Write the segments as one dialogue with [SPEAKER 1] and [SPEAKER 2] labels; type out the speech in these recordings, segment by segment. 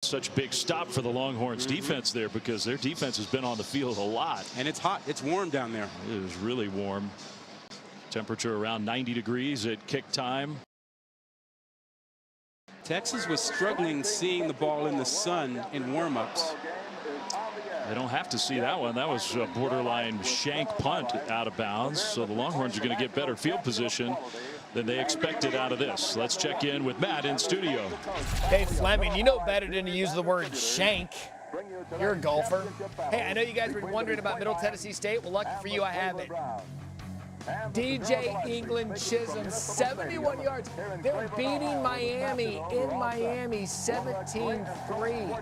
[SPEAKER 1] such a big stop for the Longhorns defense there, because their defense has been on the field a lot.
[SPEAKER 2] And it's hot. It's warm down there.
[SPEAKER 1] It is really warm. Temperature around 90 degrees at kick time.
[SPEAKER 2] Texas was struggling seeing the ball in the sun in warmups.
[SPEAKER 1] They don't have to see that one. That was a borderline shank punt out of bounds. So the Longhorns are going to get better field position than they expected out of this. Let's check in with Matt in studio.
[SPEAKER 3] Hey, Fleming, you know better than to use the word shank. You're a golfer. Hey, I know you guys were wondering about Middle Tennessee State. Well, lucky for you, I have it. DJ England Chisholm, 71 yards. They're beating Miami in Miami 17-3.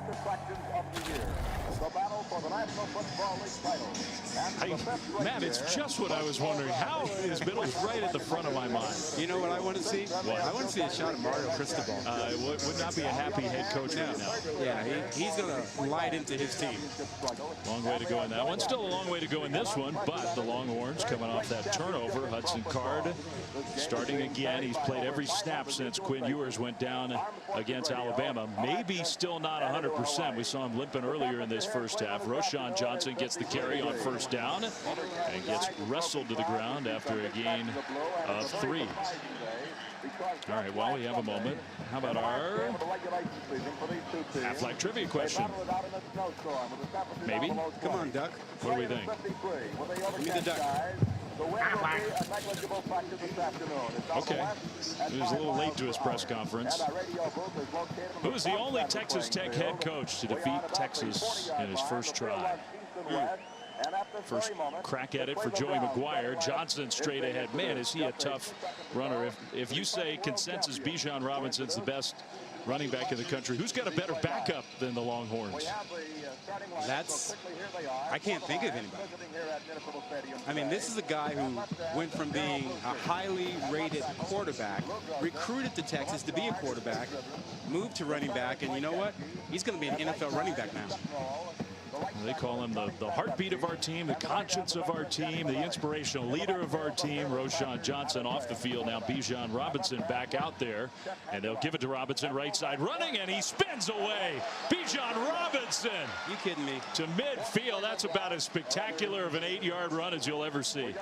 [SPEAKER 1] Matt, it's just what I was wondering. How is Middle's right at the front of my mind?
[SPEAKER 2] You know what I want to see?
[SPEAKER 1] What?
[SPEAKER 2] I want to see a shot of Mario Cristobal.
[SPEAKER 1] Would not be a happy head coach right now.
[SPEAKER 2] Yeah, he's going to light into his team.
[SPEAKER 1] Long way to go in that one. Still a long way to go in this one, but the Longhorns coming off that turnover. Hudson Card starting again. He's played every snap since Quinn Ewers went down against Alabama. Maybe still not 100%. We saw him limping earlier in this first half. Roshan Johnson gets the carry on first down and gets wrestled to the ground after a gain of 3. All right, while we have a moment, how about our Aflac trivia question? Maybe?
[SPEAKER 2] Come on, Duck.
[SPEAKER 1] What do we think?
[SPEAKER 2] Give me the Duck.
[SPEAKER 1] Okay. He was a little late to his press conference. Who is the only Texas Tech head coach to defeat Texas in his first try? First crack at it for Joey McGuire. Johnson straight ahead. Man, is he a tough runner. If you say consensus Bijan Robinson's the best running back in the country, who's got a better backup than the Longhorns?
[SPEAKER 2] I can't think of anybody. I mean, this is a guy who went from being a highly rated quarterback, recruited to Texas to be a quarterback, moved to running back, and you know what? He's going to be an NFL running back now.
[SPEAKER 1] They call him the heartbeat of our team, the conscience of our team, the inspirational leader of our team. Roshan Johnson off the field. Now Bijan Robinson back out there, and they'll give it to Robinson, right side running, and he spins away. Bijan Robinson.
[SPEAKER 2] You kidding me?
[SPEAKER 1] To midfield. That's about as spectacular of an 8-yard run as you'll ever see.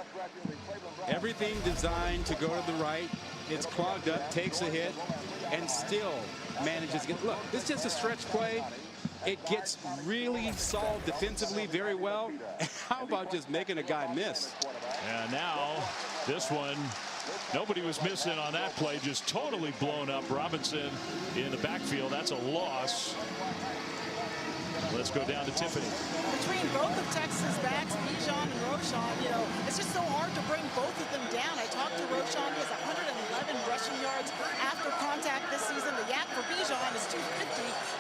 [SPEAKER 2] Everything designed to go to the right. It's clogged up, takes a hit, and still manages to get. Look, this is just a stretch play. It gets really solved defensively very well. How about just making a guy miss?
[SPEAKER 1] And now this one, nobody was missing on that play, just totally blown up. Robinson in the backfield. That's a loss. Let's go down to Tiffany.
[SPEAKER 4] Between both of Texas backs, Bijan and Roshan, you know, it's just so hard to bring both of them down. I talked to Roshan. He has 111 rushing yards after contact this season. The yak for Bijan is 250.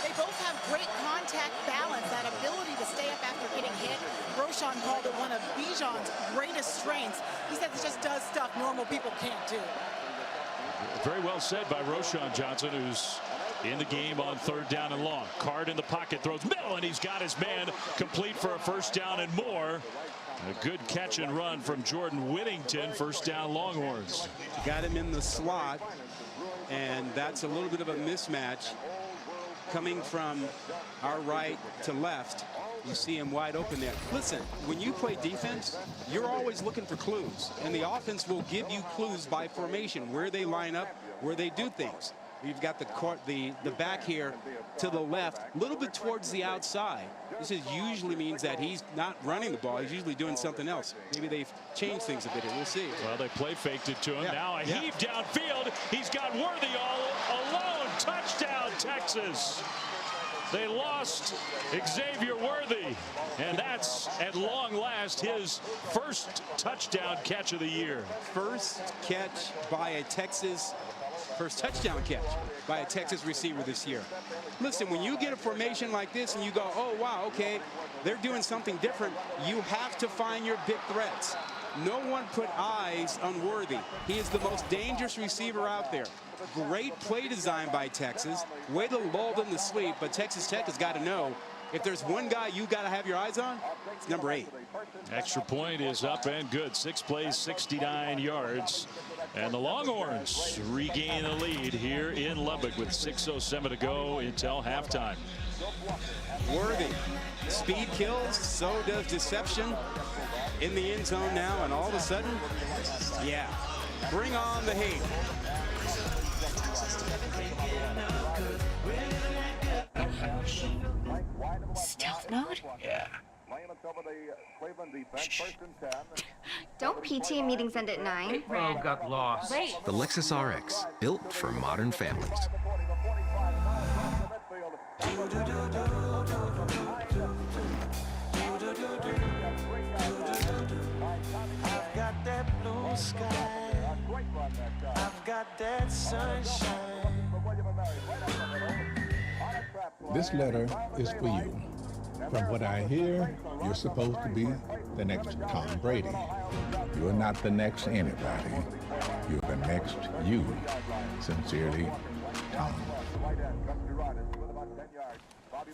[SPEAKER 4] They both have great contact balance, that ability to stay up after getting hit. Roshan called it one of Bijan's greatest strengths. He said it just does stuff normal people can't do.
[SPEAKER 1] Very well said by Roshan Johnson, who's in the game on 3rd down and long. Card in the pocket, throws middle, and he's got his man complete for a first down and more. A good catch and run from Jordan Whittington. First down, Longhorns.
[SPEAKER 2] Got him in the slot, and that's a little bit of a mismatch coming from our right to left. You see him wide open there. Listen, when you play defense, you're always looking for clues, and the offense will give you clues by formation, where they line up, where they do things. You've got the back here to the left, a little bit towards the outside. This usually means that he's not running the ball. He's usually doing something else. Maybe they've changed things a bit here. We'll see.
[SPEAKER 1] Well, they play faked it to him. Yeah. Now a heave downfield. He's got Worthy all alone. Touchdown, Texas. They lost Xavier Worthy, and that's at long last his first touchdown catch of the year.
[SPEAKER 2] First touchdown catch by a Texas receiver this year. Listen, when you get a formation like this and you go, oh wow, okay, they're doing something different, you have to find your big threats. No one put eyes on Worthy. He is the most dangerous receiver out there. Great play design by Texas. Way to lull them to sleep, but Texas Tech has got to know, if there's one guy you got to have your eyes on, it's number 8.
[SPEAKER 1] Extra point is up and good. 6 plays, 69 yards. And the Longhorns regain the lead here in Lubbock with 6:07 to go until halftime.
[SPEAKER 2] Worthy. Speed kills, so does deception. In the end zone now, and all of a sudden, yeah, bring on the hate.
[SPEAKER 5] Stealth mode?
[SPEAKER 6] Yeah.
[SPEAKER 5] Don't PTA meetings end at 9?
[SPEAKER 6] Oh, got lost.
[SPEAKER 5] Wait.
[SPEAKER 7] The Lexus RX, built for modern families.
[SPEAKER 8] I've got that blue sky. I've got that sunshine.
[SPEAKER 9] This letter is for you. From what I hear, you're supposed to be the next Tom Brady. You're not the next anybody. You're the next you. Sincerely, Tom.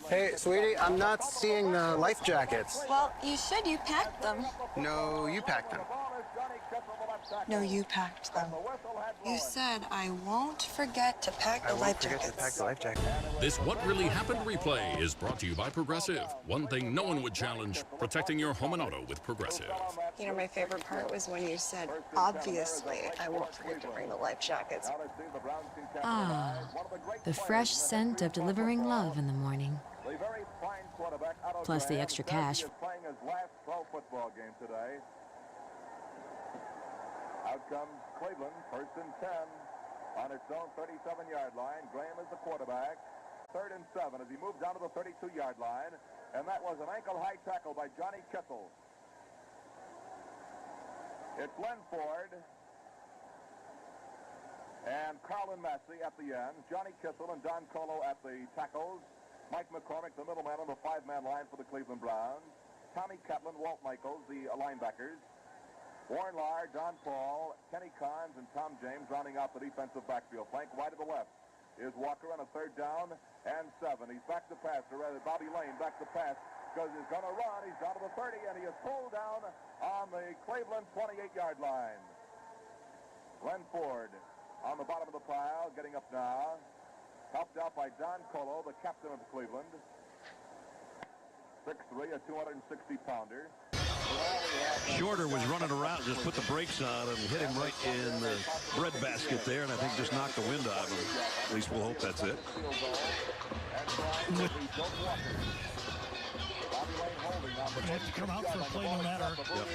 [SPEAKER 10] Hey, sweetie, I'm not seeing the life jackets.
[SPEAKER 11] Well, you said you packed them.
[SPEAKER 10] No, you packed them.
[SPEAKER 11] No, you packed them. You said I won't forget to pack the life jackets.
[SPEAKER 10] To pack the life jacket.
[SPEAKER 12] This What Really Happened replay is brought to you by Progressive. One thing no one would challenge, protecting your home and auto with Progressive.
[SPEAKER 11] You know, my favorite part was when you said, obviously, I won't forget to bring the life jackets.
[SPEAKER 13] Ah, the fresh scent of delivering love in the morning. Plus the extra cash.
[SPEAKER 14] Out comes Cleveland, first and 10 on its own 37-yard line. Graham is the quarterback. 3rd and 7 as he moved down to the 32-yard line. And that was an ankle-high tackle by Johnny Kissel. It's Len Ford and Carlin Massey at the end. Johnny Kissel and Don Colo at the tackles. Mike McCormick, the middleman on the 5-man line for the Cleveland Browns. Tommy Catlin, Walt Michaels, the linebackers. Warren Lahr, Don Paul, Kenny Carnes, and Tom James rounding out the defensive backfield. Flank wide to the left is Walker on a 3rd down and 7. He's back to pass, or rather Bobby Lane back to pass because he's going to run. He's down to the 30, and he is pulled down on the Cleveland 28-yard line. Len Ford on the bottom of the pile, getting up now. Helped out by Don Colo, the captain of Cleveland. 6'3", a 260-pounder.
[SPEAKER 15] Shorter was running around, just put the brakes on and hit him right in the breadbasket there, and I think just knocked the wind out of him. At least we'll hope that's it.
[SPEAKER 16] You have to come out for a play no matter.
[SPEAKER 15] Yep.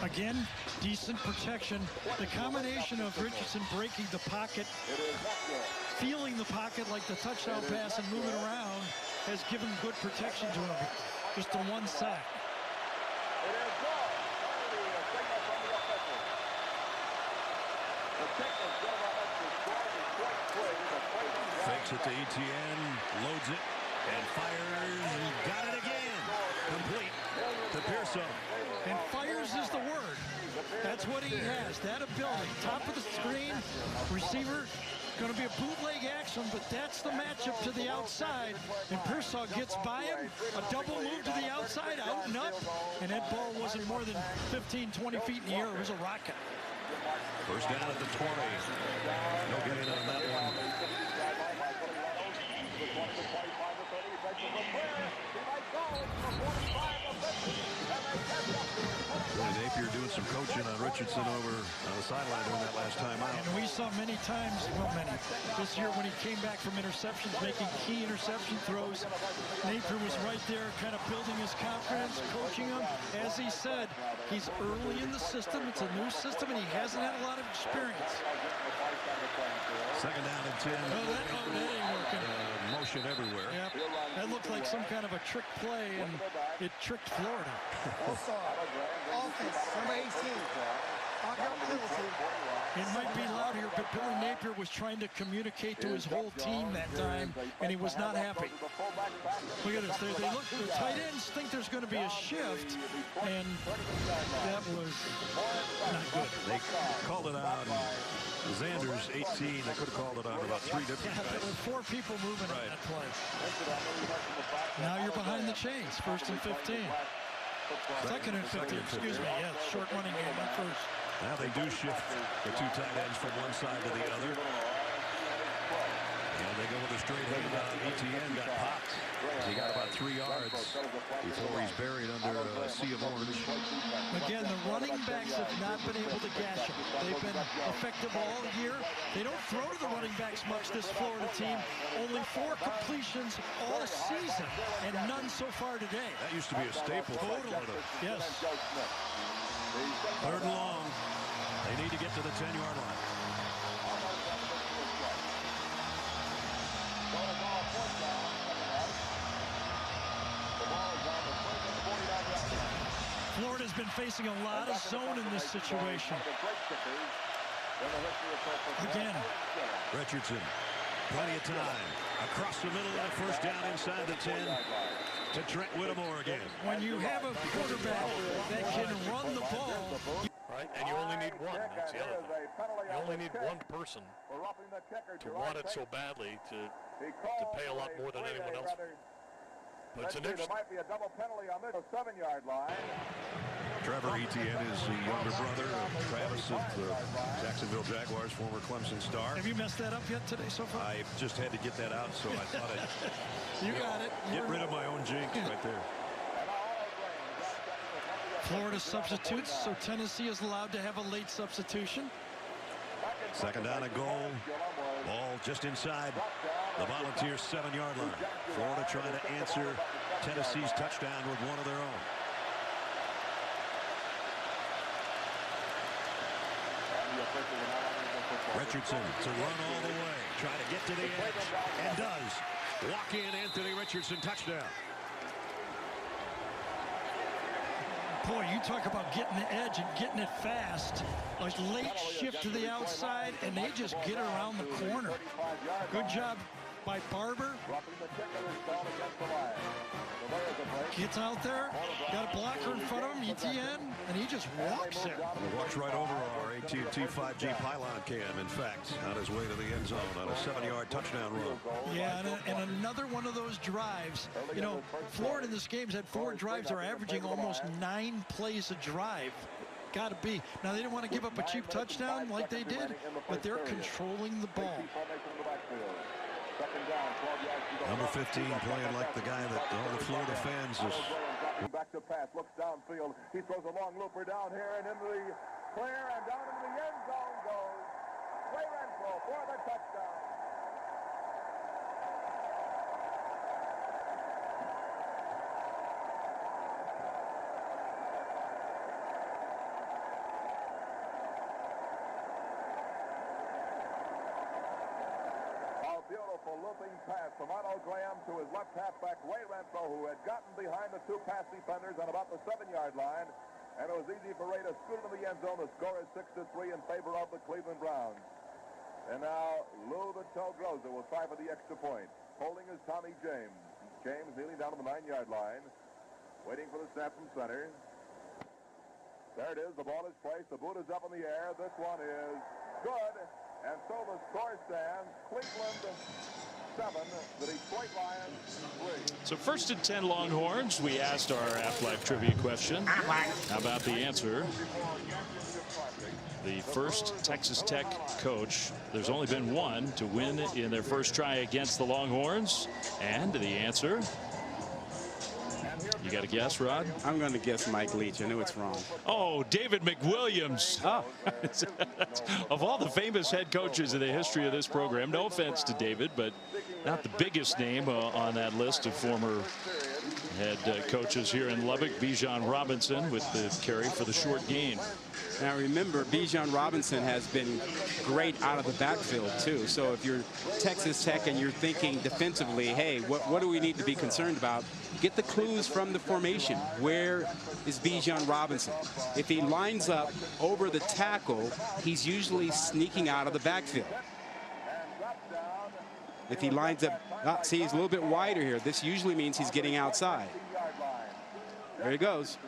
[SPEAKER 16] Again, decent protection. The combination of Richardson breaking the pocket, feeling the pocket like the touchdown pass and moving around has given good protection to him. Just the one sack.
[SPEAKER 15] Fakes it to Etienne, loads it, and fires, and got it again. Complete to Pearson.
[SPEAKER 16] And fires is the word. That's what he has, that ability. Top of the screen, receiver, going to be a bootleg action, but that's the matchup to the outside. And Pearsall gets by him, a double move to the outside, out and up, and that ball wasn't more than 15, 20 feet in the air. It was a rocket.
[SPEAKER 15] First down at the 20. No getting on that one. Billy Napier doing some coaching on Richardson over on the sideline when that last time out.
[SPEAKER 16] And we saw many times, well, many, this year when he came back from interceptions, making key interception throws. Napier was right there kind of building his confidence, coaching him. As he said, he's early in the system. It's a new system, and he hasn't had a lot of experience.
[SPEAKER 15] Second down and 10.
[SPEAKER 16] That ain't working.
[SPEAKER 15] Motion everywhere.
[SPEAKER 16] Yep. That looked like some kind of a trick play, and it tricked Florida.
[SPEAKER 10] Offense, number 18.
[SPEAKER 16] It might be loud here, but Billy Napier was trying to communicate to his whole team that time, and he was not happy. Look at this. They look, the tight ends think there's going to be a shift, and that was not good.
[SPEAKER 15] They called it on Xander's 18. They could have called it on about 3 different guys.
[SPEAKER 16] There were 4 people moving on that play. Now you're behind the chains, 1st and 15. Second and 15, excuse me. Yeah, short running game on first.
[SPEAKER 15] Now they do shift the 2 tight ends from one side to the other. And they they go with a straight handoff. ETN got popped. He got about 3 yards before he's buried under a sea of orange.
[SPEAKER 16] Again, the running backs have not been able to gash him. They've been effective all year. They don't throw to the running backs much, this Florida team. Only 4 completions all season, and none so far today.
[SPEAKER 15] That used to be a staple.
[SPEAKER 16] Totally. Yes.
[SPEAKER 15] 3rd and long. They need to get to the 10-yard line.
[SPEAKER 16] Florida's been facing a lot of zone in this situation. Again.
[SPEAKER 15] Richardson, plenty of time. Across the middle of the 1st down inside the 10 to Trent Whittemore again.
[SPEAKER 16] When you have a quarterback that can run the ball.
[SPEAKER 6] Right, and you only need one. That's the other thing. You only need one person to want it so badly to pay a lot more than anyone else. But it's an interesting.
[SPEAKER 14] There might be a double penalty on this 7-yard line.
[SPEAKER 15] Trevor Etienne is the younger brother of Travis of the Jacksonville Jaguars, former Clemson star.
[SPEAKER 16] Have you messed that up yet today so far?
[SPEAKER 15] I just had to get that out, so I thought I'd
[SPEAKER 16] you got it.
[SPEAKER 15] Get rid of my own jinx right there.
[SPEAKER 16] Florida substitutes, so Tennessee is allowed to have a late substitution.
[SPEAKER 15] 2nd down and goal. Ball just inside the Volunteers' 7-yard line. Florida trying to answer Tennessee's touchdown with one of their own. Richardson to run all the way, trying to get to the edge, and does. Walk in, Anthony Richardson, touchdown.
[SPEAKER 16] Boy, you talk about getting the edge and getting it fast. Like late shift to the outside, and they just get around the corner. Good job by Barber. Gets out there, got a blocker in front of him, ETN, and he just walks it.
[SPEAKER 15] He walks right over our AT&T 5G pylon cam, in fact, on his way to the end zone on a 7-yard touchdown run.
[SPEAKER 16] Yeah, and another one of those drives. You know, Florida in this game has had 4 drives. They're averaging almost 9 plays a drive. Got to be. Now, they didn't want to give up a cheap touchdown like they did, but they're controlling the ball.
[SPEAKER 15] Number 15 playing like the guy that all the Florida fans is.
[SPEAKER 14] Back to pass, looks downfield. He throws a long looper down here and into the clear and down into the end zone goes Ray Renfro for the touchdown. Beautiful looping pass from Otto Graham to his left halfback, Ray Renfro, who had gotten behind the 2 pass defenders on about the 7-yard line. And it was easy for Ray to scoot into the end zone. The score is 6-3 in favor of the Cleveland Browns. And now Lou the Toe Groza will try for the extra point. Holding is Tommy James. James kneeling down to the 9-yard line, waiting for the snap from center. There it is. The ball is placed. The boot is up in the air. This one is good. And so the score stands, Cleveland 7, the Detroit Lions 3.
[SPEAKER 1] So 1st and 10 Longhorns. We asked our Afterlife trivia question. How about the answer? The first Texas Tech coach, there's only been one to win in their first try against the Longhorns. And the answer? You got a guess, Rod?
[SPEAKER 2] I'm going to guess Mike Leach. I know it's wrong.
[SPEAKER 1] Oh, David McWilliams.
[SPEAKER 2] Oh.
[SPEAKER 1] Of all the famous head coaches in the history of this program, no offense to David, but not the biggest name on that list of former head coaches here in Lubbock. Bijan Robinson with the carry for the short gain.
[SPEAKER 2] Now remember, Bijan Robinson has been great out of the backfield too. So if you're Texas Tech and you're thinking defensively, hey, what do we need to be concerned about? Get the clues from the formation. Where is Bijan Robinson? If he lines up over the tackle, he's usually sneaking out of the backfield. If he lines up, see, he's a little bit wider here. This usually means he's getting outside. There he goes.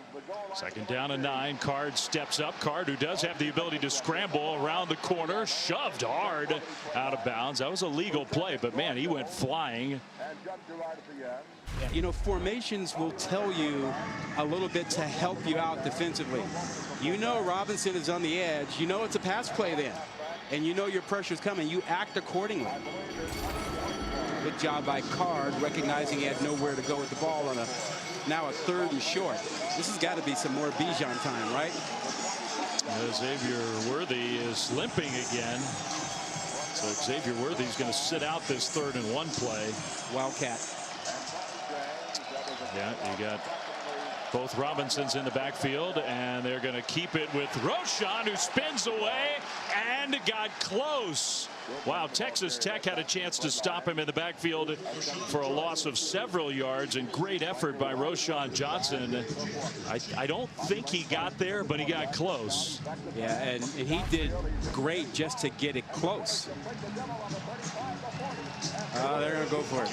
[SPEAKER 1] 2nd down and 9. Card steps up. Card, who does have the ability to scramble around the corner, shoved hard out of bounds. That was a legal play, but man, he went flying.
[SPEAKER 2] You know, formations will tell you a little bit to help you out defensively. You know Robinson is on the edge. You know it's a pass play then. And you know your pressure's coming. You act accordingly. Good job by Card, recognizing he had nowhere to go with the ball on now a 3rd and short. This has got to be some more Bijan time, right?
[SPEAKER 1] Xavier Worthy is limping again. So Xavier Worthy's going to sit out this 3rd and 1 play.
[SPEAKER 2] Wildcat.
[SPEAKER 1] Yeah, you got both Robinsons in the backfield, and they're going to keep it with Roschon, who spins away and got close. Wow, Texas Tech had a chance to stop him in the backfield for a loss of several yards, and great effort by Roschon Johnson. I don't think he got there, but he got close.
[SPEAKER 2] Yeah, and he did great just to get it close. They're going to go for it.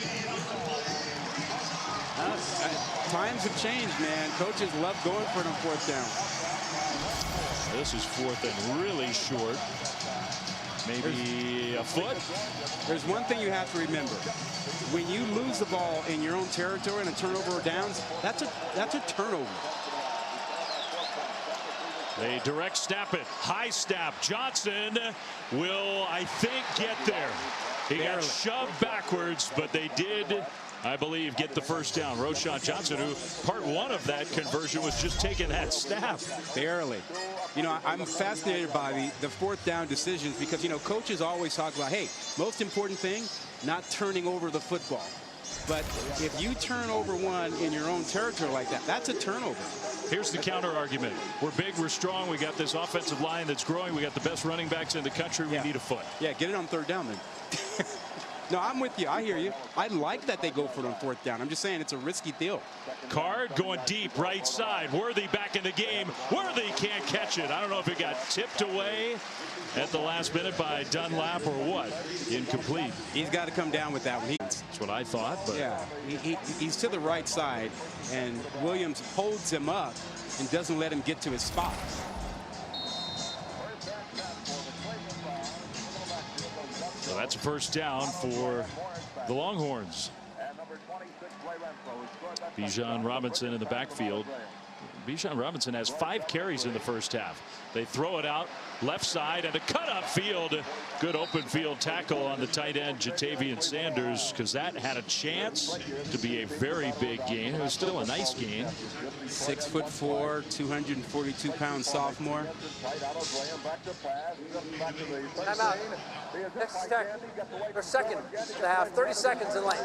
[SPEAKER 2] Times have changed, man. Coaches love going for it on 4th down.
[SPEAKER 1] This is 4th and really short. Maybe a foot.
[SPEAKER 2] There's one thing you have to remember. When you lose the ball in your own territory and a turnover or downs, that's a turnover.
[SPEAKER 1] They direct snap it. High snap. Johnson will, I think, get there. He got shoved backwards, but they did, I believe, get the first down. Roschon Johnson, who part 1 of that conversion was just taking that snap.
[SPEAKER 2] Barely. You know, I'm fascinated by the 4th down decisions because, you know, coaches always talk about, hey, most important thing, not turning over the football. But if you turn over one in your own territory like that, that's a turnover.
[SPEAKER 1] Here's the counter argument. We're big, we're strong, we got this offensive line that's growing, we got the best running backs in the country, we need a foot.
[SPEAKER 2] Yeah, get it on 3rd down then. No, I'm with you. I hear you. I like that they go for it on 4th down. I'm just saying it's a risky deal.
[SPEAKER 1] Card going deep right side. Worthy back in the game. Worthy can't catch it. I don't know if it got tipped away at the last minute by Dunlap or what. Incomplete.
[SPEAKER 2] He's got to come down with that one.
[SPEAKER 1] That's what I thought. But
[SPEAKER 2] yeah, he's to the right side, and Williams holds him up and doesn't let him get to his spot.
[SPEAKER 1] So that's a first down for the Longhorns. Bijan Robinson in the backfield. Bijan Robinson has 5 carries in the first half. They throw it out left side and a cut up field. Good open field tackle on the tight end Jatavian Sanders, because that had a chance to be a very big gain. It was still a nice gain.
[SPEAKER 2] 6'4", 242-pound sophomore.
[SPEAKER 17] Time out. Texas Tech, they're second to the half, 30 seconds in lane.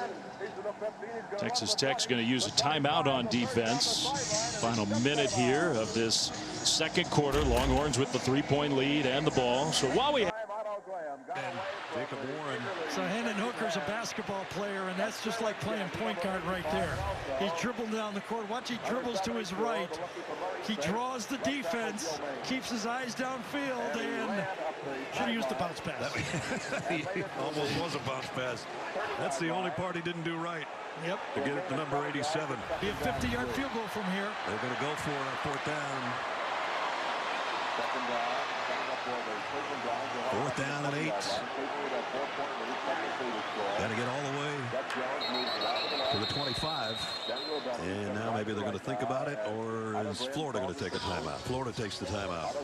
[SPEAKER 1] Texas Tech's going to use a timeout on defense. Final minute here of this second quarter. Longhorns with the 3-point lead and the ball. So while we have
[SPEAKER 15] Jacob Warren.
[SPEAKER 16] So Hendon Hooker's a basketball player, and that's just like playing point guard right there. He's dribbling down the court. Watch, he dribbles to his right. He draws the defense, keeps his eyes downfield, and should have used the bounce pass.
[SPEAKER 15] Almost was a bounce pass. That's the only part he didn't do right.
[SPEAKER 16] Yep.
[SPEAKER 15] To get it to number 87.
[SPEAKER 16] Be a 50-yard field goal from here.
[SPEAKER 15] They're going to go for it on 4th down. 4th down and 8. Got to get all the way to the 25. And now maybe they're going to think about it, or is Florida going to take a timeout? Florida takes the timeout.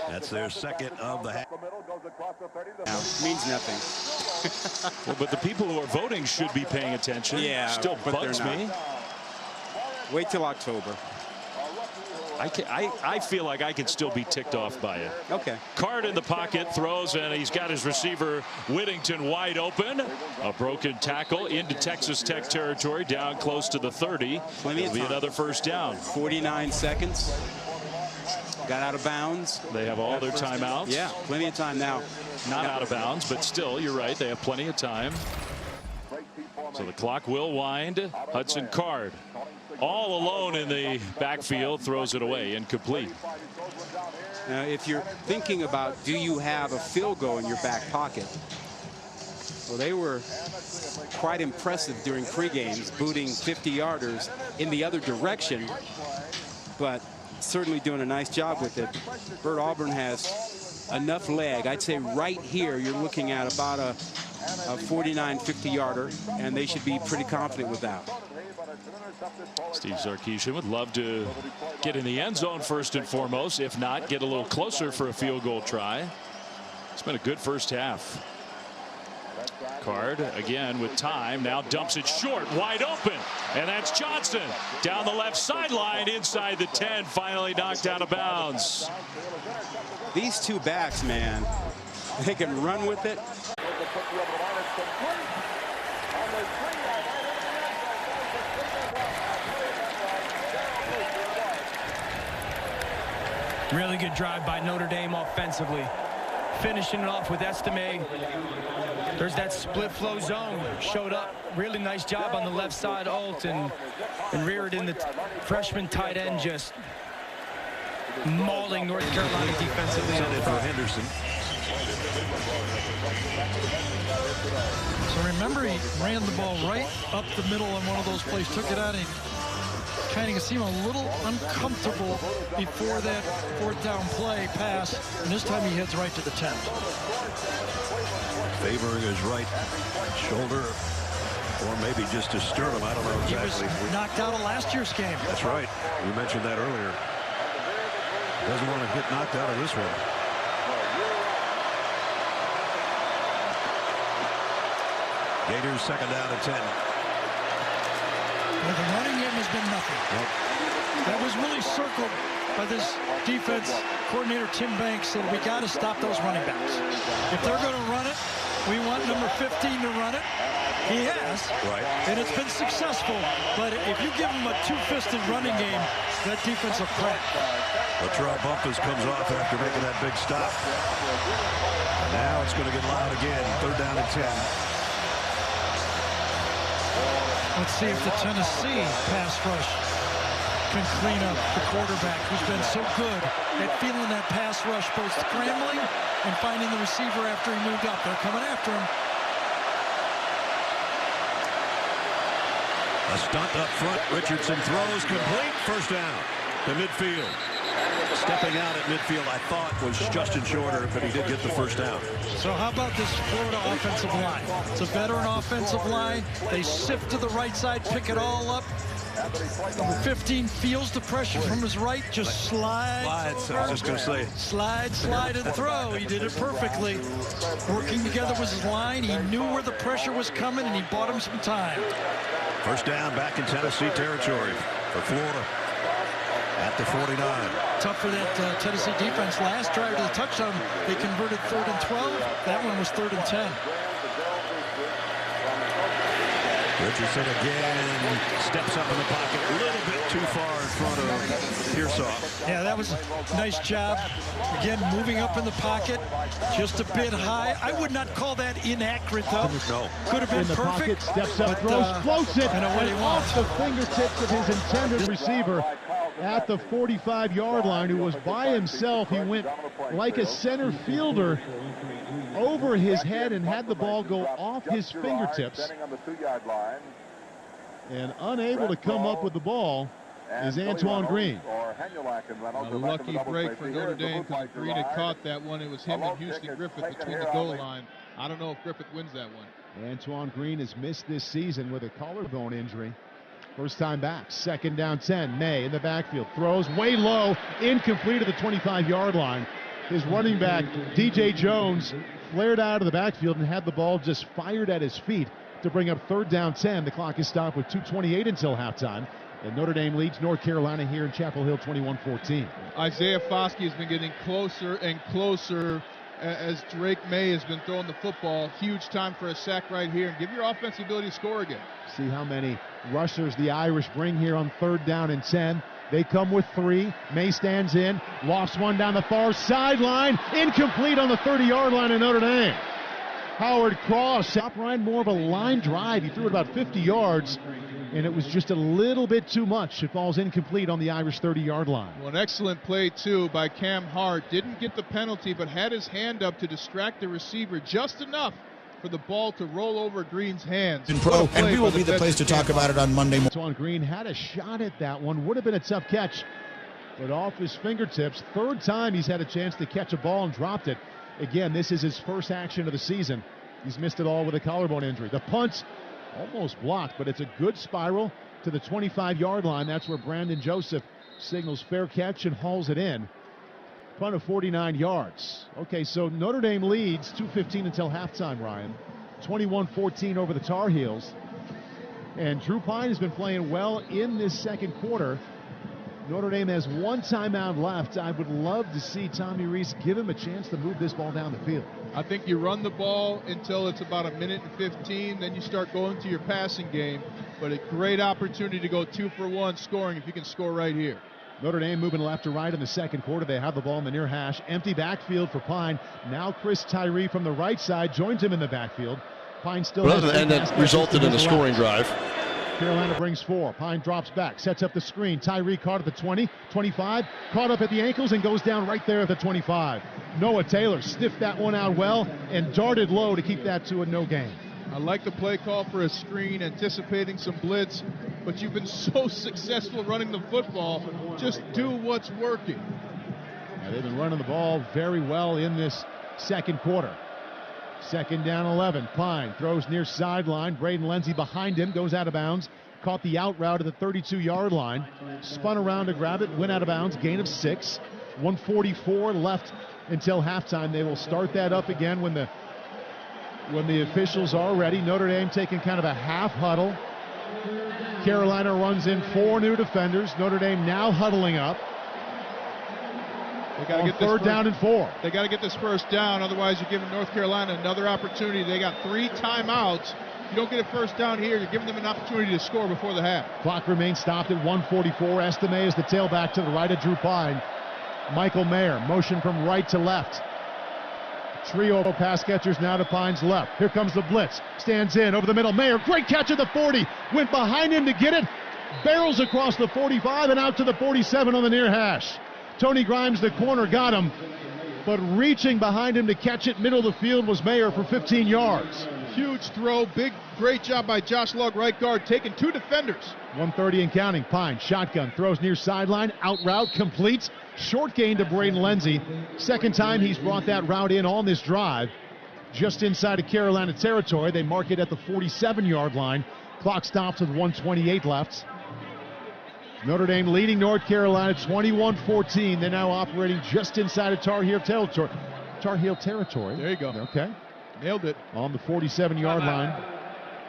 [SPEAKER 15] That's their second of the half.
[SPEAKER 2] Means nothing.
[SPEAKER 1] well, but the people who are voting should be paying attention.
[SPEAKER 2] Yeah,
[SPEAKER 1] still bugs me.
[SPEAKER 2] Wait till October.
[SPEAKER 1] I feel like I could still be ticked off by it.
[SPEAKER 2] Okay.
[SPEAKER 1] Card in the pocket, throws, and he's got his receiver Whittington wide open. A broken tackle into Texas Tech territory, down close to the 30. It'll be another first down.
[SPEAKER 2] 49 seconds. Got out of bounds.
[SPEAKER 1] They have all their timeouts.
[SPEAKER 2] Yeah, plenty of time now.
[SPEAKER 1] Not out of bounds, but still, you're right. They have plenty of time. So the clock will wind. Hudson Card, all alone in the backfield, throws it away, incomplete.
[SPEAKER 2] Now, if you're thinking about, do you have a field goal in your back pocket? Well, they were quite impressive during pre-games, booting 50-yarders in the other direction, but certainly doing a nice job with it. Bert Auburn has enough leg. I'd say right here you're looking at about a 49, 50-yarder, and they should be pretty confident with that.
[SPEAKER 1] Steve Sarkisian would love to get in the end zone first and foremost. If not, get a little closer for a field goal try. It's been a good first half. Card again with time. Now dumps it short, wide open. And that's Johnson down the left sideline inside the 10. Finally knocked out of bounds.
[SPEAKER 2] These two backs, man, they can run with it.
[SPEAKER 18] Really good drive by Notre Dame offensively. Finishing it off with Estime. There's that split flow zone. Showed up. Really nice job on the left side, Alt, and reared in the freshman tight end, just mauling North Carolina defensively.
[SPEAKER 15] For Henderson.
[SPEAKER 16] So remember, he ran the ball right up the middle on one of those plays, took it out, and kind of seemed a little uncomfortable before that fourth down play pass, and this time he heads right to the 10.
[SPEAKER 15] Favoring his right shoulder, or maybe just his sternum. I don't know exactly.
[SPEAKER 16] He was knocked out of last year's game.
[SPEAKER 15] That's right. We mentioned that earlier. Doesn't want to get knocked out of this one. Gators second down and 10.
[SPEAKER 16] Well, the running game has been nothing. That was really circled by this defense coordinator, Tim Banks, said we got to stop those running backs. If they're going to run it, we want number 15 to run it. He has,
[SPEAKER 15] right,
[SPEAKER 16] and it's been successful. But if you give him a two-fisted running game, that defense will crack.
[SPEAKER 15] Latrell Bumpus comes off after making that big stop. And now it's going to get loud again. Third down and 10.
[SPEAKER 16] Let's see if the Tennessee pass rush can clean up the quarterback, who's been so good at feeling that pass rush, both scrambling and finding the receiver after he moved up. They're coming after him.
[SPEAKER 15] A stunt up front. Richardson throws complete. First down to midfield. Stepping out at midfield, I thought, was Justin Shorter, but he did get the first down.
[SPEAKER 16] So how about this Florida offensive line? It's a veteran offensive line. They sift to the right side, pick it all up. Number 15 feels the pressure from his right, just slides.
[SPEAKER 15] I was just going to say.
[SPEAKER 16] Slide, and throw. He did it perfectly. Working together with his line. He knew where the pressure was coming, and he bought him some time.
[SPEAKER 15] First down back in Tennessee territory for Florida at the 49.
[SPEAKER 16] Tough for that Tennessee defense. Last drive to the touchdown, they converted 3rd and 12. That one was 3rd and 10.
[SPEAKER 15] Richardson again steps up in the pocket a little bit too far in front of Pearsall.
[SPEAKER 16] Yeah, that was a nice job. Again, moving up in the pocket, just a bit high. I would not call that inaccurate, though.
[SPEAKER 15] No.
[SPEAKER 16] Could have been
[SPEAKER 19] in the
[SPEAKER 16] perfect.
[SPEAKER 19] Pocket, steps up, throws, floats it,
[SPEAKER 16] and
[SPEAKER 19] off the fingertips of his intended receiver at the 45-yard line, who was by himself. He went like a center fielder over his head and had the ball go off his fingertips. And unable to come up with the ball is Antoine Green.
[SPEAKER 20] A lucky break for Notre Dame, because if Green had caught that one, it was him and Houston Griffith between the goal line. I don't know if Griffith wins that one.
[SPEAKER 19] Antoine Green has missed this season with a collarbone injury. First time back, second down 10. May in the backfield, throws way low, incomplete at the 25-yard line. His running back, DJ Jones, flared out of the backfield and had the ball just fired at his feet to bring up 3rd down 10. The clock is stopped with 2:28 until halftime. And Notre Dame leads North Carolina here in Chapel Hill 21-14.
[SPEAKER 20] Isaiah Foskey has been getting closer and closer as Drake May has been throwing the football. Huge time for a sack right here. And give your offensive ability to score again.
[SPEAKER 19] See how many rushers the Irish bring here on 3rd down and 10. They come with 3. May stands in. Lost one down the far sideline. Incomplete on the 30-yard line of Notre Dame. Howard Cross, top Ryan, more of a line drive. He threw it about 50 yards, and it was just a little bit too much. It falls incomplete on the Irish 30-yard line.
[SPEAKER 20] Well, an excellent play, too, by Cam Hart. Didn't get the penalty, but had his hand up to distract the receiver just enough for the ball to roll over Green's hands.
[SPEAKER 21] And we will be the place to talk about it on Monday morning.
[SPEAKER 19] Antoine Green had a shot at that one. Would have been a tough catch, but off his fingertips. 3rd time he's had a chance to catch a ball and dropped it. Again, this is his first action of the season. He's missed it all with a collarbone injury. The punt almost blocked, but it's a good spiral to the 25-yard line. That's where Brandon Joseph signals fair catch and hauls it in. Punt of 49 yards. Okay, so Notre Dame leads 2:15 until halftime, Ryan. 21-14 over the Tar Heels. And Drew Pine has been playing well in this second quarter. Notre Dame has one timeout left. I would love to see Tommy Rees give him a chance to move this ball down the field.
[SPEAKER 20] I think you run the ball until it's about 1:15, then you start going to your passing game. But a great opportunity to go 2 for 1 scoring if you can score right here.
[SPEAKER 19] Notre Dame moving left to right in the second quarter. They have the ball in the near hash. Empty backfield for Pine. Now Chris Tyree from the right side joins him in the backfield. Pine still has
[SPEAKER 15] and that resulted in a scoring drive.
[SPEAKER 19] Carolina brings 4. Pine drops back, sets up the screen. Tyree caught at the 20, 25, caught up at the ankles and goes down right there at the 25. Noah Taylor sniffed that one out well and darted low to keep that to a no gain.
[SPEAKER 20] I like the play call for a screen, anticipating some blitz, but you've been so successful running the football. Just do what's working.
[SPEAKER 19] Yeah, they've been running the ball very well in this second quarter. Second down 11. Pine throws near sideline. Braden Lenzy behind him, goes out of bounds. Caught the out route at the 32-yard line. Spun around to grab it, went out of bounds. Gain of 6. 1:44 left until halftime. They will start that up again when the officials are ready. Notre Dame taking kind of a half huddle. Carolina runs in 4 new defenders. Notre Dame now huddling up.
[SPEAKER 20] They got to get
[SPEAKER 19] third down and 4.
[SPEAKER 20] They got to get this first down, otherwise you're giving North Carolina another opportunity. They got 3 timeouts. You don't get a first down here, you're giving them an opportunity to score before the half.
[SPEAKER 19] Clock remains stopped at 1:44. Estime is the tailback to the right of Drew Pine. Michael Mayer, motion from right to left. Trio of pass catchers now to Pine's left. Here comes the blitz. Stands in over the middle. Mayer, great catch at the 40. Went behind him to get it. Barrels across the 45 and out to the 47 on the near hash. Tony Grimes, the corner, got him. But reaching behind him to catch it middle of the field was Mayer for 15 yards.
[SPEAKER 20] Huge throw. Great job by Josh Lugg, right guard, taking 2 defenders.
[SPEAKER 19] 1:30 and counting. Pine, shotgun, throws near sideline. Out route, completes. Short gain to Braden Lenzy. Second time he's brought that route in on this drive. Just inside of Carolina territory. They mark it at the 47-yard line. Clock stops with 1:28 left. Notre Dame leading North Carolina 21-14. They're now operating just inside of Tar Heel territory.
[SPEAKER 20] There you go.
[SPEAKER 19] Okay.
[SPEAKER 20] Nailed it.
[SPEAKER 19] On the 47-yard line.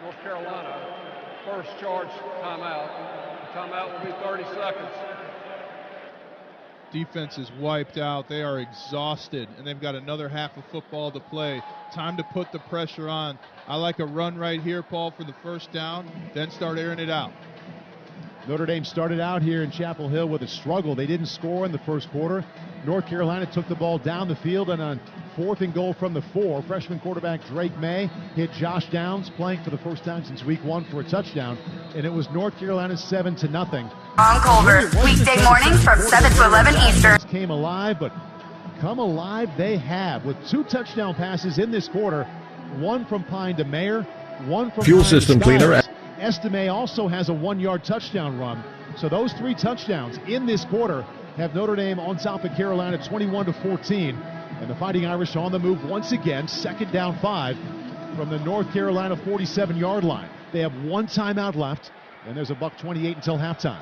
[SPEAKER 17] North Carolina, first charge timeout. Timeout will be 30 seconds.
[SPEAKER 20] Defense is wiped out. They are exhausted, and they've got another half of football to play. Time to put the pressure on. I like a run right here, Paul, for the first down, then start airing it out.
[SPEAKER 19] Notre Dame started out here in Chapel Hill with a struggle. They didn't score in the first quarter. North Carolina took the ball down the field, and on 4th and goal from the 4, freshman quarterback Drake May hit Josh Downs, playing for the first time since week 1 for a touchdown, and it was North Carolina 7-0.
[SPEAKER 3] On Culver, weekday mornings from 7 to 11 Eastern.
[SPEAKER 19] Came alive, but come alive they have with 2 touchdown passes in this quarter. One from Pine to Mayer, one from
[SPEAKER 15] Fuel
[SPEAKER 19] Pine
[SPEAKER 15] system
[SPEAKER 19] to Stiles.
[SPEAKER 15] cleaner.
[SPEAKER 19] Estime also has a 1-yard touchdown run. So those 3 touchdowns in this quarter have Notre Dame on top of Carolina 21-14. And the Fighting Irish on the move once again. Second down 5 from the North Carolina 47-yard line. They have 1 timeout left, and there's a $1:28 until halftime.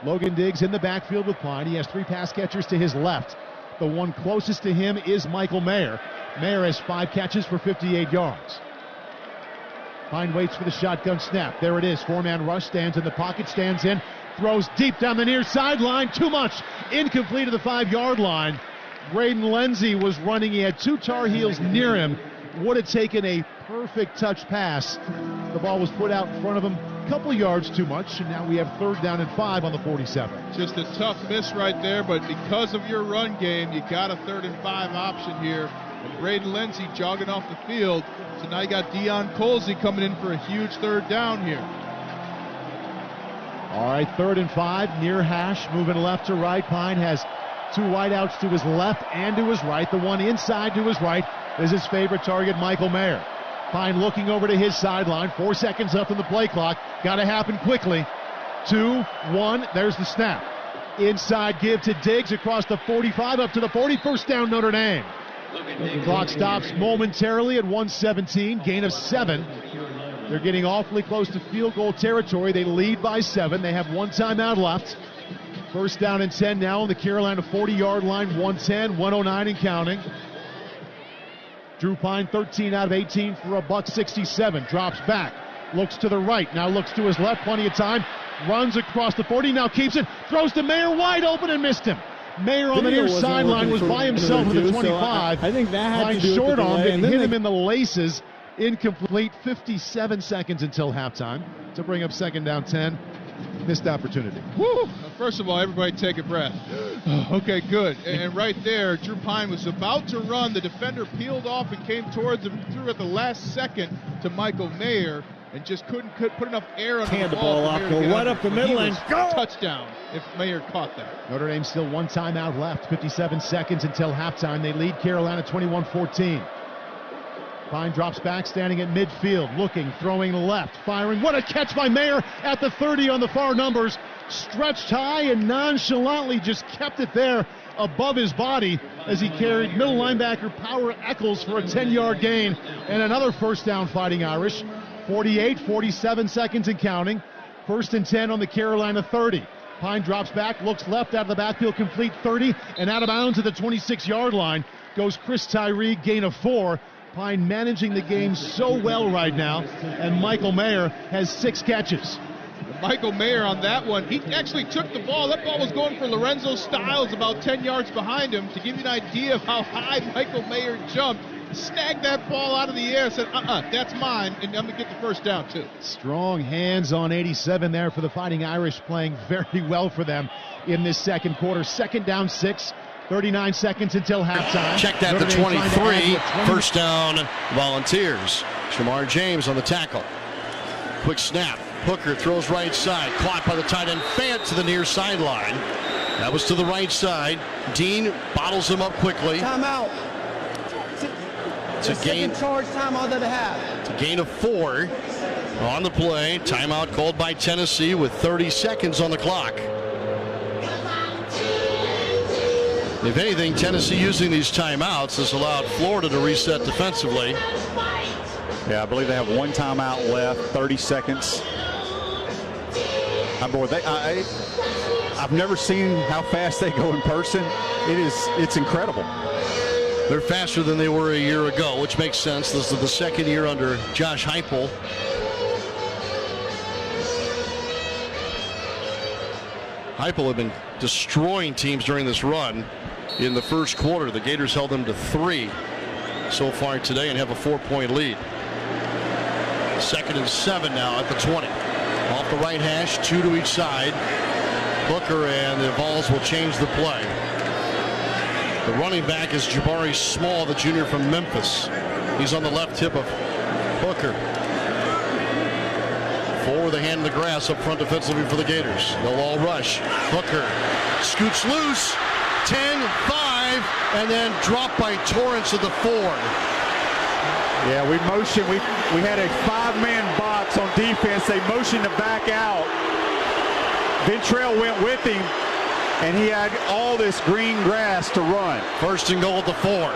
[SPEAKER 19] Logan Diggs in the backfield with Pine. He has 3 pass catchers to his left. The one closest to him is Michael Mayer. Mayer has 5 catches for 58 yards. Pine waits for the shotgun snap. There it is. 4-man rush, stands in the pocket, stands in, throws deep down the near sideline. Too much. Incomplete to the 5-yard line. Braden Lenzy was running. He had 2 Tar Heels near him. Would have taken a perfect touch pass. The ball was put out in front of him a couple yards too much, and now we have 3rd down and 5 on the 47.
[SPEAKER 20] Just a tough miss right there, but because of your run game, you got a 3rd and 5 option here. And Braden Lenzy jogging off the field. So now you got Deion Colsey coming in for a huge 3rd down here.
[SPEAKER 19] All right, 3rd and 5, near hash, moving left to right. Pine has 2 wideouts to his left and to his right. The one inside to his right is his favorite target, Michael Mayer. Pine looking over to his sideline. 4 seconds up in the play clock. Got to happen quickly. 2, 1, there's the snap. Inside give to Diggs across the 45 up to the 40. First down, Notre Dame. The clock stops momentarily at 1:17, gain of 7. They're getting awfully close to field goal territory. They lead by 7. They have 1 timeout left. First down and 10 now on the Carolina 40-yard line. 1:10, 109 and counting. Drew Pine 13 out of 18 for $167. Drops back. Looks to the right. Now looks to his left. Plenty of time. Runs across the 40. Now keeps it. Throws to Mayer wide open and missed him. Mayer on the near sideline was by himself with a 25.
[SPEAKER 4] I think that had to do
[SPEAKER 19] short
[SPEAKER 4] with
[SPEAKER 19] arm and
[SPEAKER 4] then
[SPEAKER 19] hit him in the laces. Incomplete. 57 seconds until halftime to bring up second down 10. Missed opportunity.
[SPEAKER 20] Woo! First of all, everybody take a breath. Okay, good. And right there, Drew Pine was about to run. The defender peeled off and came towards him, threw at the last second to Michael Mayer, and just couldn't put enough air on the ball.
[SPEAKER 4] Off, go right up the middle and go!
[SPEAKER 20] Touchdown if Mayer caught that.
[SPEAKER 19] Notre Dame still one timeout left. 57 seconds until halftime. They lead Carolina 21-14. Pine drops back, standing at midfield, looking, throwing left, firing. What a catch by Mayer at the 30 on the far numbers. Stretched high and nonchalantly just kept it there above his body as he carried middle linebacker Power Eccles for a 10-yard gain and another first down, Fighting Irish. 47 seconds and counting. First and 10 on the Carolina 30. Pine drops back, looks left out of the backfield, complete 30, and out of bounds at the 26-yard line goes Chris Tyree, gain of 4. Pine managing the game so well right now, and Michael Mayer has 6 catches.
[SPEAKER 20] Michael Mayer on that one, he actually took the ball. That ball was going for Lorenzo Styles about 10 yards behind him. To give you an idea of how high Michael Mayer jumped, snagged that ball out of the air, said, that's mine, and I'm going to get the first down too.
[SPEAKER 19] Strong hands on 87 there for the Fighting Irish, playing very well for them in this second quarter. Second down 6. 39 seconds until halftime.
[SPEAKER 15] Check that, the 23. First down, Volunteers. Shamar James on the tackle. Quick snap. Hooker throws right side. Caught by the tight end Fant to the near sideline. That was to the right side. Dean bottles him up quickly.
[SPEAKER 10] Timeout.
[SPEAKER 15] It's a gain.
[SPEAKER 10] Charge timeout that they have.
[SPEAKER 15] It's a gain of 4 on the play. Timeout called by Tennessee with 30 seconds on the clock. If anything, Tennessee using these timeouts has allowed Florida to reset defensively.
[SPEAKER 22] Yeah, I believe they have 1 timeout left, 30 seconds. I've never seen how fast they go in person. It's incredible.
[SPEAKER 15] They're faster than they were a year ago, which makes sense. This is the second year under Josh Heupel. Heupel had been destroying teams during this run. In the first quarter, the Gators held them to 3 so far today and have a 4-point lead. Second and 7 now at the 20. Off the right hash, 2 to each side. Hooker and the Vols will change the play. The running back is Jabari Small, the junior from Memphis. He's on the left hip of Hooker. Forward the hand in the grass up front defensively for the Gators. They'll all rush. Hooker scoots loose. 10, 5, and then dropped by Torrance at the 4.
[SPEAKER 22] Yeah, we motioned. We had a 5-man box on defense. They motioned to back out. Ventrell went with him, and he had all this green grass to run.
[SPEAKER 15] First and goal at the 4.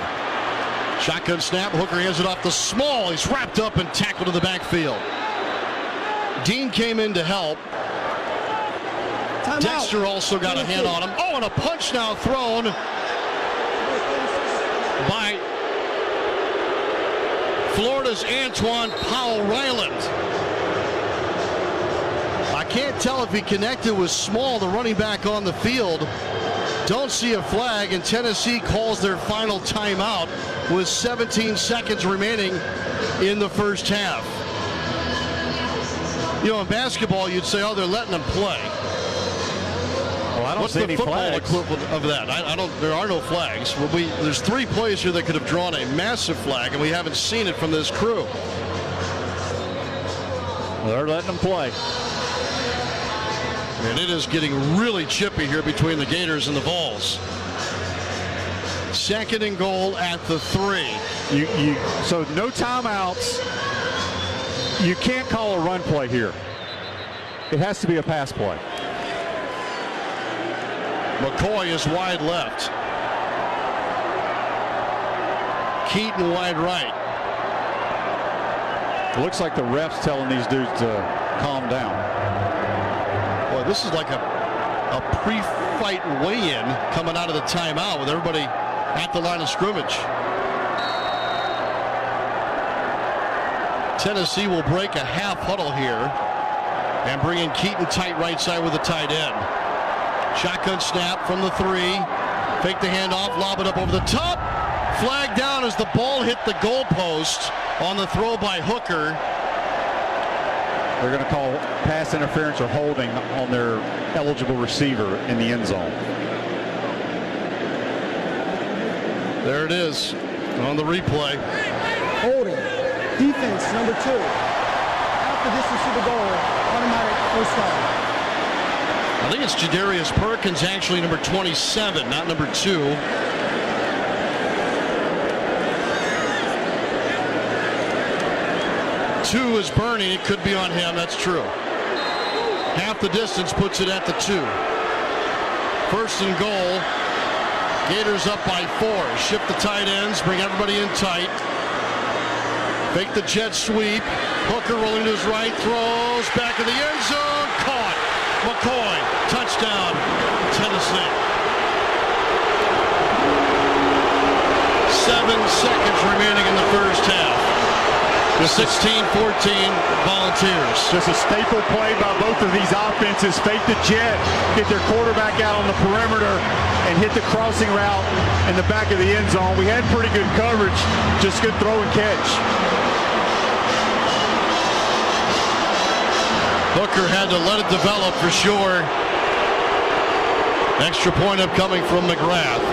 [SPEAKER 15] Shotgun snap. Hooker hands it off to Small. He's wrapped up and tackled in the backfield. Dean came in to help. Dexter also got a hand on him. Oh, and a punch now thrown by Florida's Antoine Powell-Ryland. I can't tell if he connected with Small, the running back on the field. Don't see a flag, and Tennessee calls their final timeout with 17 seconds remaining in the first half. You know, in basketball, you'd say, oh, they're letting them play.
[SPEAKER 22] Well, I don't
[SPEAKER 15] What's
[SPEAKER 22] see
[SPEAKER 15] the
[SPEAKER 22] any
[SPEAKER 15] football
[SPEAKER 22] flags.
[SPEAKER 15] equivalent of that? I don't. There are no flags. Well, there's 3 plays here that could have drawn a massive flag, and we haven't seen it from this crew.
[SPEAKER 22] They're letting them play.
[SPEAKER 15] And it is getting really chippy here between the Gators and the Vols. Second and goal at the 3.
[SPEAKER 22] So no timeouts. You can't call a run play here. It has to be a pass play.
[SPEAKER 15] McCoy is wide left. Keaton wide right.
[SPEAKER 22] Looks like the ref's telling these dudes to calm down.
[SPEAKER 15] Boy, this is like a pre-fight weigh-in coming out of the timeout with everybody at the line of scrimmage. Tennessee will break a half huddle here and bring in Keaton tight right side with a tight end. Shotgun snap from the 3. Fake the handoff, lob it up over the top. Flag down as the ball hit the goalpost on the throw by Hooker.
[SPEAKER 22] They're going to call pass interference or holding on their eligible receiver in the end zone.
[SPEAKER 15] There it is on the replay.
[SPEAKER 10] Holding. Defense, number 2. Half the distance to the goal. Automatic first down.
[SPEAKER 15] I think it's Jadarius Perkins, actually number 27, not number 2. Two is burning. It could be on him. That's true. Half the distance puts it at the 2. First and goal. Gators up by 4. Shift the tight ends. Bring everybody in tight. Fake the jet sweep. Hooker rolling to his right. Throws back in the end zone. Caught. McCoy. Touchdown. Tennessee. 7 seconds remaining in the first half. The 16-14 Volunteers.
[SPEAKER 22] Just a staple play by both of these offenses. Fake the jet, get their quarterback out on the perimeter, and hit the crossing route in the back of the end zone. We had pretty good coverage, just good throw and catch.
[SPEAKER 15] Hooker had to let it develop for sure. Extra point upcoming from McGrath.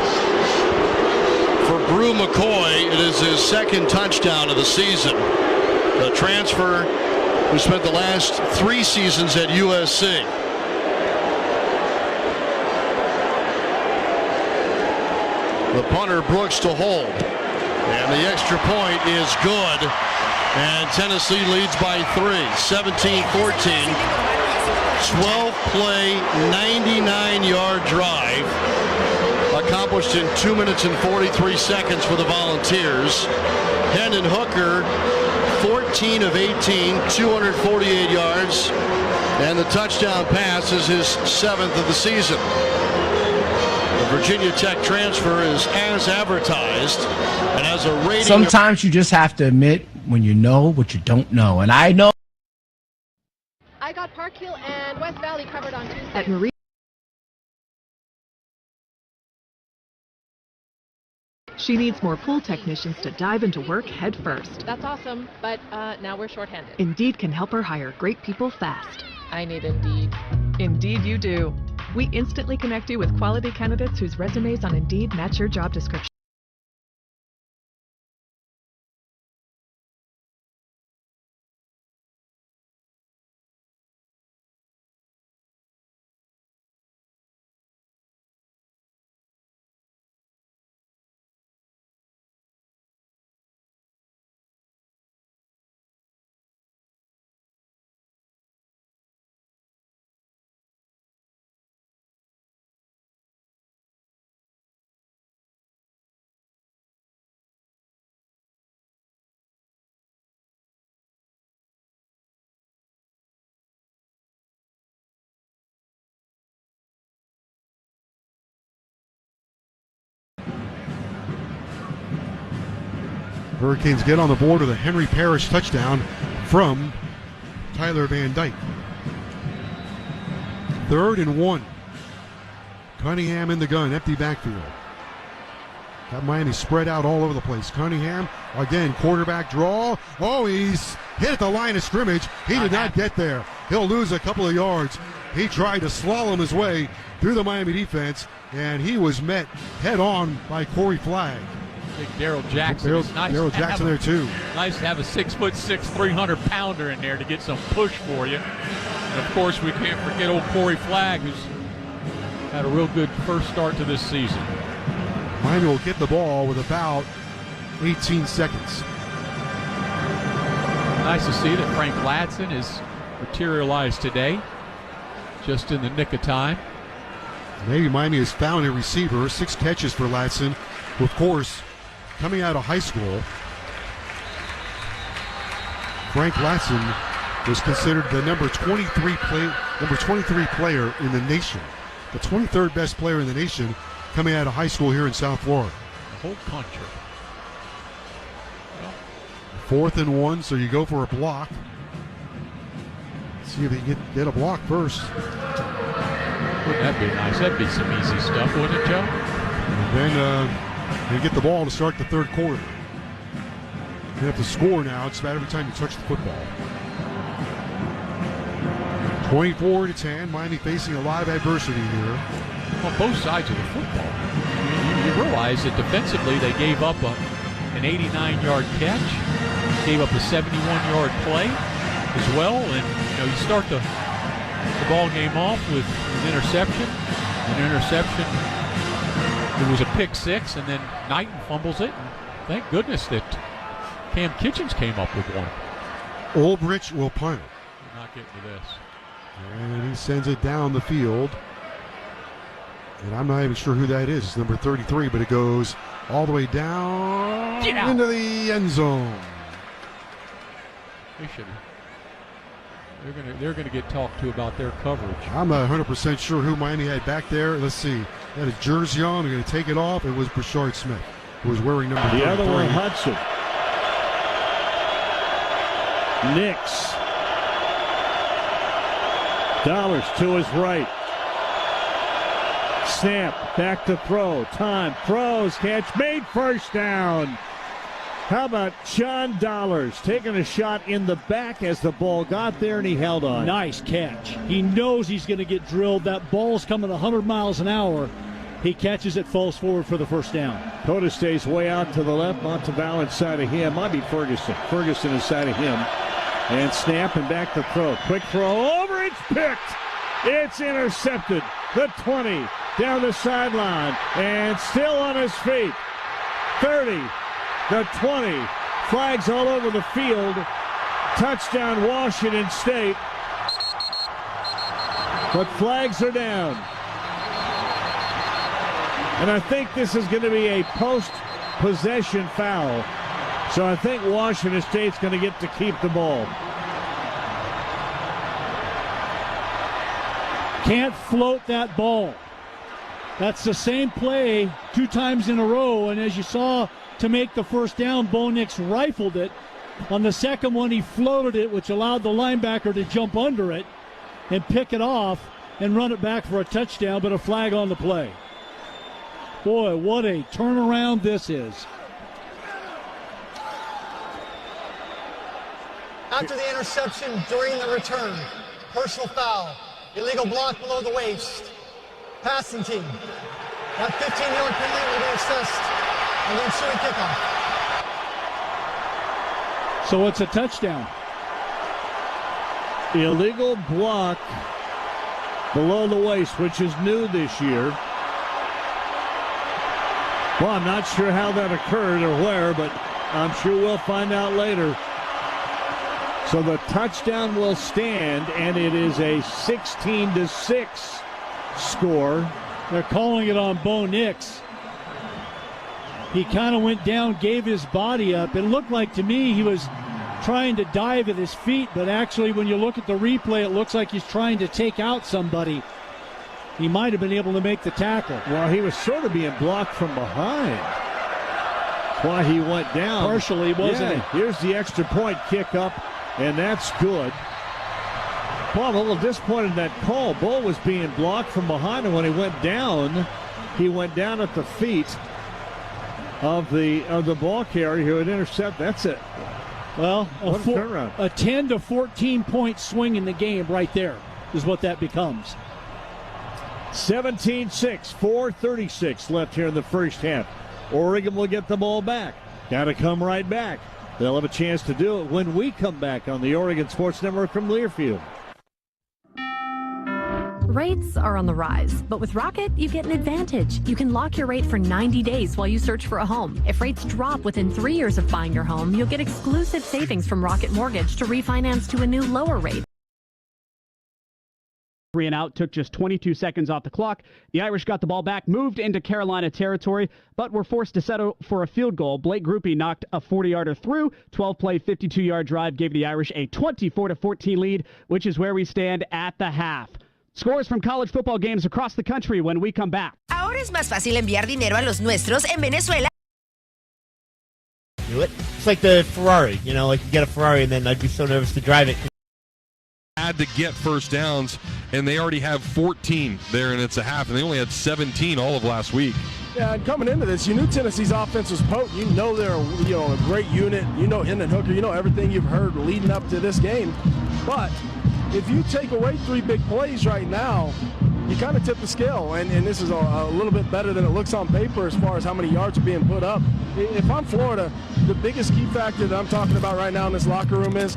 [SPEAKER 15] For Brew McCoy, it is his second touchdown of the season. The transfer who spent the last 3 seasons at USC. The punter Brooks to hold. And the extra point is good. And Tennessee leads by 3, 17-14. 12-play, 99-yard drive. Accomplished in 2 minutes and 43 seconds for the Volunteers. Hendon Hooker, 14 of 18, 248 yards. And the touchdown pass is his 7th of the season. The Virginia Tech transfer is as advertised and has a rating.
[SPEAKER 21] Sometimes you just have to admit when you know what you don't know. And I know.
[SPEAKER 5] I got Park Hill and West Valley covered on Tuesday.
[SPEAKER 13] At Marie. She needs more pool technicians to dive into work head first.
[SPEAKER 5] That's awesome, but now we're shorthanded.
[SPEAKER 13] Indeed can help her hire great people fast.
[SPEAKER 5] I need Indeed.
[SPEAKER 13] Indeed you do. We instantly connect you with quality candidates whose resumes on Indeed match your job description.
[SPEAKER 7] Hurricanes get on the board with a Henry Parrish touchdown from Tyler Van Dyke. 3rd and 1. Cunningham in the gun, empty backfield. Got Miami spread out all over the place. Cunningham, again, quarterback draw. Oh, he's hit at the line of scrimmage. He did not get there. He'll lose a couple of yards. He tried to slalom his way through the Miami defense, and he was met head on by Corey Flagg.
[SPEAKER 23] Big Daryl Jackson.
[SPEAKER 7] Daryl Jackson there too.
[SPEAKER 23] Nice to have a 6'6", 300-pounder in there to get some push for you. And of course, we can't forget old Corey Flagg, who's had a real good first start to this season.
[SPEAKER 7] Miami will get the ball with about 18 seconds.
[SPEAKER 23] Nice to see that Frank Ladson has materialized today, just in the nick of time.
[SPEAKER 7] Maybe Miami has found a receiver. 6 catches for Ladson. Of course, coming out of high school, Frank Ladson was considered the number 23 player in the nation, the 23rd best player in the nation coming out of high school here in South Florida.
[SPEAKER 23] The whole country. Well,
[SPEAKER 7] 4th and 1, so you go for a block. See if you get a block first.
[SPEAKER 23] Wouldn't that be nice? That'd be some easy stuff, wouldn't it, Joe?
[SPEAKER 7] And then you get the ball to start the third quarter. You have to score now. It's about every time you touch the football. 24-10. Miami facing a lot of adversity here.
[SPEAKER 23] On both sides of the football. You realize that defensively they gave up an 89-yard catch, gave up a 71-yard play as well, and you start the ball game off with an interception. It was a pick six, and then Knighton fumbles it. And thank goodness that Cam Kitchens came up with one.
[SPEAKER 7] Ulbrich will punt it.
[SPEAKER 23] We're not getting to this.
[SPEAKER 7] And he sends it down the field. And I'm not even sure who that is. It's number 33, but it goes all the way down into the end zone.
[SPEAKER 23] They should. They're gonna get talked to about their coverage.
[SPEAKER 7] I'm not 100% sure who Miami had back there. Let's see. They had a jersey on. They're going to take it off. It was Brashard Smith, who was wearing number 33.
[SPEAKER 4] The other one, Hudson. Nix. Dollars to his right. Snap, back to throw. Time, throws, catch, made, first down. How about John Dollars taking a shot in the back as the ball got there and he held on.
[SPEAKER 8] Nice catch. He knows he's going to get drilled. That ball's coming 100 miles an hour. He catches it, falls forward for the first down.
[SPEAKER 4] Cota stays way out to the left. Monteval inside of him. Might be Ferguson. Ferguson inside of him. And snap and back to throw. Quick throw over. It's picked. It's intercepted. The 20 down the sideline and still on his feet. 30. The 20. Flags all over the field. Touchdown Washington State. But flags are down. And I think this is going to be a post-possession foul. So I think Washington State's going to get to keep the ball.
[SPEAKER 8] Can't float that ball. That's the same play 2 times in a row. And as you saw, to make the first down, Bo Nix rifled it. On the second one, he floated it, which allowed the linebacker to jump under it and pick it off and run it back for a touchdown, but a flag on the play. Boy, what a turnaround this is.
[SPEAKER 10] After the interception, during the return, personal foul, illegal block below the waist, passing team. That 15-yard penalty will be assessed, and then ensuing kickoff.
[SPEAKER 8] So it's a touchdown.
[SPEAKER 4] Illegal block below the waist, which is new this year. Well, I'm not sure how that occurred or where, but I'm sure we'll find out later. So the touchdown will stand, and it is a 16-6 score.
[SPEAKER 8] They're calling it on Bo Nix. He kind of went down, gave his body up. It looked like to me he was trying to dive at his feet, but actually when you look at the replay, it looks like he's trying to take out somebody. He might have been able to make the tackle.
[SPEAKER 4] Well, he was sort of being blocked from behind. That's why he went down.
[SPEAKER 8] Partially, wasn't he?
[SPEAKER 4] Here's the extra point kick up, and that's good. Well, I'm a little disappointed in that call. Bull was being blocked from behind, and when he went down at the feet of the ball carrier who would intercept. That's it.
[SPEAKER 8] Well, a 10 to 14 point swing in the game right there is what that becomes.
[SPEAKER 4] 17-6, 4:36 left here in the first half. Oregon will get the ball back. Got to come right back. They'll have a chance to do it when we come back on the Oregon Sports Network from Learfield.
[SPEAKER 9] Rates are on the rise, but with Rocket, you get an advantage. You can lock your rate for 90 days while you search for a home. If rates drop within 3 years of buying your home, you'll get exclusive savings from Rocket Mortgage to refinance to a new lower rate.
[SPEAKER 12] 3 and out, took just 22 seconds off the clock. The Irish got the ball back, moved into Carolina territory, but were forced to settle for a field goal. Blake Grupe knocked a 40-yarder through. 12-play, 52-yard drive gave the Irish a 24-14 lead, which is where we stand at the half. Scores from college football games across the country when we come back.
[SPEAKER 3] Ahora es más fácil enviar dinero a los nuestros en Venezuela.
[SPEAKER 6] do it. It's like the Ferrari, you know, like you get a Ferrari and then I'd be so nervous to drive it.
[SPEAKER 11] Had to get first downs, and they already have 14 there, and it's a half, and they only had 17 all of last week.
[SPEAKER 14] Yeah, and coming into this, you knew Tennessee's offense was potent. You know they're a great unit. You know Hendon Hooker. You know everything you've heard leading up to this game. But if you take away 3 big plays right now, you kind of tip the scale, and this is a little bit better than it looks on paper as far as how many yards are being put up. If I'm Florida, the biggest key factor that I'm talking about right now in this locker room is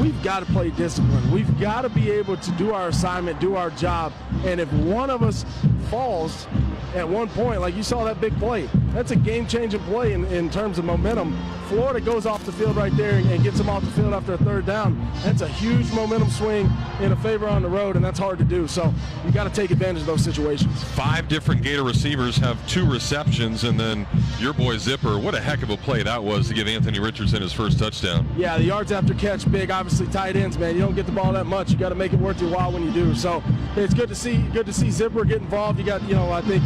[SPEAKER 14] we've got to play discipline. We've got to be able to do our assignment, do our job, and if one of us falls at one point, like you saw that big play, that's a game-changing play in terms of momentum. Florida goes off the field right there and gets them off the field after a 3rd down. That's a huge momentum swing in a favor on the road, and that's hard to do. So you got to take advantage of those situations.
[SPEAKER 11] 5 different Gator receivers have 2 receptions, and then your boy Zipper, what a heck of a play that was to give Anthony Richardson his first touchdown.
[SPEAKER 14] Yeah, the yards after catch big. Obviously tight ends, man, you don't get the ball that much. You got to make it worth your while when you do. So it's good to see Zipper get involved. You got, I think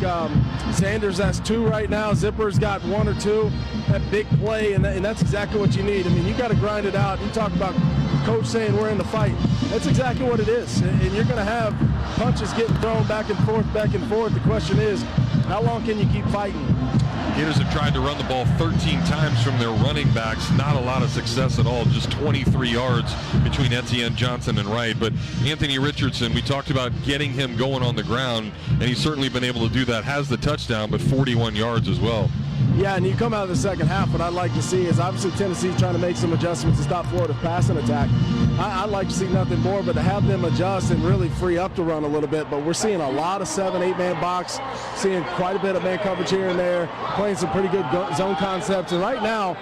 [SPEAKER 14] Sanders has 2 right now. Zipper's got 1 or 2. That big play, and that's exactly what you need. I mean, you got to grind it out. You talk about coach saying we're in the fight. That's exactly what it is. And you're going to have punches getting thrown back and forth, back and forth. The question is, how long can you keep fighting?
[SPEAKER 11] Gators have tried to run the ball 13 times from their running backs. Not a lot of success at all. Just 23 yards between Etienne Johnson and Wright. But Anthony Richardson, we talked about getting him going on the ground, and he's certainly been able to do that. Has the touchdown, but 41 yards as well.
[SPEAKER 14] Yeah, and you come out of the second half, what I'd like to see is obviously Tennessee's trying to make some adjustments to stop Florida's passing attack. I'd like to see nothing more but to have them adjust and really free up the run a little bit. But we're seeing a lot of 7-8 man box, seeing quite a bit of man coverage here and there, playing some pretty good zone concepts. And right now,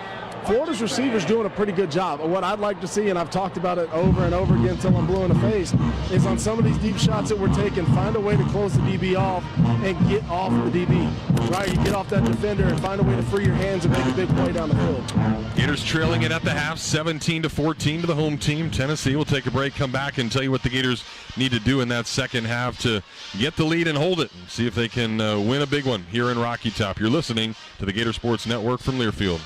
[SPEAKER 14] Florida's receivers doing a pretty good job. What I'd like to see, and I've talked about it over and over again until I'm blue in the face, is on some of these deep shots that we're taking, find a way to close the DB off and get off the DB. Right, you get off that defender and find a way to free your hands and make a big play down the field.
[SPEAKER 11] Gators trailing it at the half, 17-14 to the home team. Tennessee will take a break, come back, and tell you what the Gators need to do in that second half to get the lead and hold it, and see if they can win a big one here in Rocky Top. You're listening to the Gator Sports Network from Learfield.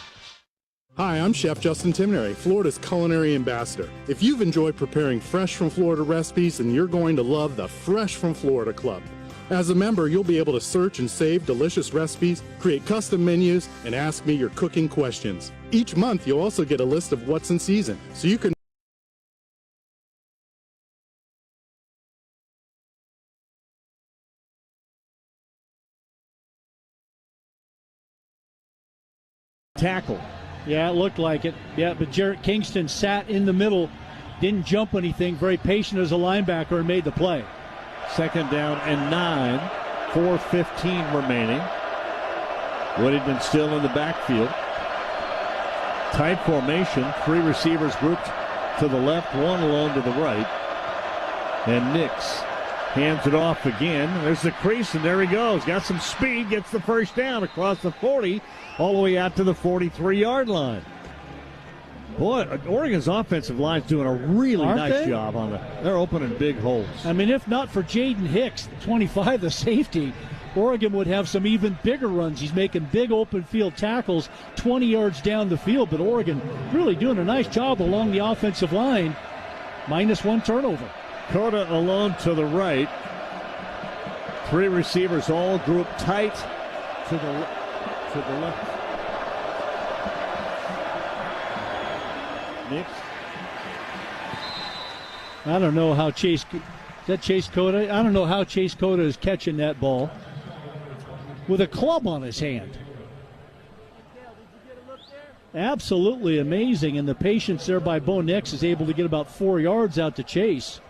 [SPEAKER 24] Hi, I'm Chef Justin Timoneri, Florida's culinary ambassador. If you've enjoyed preparing fresh from Florida recipes, then you're going to love the Fresh from Florida Club. As a member, you'll be able to search and save delicious recipes, create custom menus, and ask me your cooking questions. Each month, you'll also get a list of what's in season, so you can
[SPEAKER 8] tackle. Yeah, it looked like it. Yeah, but Jarrett Kingston sat in the middle, didn't jump anything, very patient as a linebacker, and made the play.
[SPEAKER 4] 2nd down and 9, 4:15 remaining. Whittington still in the backfield. Tight formation, 3 receivers grouped to the left, 1 alone to the right. And Nix hands it off again. There's the crease, and there he goes. Got some speed, gets the first down across the 40, all the way out to the 43-yard line. Boy, Oregon's offensive line's doing a really nice job on they're opening big holes.
[SPEAKER 8] I mean, if not for Jaden Hicks, 25, the safety, Oregon would have some even bigger runs. He's making big open field tackles 20 yards down the field, but Oregon really doing a nice job along the offensive line. -1 turnover.
[SPEAKER 4] Cota alone to the right. 3 receivers all grouped tight to the left. Nix.
[SPEAKER 8] I don't know how Chase Cota? I don't know how Chase Cota is catching that ball with a club on his hand. Absolutely amazing, and the patience there by Bo Nix is able to get about 4 yards out to Chase.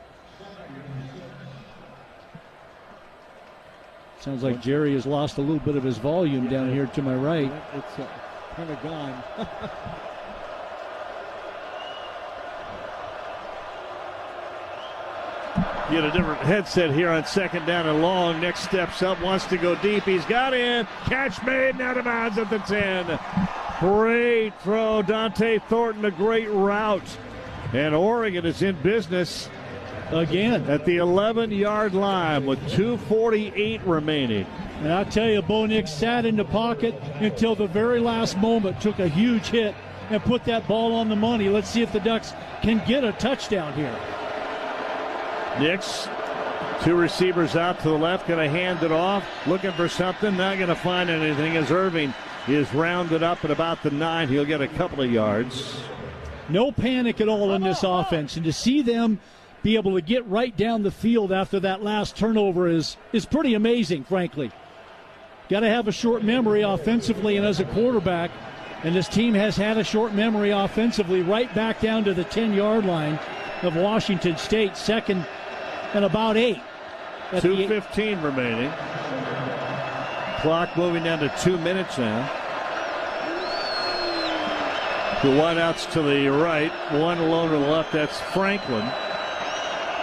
[SPEAKER 8] Sounds like Jerry has lost a little bit of his volume down here to my right.
[SPEAKER 4] It's kind of gone. Get a different headset here on 2nd down and long. Next steps up, wants to go deep. He's got it. Catch made, out of bounds at the 10. Great throw, Dante Thornton, a great route. And Oregon is in business again at the 11-yard line with 2:48 remaining.
[SPEAKER 8] And I'll tell you, Bo Nix sat in the pocket until the very last moment, took a huge hit, and put that ball on the money. Let's see if the Ducks can get a touchdown here.
[SPEAKER 4] Nix, 2 receivers out to the left, going to hand it off, looking for something, not going to find anything as Irving is rounded up at about the 9. He'll get a couple of yards.
[SPEAKER 8] No panic at all in this offense, and to see them be able to get right down the field after that last turnover is pretty amazing, frankly. Got to have a short memory offensively and as a quarterback, and this team has had a short memory offensively right back down to the 10-yard line of Washington State, second and about 8.
[SPEAKER 4] 2:15 remaining. Clock moving down to 2 minutes now. The wideouts to the right, one alone to the left, that's Franklin.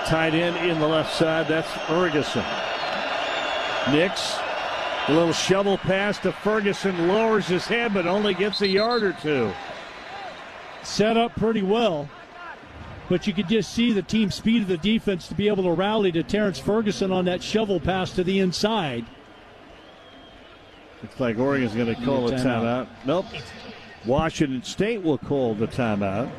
[SPEAKER 4] Tight end in the left side, that's Ferguson. Nix, a little shovel pass to Ferguson, lowers his head but only gets a yard or 2.
[SPEAKER 8] Set up pretty well, but you could just see the team speed of the defense to be able to rally to Terrence Ferguson on that shovel pass to the inside.
[SPEAKER 4] Looks like Oregon's going to call a timeout. Nope. Washington State will call the timeout.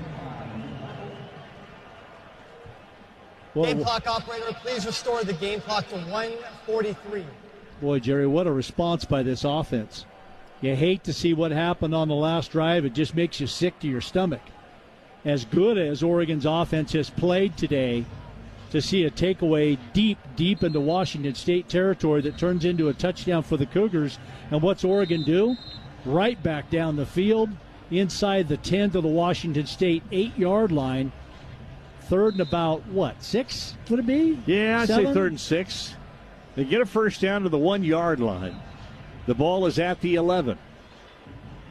[SPEAKER 10] Game clock operator, please restore the game clock to 1:43.
[SPEAKER 8] Boy, Jerry, what a response by this offense. You hate to see what happened on the last drive. It just makes you sick to your stomach. As good as Oregon's offense has played today, to see a takeaway deep into Washington State territory that turns into a touchdown for the Cougars. And what's Oregon do? Right back down the field, inside the 10 to the Washington State 8-yard line. Third and about, 6 would it be?
[SPEAKER 4] Yeah, I'd
[SPEAKER 8] 7?
[SPEAKER 4] say 3rd and 6. They get a first down to the 1-yard line. The ball is at the 11.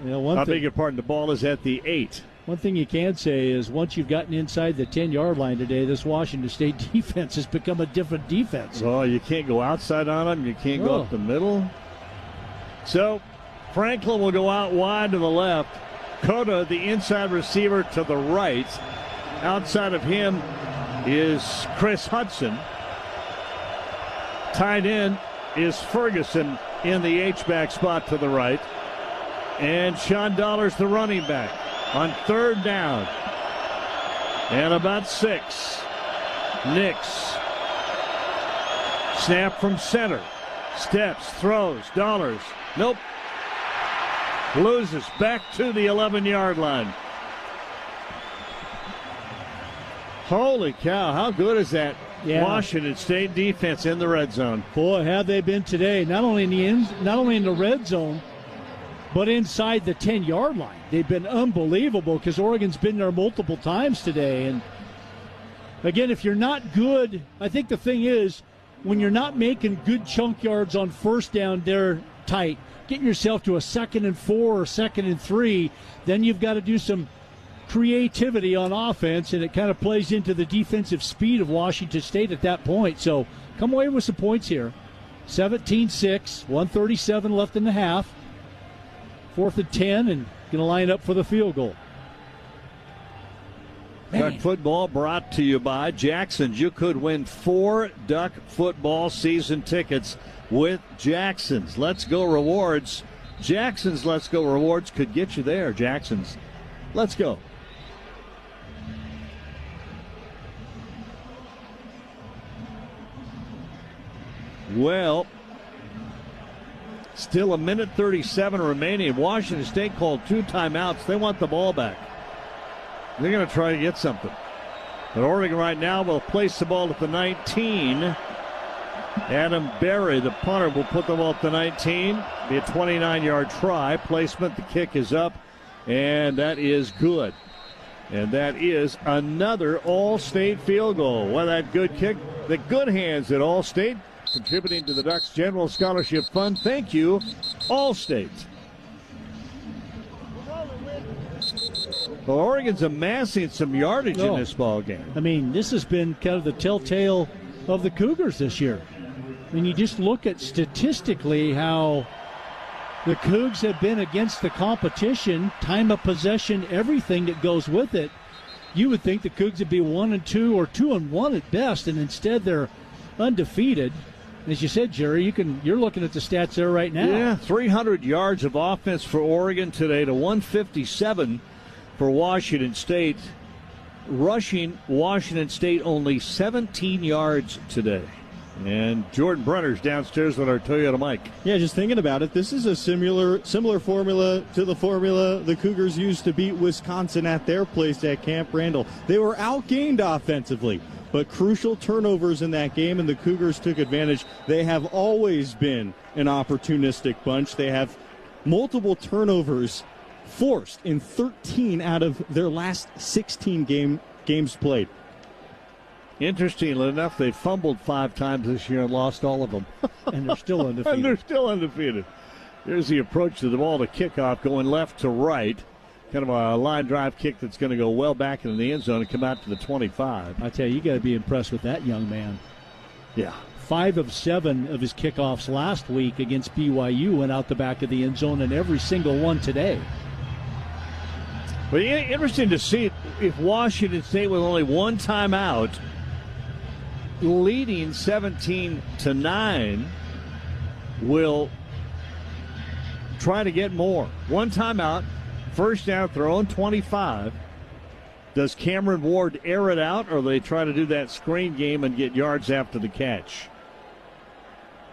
[SPEAKER 4] I beg your pardon, the ball is at the 8.
[SPEAKER 8] One thing you can say is once you've gotten inside the 10-yard line today, this Washington State defense has become a different defense.
[SPEAKER 4] Oh, you can't go outside on them. You can't go up the middle. So Franklin will go out wide to the left. Cota, the inside receiver, to the right. Outside of him is Chris Hudson. Tight end is Ferguson in the H-back spot to the right. And Sean Dollar's the running back on 3rd down. And about 6. Nix. Snap from center. Steps, throws, Dollars. Nope. Loses back to the 11-yard line. Holy cow, how good is that Washington State defense in the red zone?
[SPEAKER 8] Boy, have they been today. Not only in the red zone, but inside the 10-yard line. They've been unbelievable because Oregon's been there multiple times today. And again, if you're not good, I think the thing is when you're not making good chunk yards on first down, they're tight. Getting yourself to a 2nd and 4 or 2nd and 3, then you've got to do some creativity on offense, and it kind of plays into the defensive speed of Washington State at that point. So come away with some points here. 17-6, 1:37 left in the half. 4th and 10, and going to line up for the field goal.
[SPEAKER 4] Duck football brought to you by Jackson's. You could win 4 Duck football season tickets with Jackson's. Let's Go Rewards. Jackson's Let's Go Rewards could get you there. Jackson's Let's Go. Well, still a minute 37 remaining. Washington State called 2 timeouts. They want the ball back. They're going to try to get something. But Oregon right now will place the ball at the 19. Adam Berry, the punter, will put the ball at the 19. Be a 29-yard try. Placement, the kick is up, and that is good. And that is another All-State field goal. Well, that good kick, the good hands at All-State, contributing to the Ducks General Scholarship Fund. Thank you, All-State. Well, Oregon's amassing some yardage in this ball game.
[SPEAKER 8] I mean, this has been kind of the telltale of the Cougars this year. I mean, you just look at statistically how the Cougs have been against the competition, time of possession, everything that goes with it. You would think the Cougs would be 1-2 or 2-1 at best, and instead they're undefeated. As you said, Jerry, you're looking at the stats there right now.
[SPEAKER 4] Yeah, 300 yards of offense for Oregon today to 157 for Washington State. Rushing, Washington State only 17 yards today. And Jordan Brenner's downstairs with our Toyota mic.
[SPEAKER 1] Yeah, just thinking about it, this is a similar formula to the formula the Cougars used to beat Wisconsin at their place at Camp Randall. They were outgained offensively, but crucial turnovers in that game, and the Cougars took advantage. They have always been an opportunistic bunch. They have multiple turnovers forced in 13 out of their last 16 games played.
[SPEAKER 4] Interestingly enough, they fumbled 5 times this year and lost all of them.
[SPEAKER 8] And they're still undefeated.
[SPEAKER 4] And they're still undefeated. Here's the approach to the ball to kickoff, going left to right. Kind of a line drive kick that's going to go well back into the end zone and come out to the 25.
[SPEAKER 8] I tell you got to be impressed with that young man.
[SPEAKER 4] Yeah.
[SPEAKER 8] 5 of 7 of his kickoffs last week against BYU went out the back of the end zone, and every single one today.
[SPEAKER 4] Well, interesting to see if Washington State with only one timeout, leading 17-9, will try to get more. One timeout, first down, throw on 25. Does Cameron Ward air it out, or do they try to do that screen game and get yards after the catch?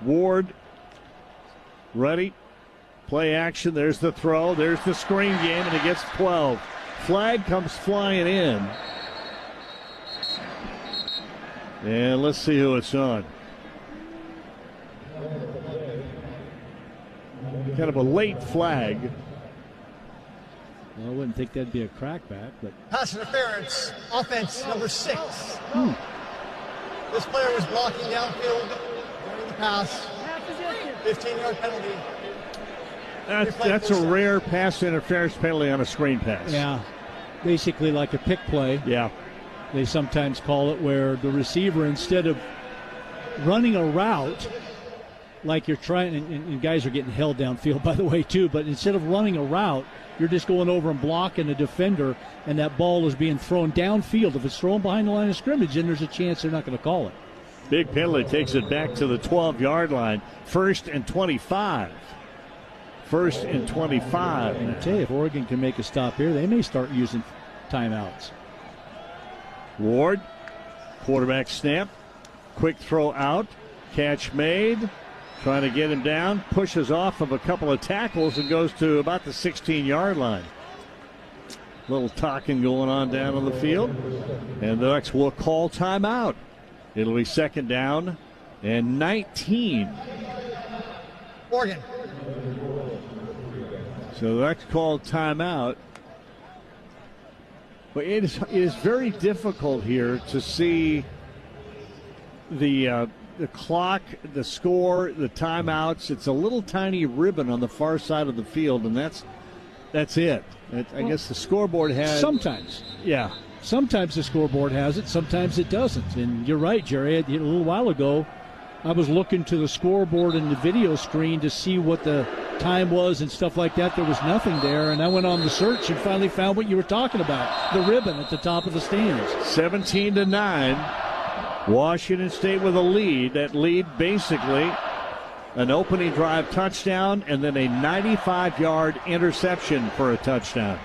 [SPEAKER 4] Ward, ready, play action. There's the throw. There's the screen game, and it gets 12. Flag comes flying in. And let's see who it's on. Kind of a late flag.
[SPEAKER 8] Well, I wouldn't think that'd be a crackback, but
[SPEAKER 10] Pass interference, offense number 6. This player was blocking downfield during the pass. 15-yard penalty.
[SPEAKER 4] That's a rare pass interference penalty on a screen pass.
[SPEAKER 8] yeah, basically like a pick play.
[SPEAKER 4] Yeah.
[SPEAKER 8] They sometimes call it, where the receiver, instead of running a route like you're trying, and guys are getting held downfield, by the way, too, but instead of running a route, you're just going over and blocking a defender, and that ball is being thrown downfield. If it's thrown behind the line of scrimmage, then there's a chance they're not going to call it.
[SPEAKER 4] Big penalty takes it back to the 12-yard line. 1st and 25. 1st and 25.
[SPEAKER 8] And I tell you, if Oregon can make a stop here, they may start using timeouts.
[SPEAKER 4] Ward, quarterback snap, quick throw out, catch made, trying to get him down, pushes off of a couple of tackles and goes to about the 16-yard line. Little talking going on down on the field, and the Ducks will call timeout. It'll be 2nd down and 19.
[SPEAKER 10] Oregon.
[SPEAKER 4] So the Ducks called timeout. But it is very difficult here to see the clock, the score, the timeouts. It's a little tiny ribbon on the far side of the field, and that's it. I guess the scoreboard has...
[SPEAKER 8] Sometimes.
[SPEAKER 4] Yeah.
[SPEAKER 8] Sometimes the scoreboard has it, sometimes it doesn't. And you're right, Jerry. A little while ago, I was looking to the scoreboard and the video screen to see what the time was and stuff like that. There was nothing there, and I went on the search and finally found what you were talking about, the ribbon at the top of the stands.
[SPEAKER 4] 17-9. Washington State with a lead. That lead basically an opening drive touchdown and then a 95-yard interception for a touchdown.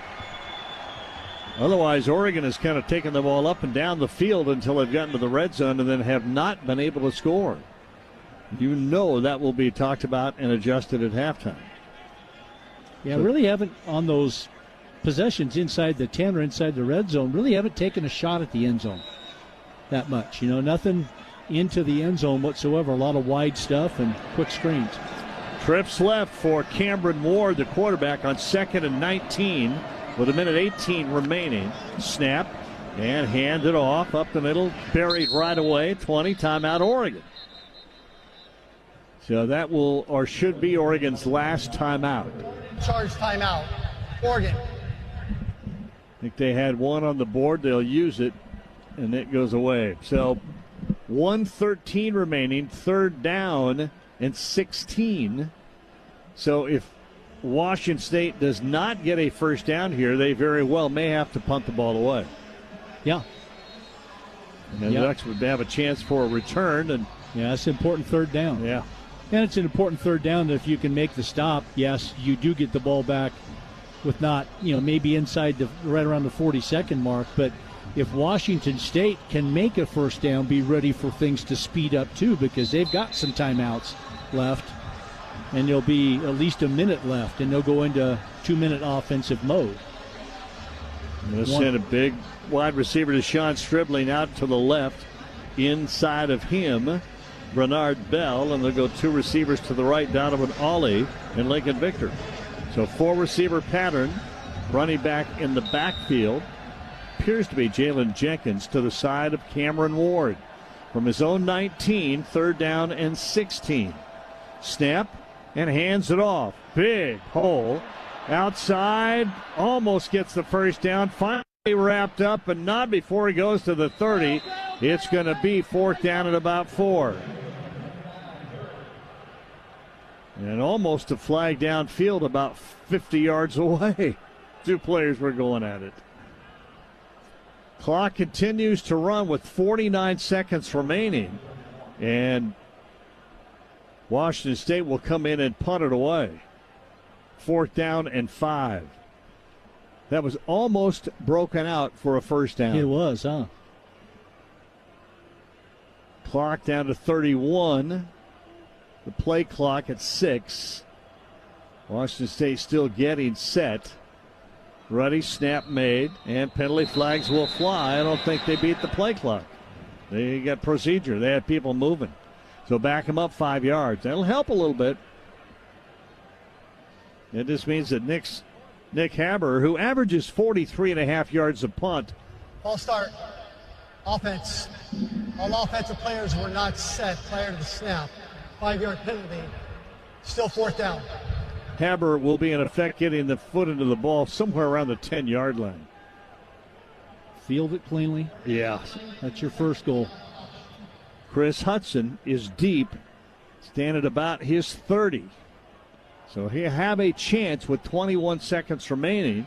[SPEAKER 4] Otherwise, Oregon has kind of taken the ball up and down the field until they've gotten to the red zone and then have not been able to score. You know that will be talked about and adjusted at halftime.
[SPEAKER 8] Yeah, really haven't, on those possessions inside the 10 or inside the red zone, really haven't taken a shot at the end zone that much. You know, nothing into the end zone whatsoever. A lot of wide stuff and quick screens.
[SPEAKER 4] Trips left for Cameron Ward, the quarterback, on 2nd and 19 with 1:18 remaining. Snap and hand it off up the middle, buried right away. 20, timeout Oregon. So that will, or should be, Oregon's last timeout.
[SPEAKER 10] Charge timeout. Oregon.
[SPEAKER 4] I think they had one on the board. They'll use it, and it goes away. So 1:13 remaining, 3rd down and 16. So if Washington State does not get a first down here, they very well may have to punt the ball away.
[SPEAKER 8] Yeah.
[SPEAKER 4] And the Ducks would have a chance for a return. And
[SPEAKER 8] yeah, it's an important 3rd down.
[SPEAKER 4] Yeah.
[SPEAKER 8] And it's an important 3rd down that if you can make the stop, yes, you do get the ball back with not, maybe inside right around the 40-second mark. But if Washington State can make a first down, be ready for things to speed up too, because they've got some timeouts left, and there'll be at least a minute left, and they'll go into 2-minute offensive mode.
[SPEAKER 4] Going to send a big wide receiver to Sean Stribling out to the left. Inside of him, Bernard Bell, and they'll go 2 receivers to the right, Donovan Ollie and Lincoln Victor. So 4-receiver pattern, running back in the backfield. Appears to be Jalen Jenkins to the side of Cameron Ward. From his own 19, 3rd down and 16. Snap and hands it off. Big hole. Outside, almost gets the first down. Finally wrapped up, but not before he goes to the 30. It's going to be 4th down at about 4. And almost a flag downfield about 50 yards away. 2 players were going at it. Clock continues to run with 49 seconds remaining. And Washington State will come in and punt it away. 4th down and 5. That was almost broken out for a first down.
[SPEAKER 8] It was, huh?
[SPEAKER 4] Clock down to 31. The play clock at 6. Washington State still getting set. Ready, snap made, and penalty flags will fly. I don't think they beat the play clock. They got procedure. They had people moving. So back them up 5 yards. That'll help a little bit. It just means that Nick Haber, who averages 43.5 yards a punt.
[SPEAKER 10] Ball start. Offense. All offensive players were not set prior to the snap. 5-yard penalty. Still 4th down.
[SPEAKER 4] Haber will be in effect getting the foot into the ball somewhere around the 10-yard line.
[SPEAKER 8] Field it cleanly.
[SPEAKER 4] Yeah.
[SPEAKER 8] That's your first goal.
[SPEAKER 4] Chris Hudson is deep, standing at about his 30. So he'll have a chance with 21 seconds remaining.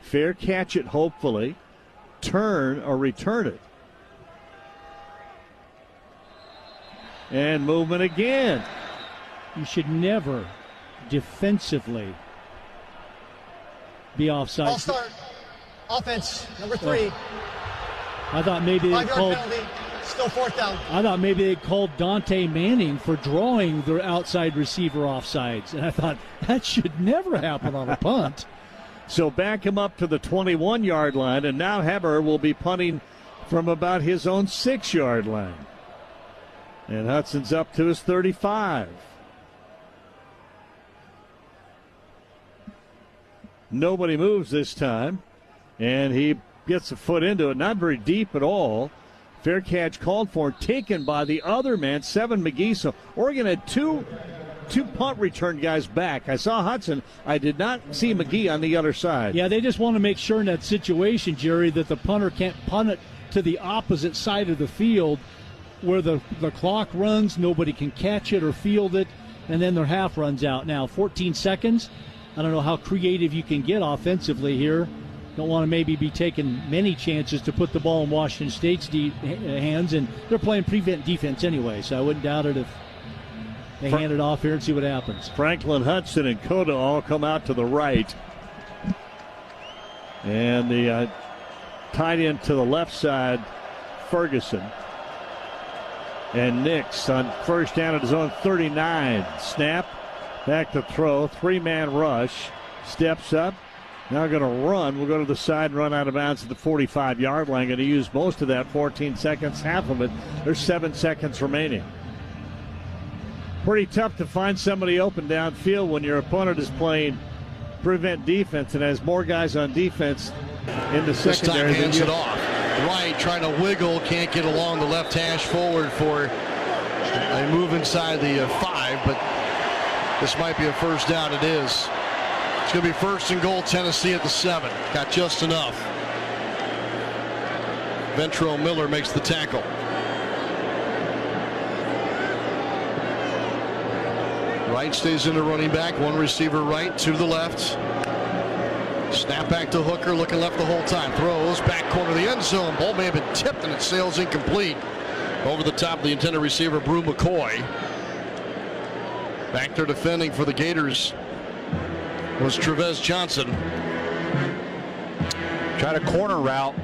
[SPEAKER 4] Fair catch it, hopefully. Turn or return it. And movement again.
[SPEAKER 8] You should never defensively be offside.
[SPEAKER 10] Ball start. Offense, number 3.
[SPEAKER 8] I thought maybe they
[SPEAKER 10] 5-yard
[SPEAKER 8] called.
[SPEAKER 10] penalty. Still 4th down.
[SPEAKER 8] I thought maybe they called Dante Manning for drawing their outside receiver offsides, and I thought that should never happen on a punt.
[SPEAKER 4] So back him up to the 21-yard line, and now Haber will be punting from about his own 6-yard line. And Hudson's up to his 35. Nobody moves this time, and he gets a foot into it. Not very deep at all. Fair catch called for, taken by the other man, 7 McGee. So Oregon had two punt return guys back. I saw Hudson. I did not see McGee on the other side.
[SPEAKER 8] Yeah, they just want to make sure in that situation, Jerry, that the punter can't punt it to the opposite side of the field where the clock runs, nobody can catch it or field it, and then their half runs out. Now, 14 seconds. I don't know how creative you can get offensively here. Don't want to maybe be taking many chances to put the ball in Washington State's hands, and they're playing prevent defense anyway, so I wouldn't doubt it if they hand it off here and see what happens.
[SPEAKER 4] Franklin Hudson and Cota all come out to the right. And the tight end to the left side, Ferguson. And Nix on first down at his own 39. Snap, back to throw, 3-man rush, steps up. Now going to run. We'll go to the side and run out of bounds at the 45-yard line. Going to use most of that, 14 seconds, half of it. There's 7 seconds remaining. Pretty tough to find somebody open downfield when your opponent is playing prevent defense and has more guys on defense in the secondary.
[SPEAKER 15] This time hands it off. Wright trying to wiggle, can't get along the left hash forward for a move inside the 5, but this might be a first down. It is. It's going to be 1st and goal, Tennessee at the 7. Got just enough. Ventrell Miller makes the tackle. Wright stays in the running back. 1 receiver right, 2 to the left. Snap back to Hooker, looking left the whole time. Throws, back corner of the end zone. Ball may have been tipped and it sails incomplete. Over the top of the intended receiver, Brew McCoy. Back there defending for the Gators was Trevez Johnson.
[SPEAKER 22] Tried a corner route.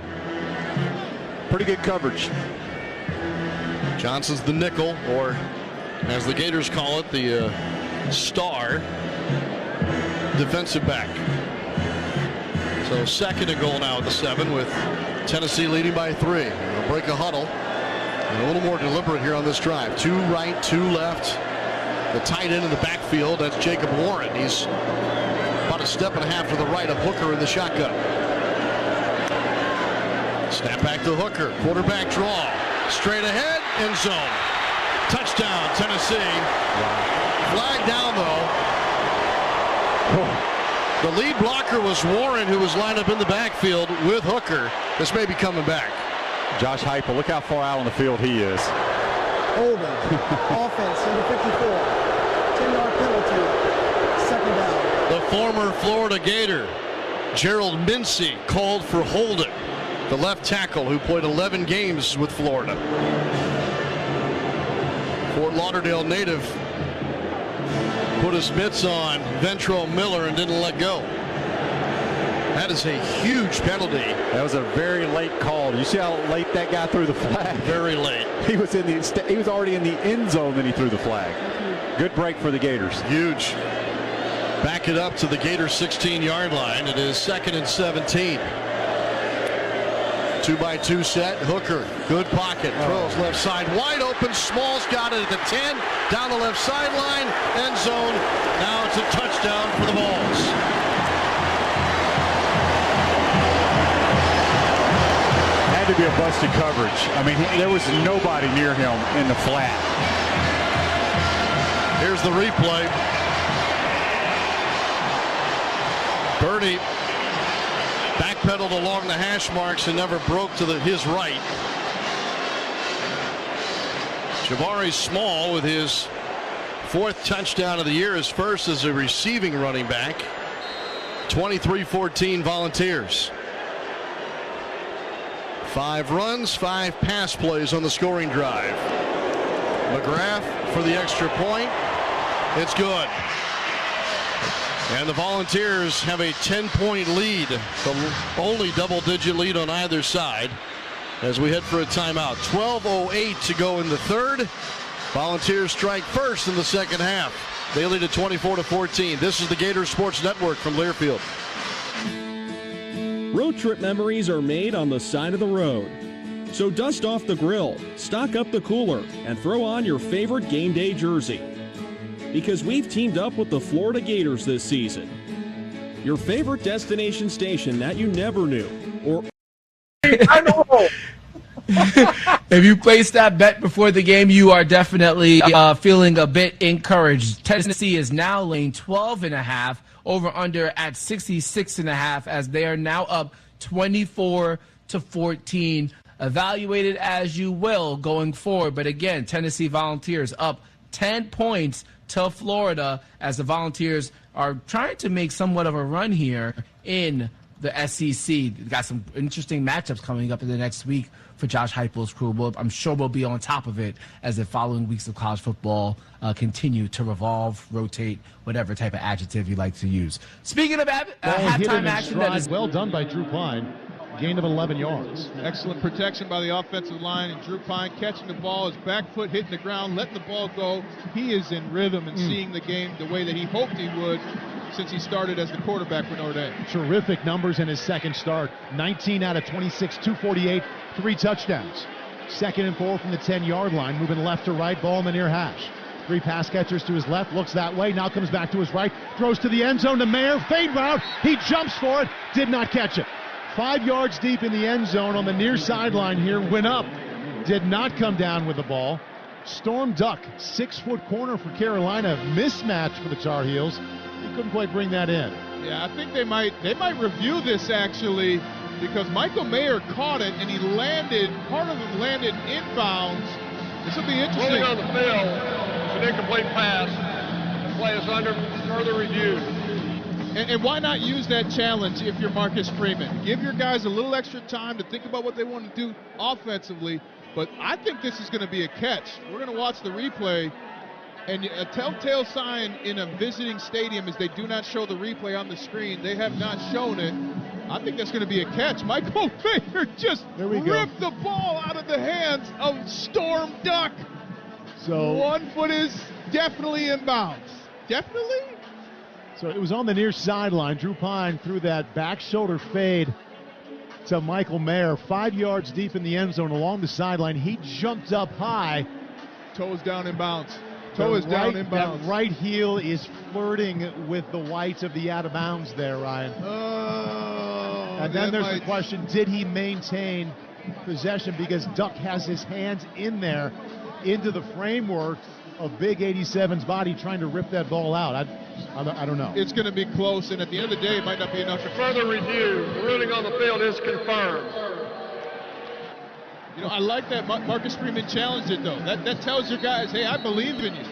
[SPEAKER 22] Pretty good coverage.
[SPEAKER 15] Johnson's the nickel, or as the Gators call it, the star defensive back. So 2nd and goal now at the 7 with Tennessee leading by 3. They'll break a huddle and a little more deliberate here on this drive. 2 right, 2 left. The tight end in the backfield, that's Jacob Warren. He's about a step and a half to the right of Hooker in the shotgun. Snap back to Hooker. Quarterback draw. Straight ahead, end zone. Touchdown, Tennessee. Flag down, though. The lead blocker was Warren, who was lined up in the backfield with Hooker. This may be coming back.
[SPEAKER 22] Josh Heupel, look how far out on the field he is.
[SPEAKER 10] Holding. Offense, number 54. 10-yard penalty. 2nd down.
[SPEAKER 15] The former Florida Gator, Gerald Mincey, called for holding. The left tackle who played 11 games with Florida. Fort Lauderdale native put his mitts on Ventrell Miller and didn't let go. That is a huge penalty.
[SPEAKER 22] That was a very late call. You see how late that guy threw the flag?
[SPEAKER 15] Very late.
[SPEAKER 22] He was already in the end zone, then he threw the flag. Good break for the Gators.
[SPEAKER 15] Huge. Back it up to the Gators 16-yard line. It is 2nd and 17. 2-by-2 set. Hooker, good pocket. Throws left side, wide open. Smalls got it at the 10. Down the left sideline. End zone. Now it's a touchdown for the Vols.
[SPEAKER 22] Had to be a busted coverage. I mean, there was nobody near him in the flat.
[SPEAKER 15] Here's the replay. Birdie backpedaled along the hash marks and never broke to his right. Jabari Small with his 4th touchdown of the year, his first as a receiving running back. 23-14 Volunteers. 5 runs, 5 pass plays on the scoring drive. McGrath for the extra point. It's good. And the Volunteers have a 10-point lead, the only double-digit lead on either side, as we head for a timeout. 12:08 to go in the 3rd. Volunteers strike first in the 2nd half. They lead at 24-14. This is the Gators Sports Network from Learfield.
[SPEAKER 2] Road trip memories are made on the side of the road. So dust off the grill, stock up the cooler, and throw on your favorite game day jersey. Because we've teamed up with the Florida Gators this season. Your favorite destination station that you never knew. Or
[SPEAKER 21] I know. If you placed that bet before the game, you are definitely feeling a bit encouraged. Tennessee is now laying 12.5, over under at 66.5, as they are now up 24-14. Evaluate it as you will going forward. But again, Tennessee Volunteers up 10 points to Florida, as the Volunteers are trying to make somewhat of a run here in the SEC. We've got some interesting matchups coming up in the next week for Josh Heupel's crew. I'm sure we'll be on top of it as the following weeks of college football continue to revolve, rotate, whatever type of adjective you like to use. Speaking of halftime action, that is
[SPEAKER 19] well done by Drew Pine. Gain of 11 yards.
[SPEAKER 20] Excellent protection by the offensive line, and Drew Pine catching the ball, his back foot hitting the ground, letting the ball go. He is in rhythm and seeing the game the way that he hoped he would since he started as the quarterback for Notre Dame.
[SPEAKER 19] Terrific numbers in his second start. 19 out of 26, 248, 3 touchdowns. 2nd and 4 from the 10-yard line, moving left to right, ball in the near hash. 3 pass catchers to his left, looks that way, now comes back to his right, throws to the end zone to Mayer, fade route, he jumps for it, did not catch it. 5 yards deep in the end zone on the near sideline here, went up, did not come down with the ball. Storm Duck, 6-foot corner for Carolina, mismatch for the Tar Heels. He couldn't quite bring that in.
[SPEAKER 20] Yeah, I think they might review this actually, because Michael Mayer caught it and he landed, part of it landed inbounds. This will be interesting.
[SPEAKER 16] Rolling on the field, it's an incomplete pass. The play is under further review.
[SPEAKER 20] And why not use that challenge if you're Marcus Freeman? Give your guys a little extra time to think about what they want to do offensively. But I think this is going to be a catch. We're going to watch the replay. And a telltale sign in a visiting stadium is they do not show the replay on the screen. They have not shown it. I think that's going to be a catch. Michael Mayer just ripped the ball out of the hands of Storm Duck.
[SPEAKER 19] So
[SPEAKER 20] 1 foot is definitely in bounds. Definitely?
[SPEAKER 19] So it was on the near sideline. Drew Pine threw that back shoulder fade to Michael Mayer, 5 yards deep in the end zone along the sideline. He jumped up high.
[SPEAKER 20] Toes down in bounds. Toe is down in bounds.
[SPEAKER 19] That right heel is flirting with the white of the out of bounds there, Ryan. And then there's the question, did he maintain possession? Because Duck has his hands in there into the framework of Big 87's body trying to rip that ball out. I don't know.
[SPEAKER 20] It's going to be close, and at the end of the day, it might not be enough.
[SPEAKER 16] Further review, the ruling on the field is confirmed.
[SPEAKER 20] You know, I like that Marcus Freeman challenged it, though. That tells your guys, hey, I believe in you.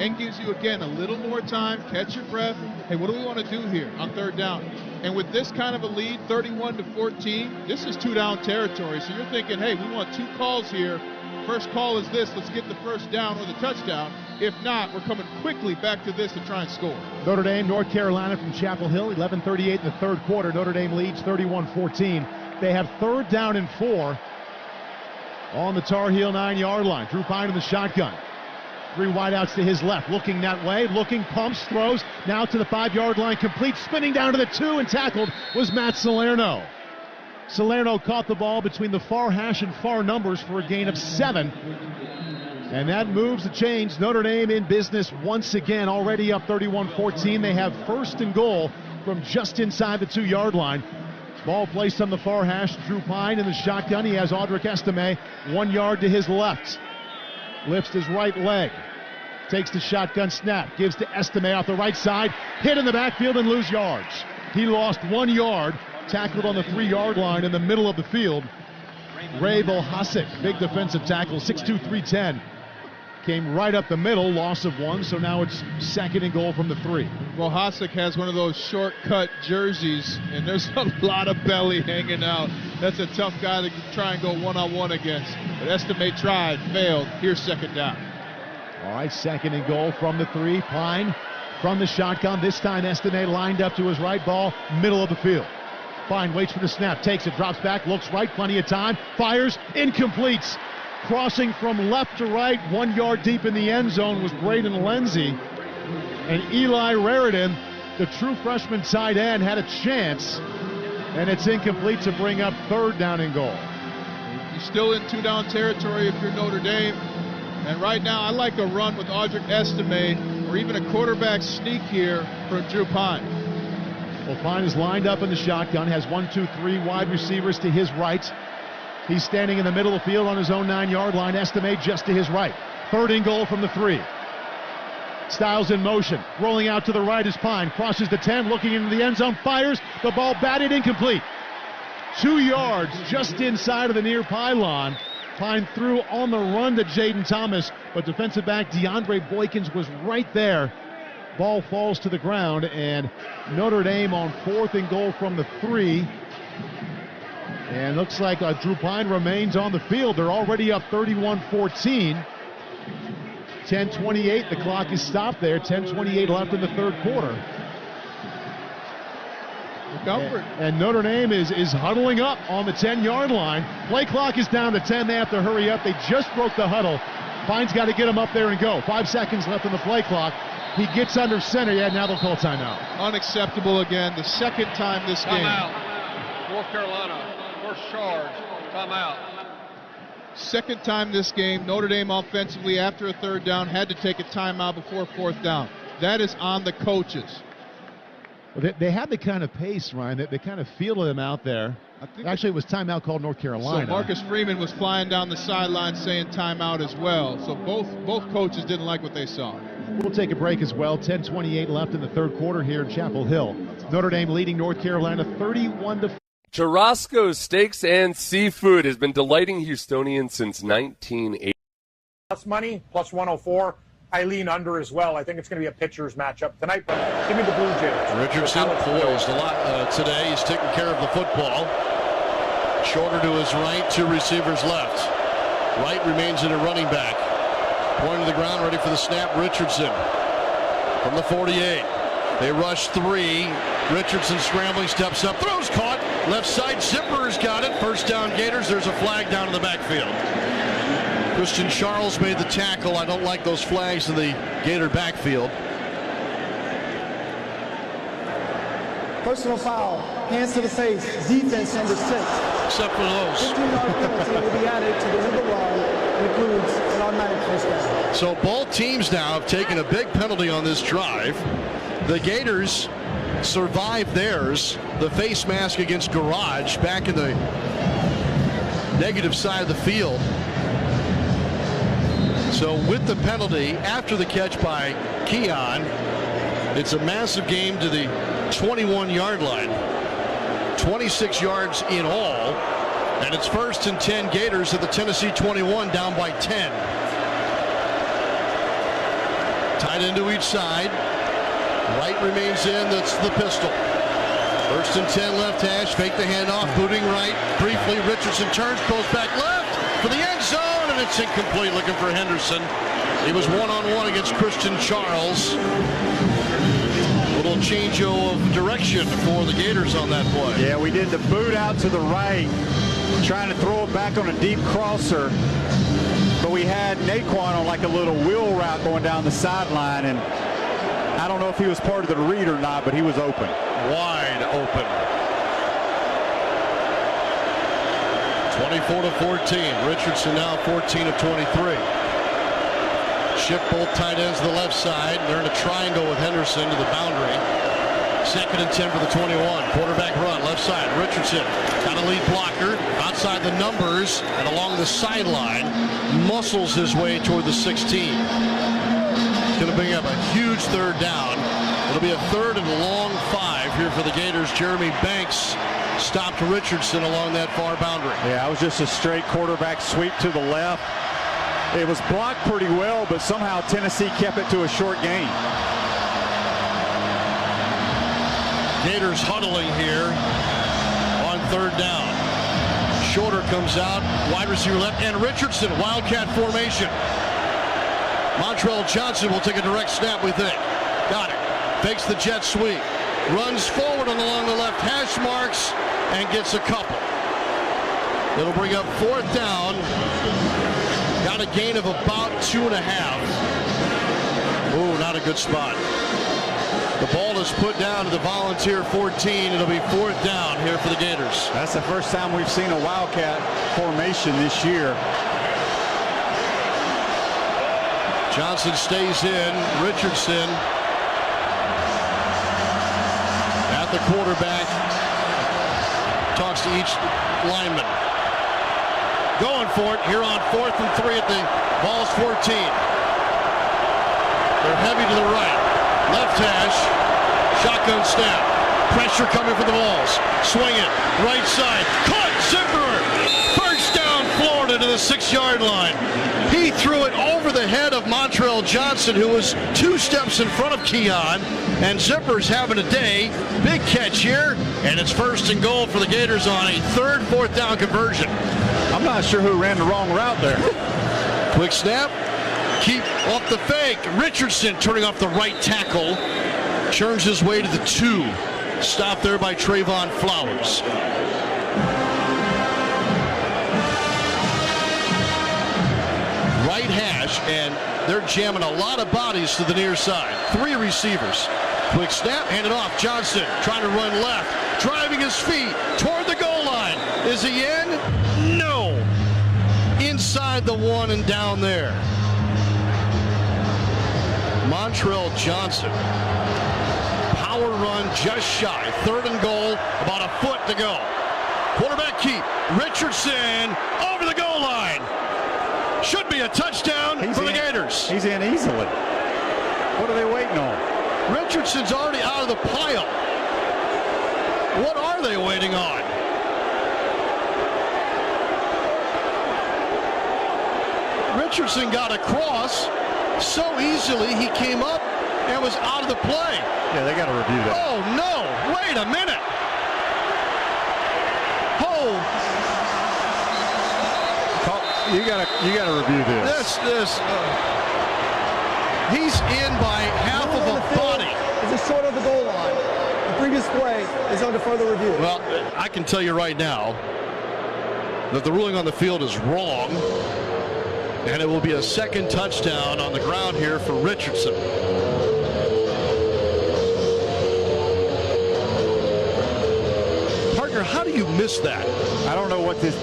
[SPEAKER 20] And gives you, again, a little more time, catch your breath. Hey, what do we want to do here on third down? And with this kind of a lead, 31-14, this is 2-down territory. So you're thinking, hey, we want 2 calls here. First call is this. Let's get the first down or the touchdown. If not, we're coming quickly back to this to try and score.
[SPEAKER 19] Notre Dame, North Carolina from Chapel Hill, 11:38 in the third quarter. Notre Dame leads 31-14. They have 3rd down and 4 on the Tar Heel 9-yard line. Drew Pine in the shotgun. 3 wideouts to his left, looking that way, looking, pumps, throws, now to the 5-yard line, complete, spinning down to the 2, and tackled was Matt Salerno. Salerno caught the ball between the far hash and far numbers for a gain of 7. And that moves the chains. Notre Dame in business once again, already up 31-14. They have 1st and goal from just inside the 2-yard line. Ball placed on the far hash. Drew Pine in the shotgun. He has Audric Estime 1 yard to his left. Lifts his right leg. Takes the shotgun snap. Gives to Estime off the right side. Hit in the backfield and lose yards. He lost 1 yard. Tackled on the 3-yard line in the middle of the field. Ray Volhasek, big defensive tackle, 6'2", 310. Came right up the middle, loss of 1, so now it's 2nd and goal from the 3.
[SPEAKER 20] Volhasek has one of those shortcut jerseys, and there's a lot of belly hanging out. That's a tough guy to try and go one-on-one against. But Estime tried, failed. Here's 2nd down.
[SPEAKER 19] All right, 2nd and goal from the 3. Pine from the shotgun. This time Estime lined up to his right, ball, middle of the field. Pine waits for the snap, takes it, drops back, looks right, plenty of time, fires, incomplete. Crossing from left to right, 1 yard deep in the end zone was Braden Lenzy. And Eli Raridan, the true freshman tight end, had a chance. And it's incomplete to bring up 3rd down and goal.
[SPEAKER 20] You're still in 2-down territory if you're Notre Dame. And right now, I like a run with Audric Estime or even a quarterback sneak here from Drew Pine.
[SPEAKER 19] Well, Pine is lined up in the shotgun, has 1, 2, 3 wide receivers to his right. He's standing in the middle of the field on his own 9-yard line. Estime just to his right. 3rd and goal from the 3. Styles in motion. Rolling out to the right is Pine. Crosses the 10, looking into the end zone. Fires. The ball batted incomplete. 2 yards just inside of the near pylon. Pine threw on the run to Jaden Thomas, but defensive back DeAndre Boykins was right there. Ball falls to the ground, and Notre Dame on 4th and goal from the 3. And looks like Drew Pine remains on the field. They're already up 31-14. 10:28, the clock is stopped there. 10:28 left in the third quarter. And Notre Dame is huddling up on the 10-yard line. Play clock is down to 10. They have to hurry up. They just broke the huddle. Pine's got to get him up there and go. 5 seconds left on the play clock. He gets under center. Yeah, now they'll call timeout.
[SPEAKER 20] Unacceptable again. The 2nd time this game.
[SPEAKER 16] Timeout. North Carolina. First charge. Timeout.
[SPEAKER 20] 2nd time this game. Notre Dame offensively after a 3rd down had to take a timeout before 4th down. That is on the coaches.
[SPEAKER 19] Well, they had the kind of pace, Ryan, they kind of feel them out there. Actually, it was timeout called North Carolina.
[SPEAKER 20] So Marcus Freeman was flying down the sideline saying timeout as well. So both coaches didn't like what they saw.
[SPEAKER 19] We'll take a break as well. 10:28 left in the third quarter here in Chapel Hill. Notre Dame leading North Carolina 31-4.
[SPEAKER 5] Churrasco's Steaks and Seafood has been delighting Houstonians since 1980.
[SPEAKER 13] Plus money, plus 104. I lean under as well. I think it's going to be a pitcher's matchup tonight, but give me the Blue Jays.
[SPEAKER 15] Richardson poised a lot today. He's taking care of the football. Shorter to his right, 2 receivers left. Right remains in a running back. Point to the ground, ready for the snap. Richardson from the 48. They rush 3. Richardson scrambling, steps up, throws, caught. Left side, Zipper's got it. First down, Gators. There's a flag down in the backfield. Christian Charles made the tackle. I don't like those flags in the Gator backfield.
[SPEAKER 10] Personal foul, hands to the face, defense number 6.
[SPEAKER 15] Except for those.
[SPEAKER 10] 15-yard penalty will be added to the end of the run and includes an automatic first down.
[SPEAKER 15] So both teams now have taken a big penalty on this drive. The Gators survived theirs, the face mask against Garage, back in the negative side of the field. So with the penalty, after the catch by Keon, it's a massive game to the 21-yard line. 26 yards in all, and it's 1st and 10 Gators at the Tennessee 21, down by 10. Tight end to each side. Right remains in, that's the pistol. 1st and 10 left hash, fake the handoff, booting right. Briefly, Richardson turns, goes back left for the end zone, and it's incomplete, looking for Henderson. He was one-on-one against Christian Charles. Little change of direction for the Gators on that play.
[SPEAKER 22] Yeah, we did the boot out to the right, trying to throw it back on a deep crosser. But we had Naquan on like a little wheel route going down the sideline, and I don't know if he was part of the read or not, but he was open. Wide open. 24-14. Richardson now 14 of 23. Shift both tight ends to the left side. They're in a triangle with Henderson to the boundary. 2nd and 10 for the 21. Quarterback run, left side. Richardson got a lead blocker outside the numbers and along the sideline. Muscles his way toward the 16. Going to bring up a huge 3rd down. It'll be a 3rd and long 5 here for the Gators. Jeremy Banks stopped Richardson along that far boundary. Yeah, it was just a straight quarterback sweep to the left. It was blocked pretty well, but somehow Tennessee kept it to a short gain.
[SPEAKER 15] Gators huddling here on 3rd down. Shorter comes out, wide receiver left, and Richardson, Wildcat formation. Montrell Johnson will take a direct snap, we think. Got it. Fakes the jet sweep. Runs forward and along the left hash marks and gets a couple. It'll bring up 4th down. Got a gain of about 2.5. Ooh, not a good spot. The ball is put down to the Volunteer 14. It'll be 4th down here for the Gators.
[SPEAKER 22] That's the first time we've seen a Wildcat formation this year.
[SPEAKER 15] Johnson stays in. Richardson at the quarterback. Talks to each lineman. Going for it here on 4th and 3 at the ball's 14. They're heavy to the right. Left hash. Shotgun snap. Pressure coming for the Vols. Swing it. Right side. Caught. Zipper. First down Florida to the 6-yard line. He threw it over the head of Montrell Johnson, who was 2 steps in front of Keon. And Zipper's having a day. Big catch here. And it's 1st and goal for the Gators on a 3rd, 4th down conversion.
[SPEAKER 22] I'm not sure who ran the wrong route there.
[SPEAKER 15] Quick snap. Keep off the fake. Richardson turning off the right tackle. Churns his way to the 2. Stopped there by Trayvon Flowers. Right hash, and they're jamming a lot of bodies to the near side. 3 receivers. Quick snap, handed off. Johnson trying to run left. Driving his feet toward the goal line. Is he in? No. Inside the 1 and down there. Montrell Johnson. Power run just shy. 3rd and goal, about a foot to go. Quarterback keep. Richardson over the goal line. Should be a touchdown for the Gators.
[SPEAKER 22] He's in easily. What are they waiting on?
[SPEAKER 15] Richardson's already out of the pile. What are they waiting on? Richardson got across so easily he came up and was out of the play.
[SPEAKER 22] Yeah, they got to review that.
[SPEAKER 15] Oh, no. Wait a minute.
[SPEAKER 22] You gotta review this.
[SPEAKER 15] He's in by half of a body.
[SPEAKER 10] It's short of the goal line. The previous play is under further review.
[SPEAKER 15] Well, I can tell you right now that the ruling on the field is wrong, and it will be a second touchdown on the ground here for Richardson. Partner, how do you miss that?
[SPEAKER 22] I don't know what this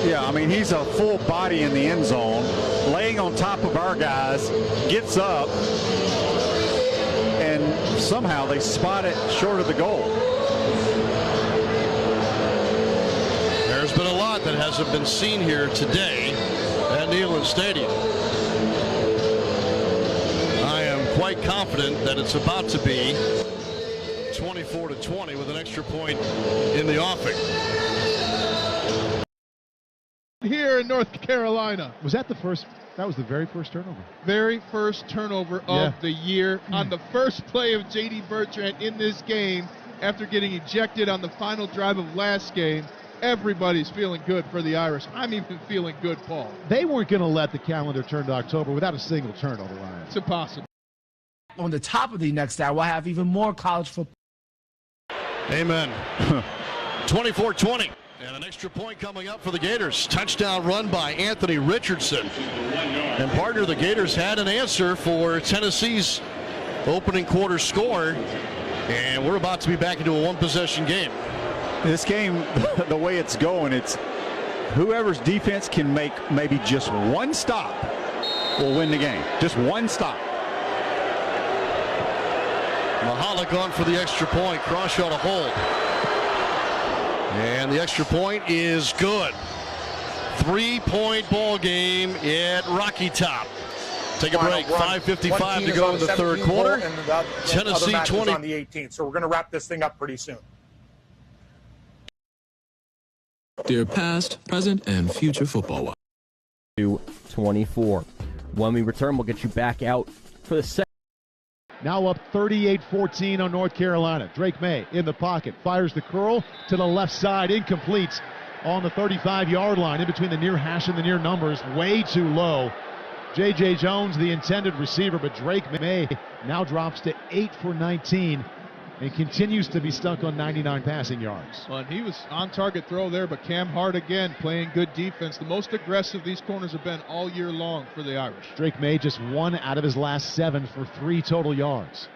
[SPEAKER 22] yeah, I mean, he's a full body in the end zone, laying on top of our guys, gets up, and somehow they spot it short of the goal.
[SPEAKER 15] There's been a lot that hasn't been seen here today at Neyland Stadium. I am quite confident that it's about to be 24-20 with an extra point in the offing.
[SPEAKER 20] Here in North Carolina.
[SPEAKER 19] Was that the first? That was the very first turnover.
[SPEAKER 20] Very first turnover of the year on the first play of J.D. Bertrand in this game after getting ejected on the final drive of last game. Everybody's feeling good for the Irish. I'm even feeling good, Paul.
[SPEAKER 19] They weren't going to let the calendar turn to October without a single turnover, Ryan.
[SPEAKER 20] It's impossible.
[SPEAKER 21] On the top of the next hour, we'll have even more college football.
[SPEAKER 15] Amen. 24-20. And an extra point coming up for the Gators. Touchdown run by Anthony Richardson. And partner, the Gators had an answer for Tennessee's opening quarter score. And we're about to be back into a one-possession game.
[SPEAKER 22] This game, the way it's going, it's whoever's defense can make maybe just one stop will win the game. Just one stop.
[SPEAKER 15] Mahalik on for the extra point. Crawshaw to hold. And the extra point is good. 3-point ball game at Rocky Top. Take a break. 5:55 to go in the third quarter. Tennessee 20
[SPEAKER 13] on the 18th. So we're going to wrap this thing up pretty soon.
[SPEAKER 7] Dear past, present, and future football.
[SPEAKER 17] 24. When we return, we'll get you back out for the second.
[SPEAKER 19] Now up 38-14 on North Carolina. Drake May in the pocket, fires the curl to the left side, incomplete on the 35-yard line, in between the near hash and the near numbers, way too low. J.J. Jones, the intended receiver, but Drake May now drops to 8 for 19 and continues to be stuck on 99 passing yards.
[SPEAKER 20] Well, and he was on target throw there, but Cam Hart again playing good defense. The most aggressive these corners have been all year long for the Irish.
[SPEAKER 19] Drake May just 1 out of his last 7 for 3 total yards.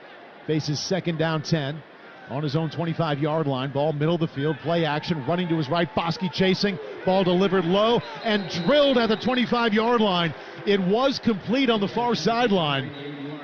[SPEAKER 19] Faces second down 10 on his own 25-yard line. Ball middle of the field, play action, running to his right. Bosky chasing, ball delivered low and drilled at the 25-yard line. It was complete on the far sideline.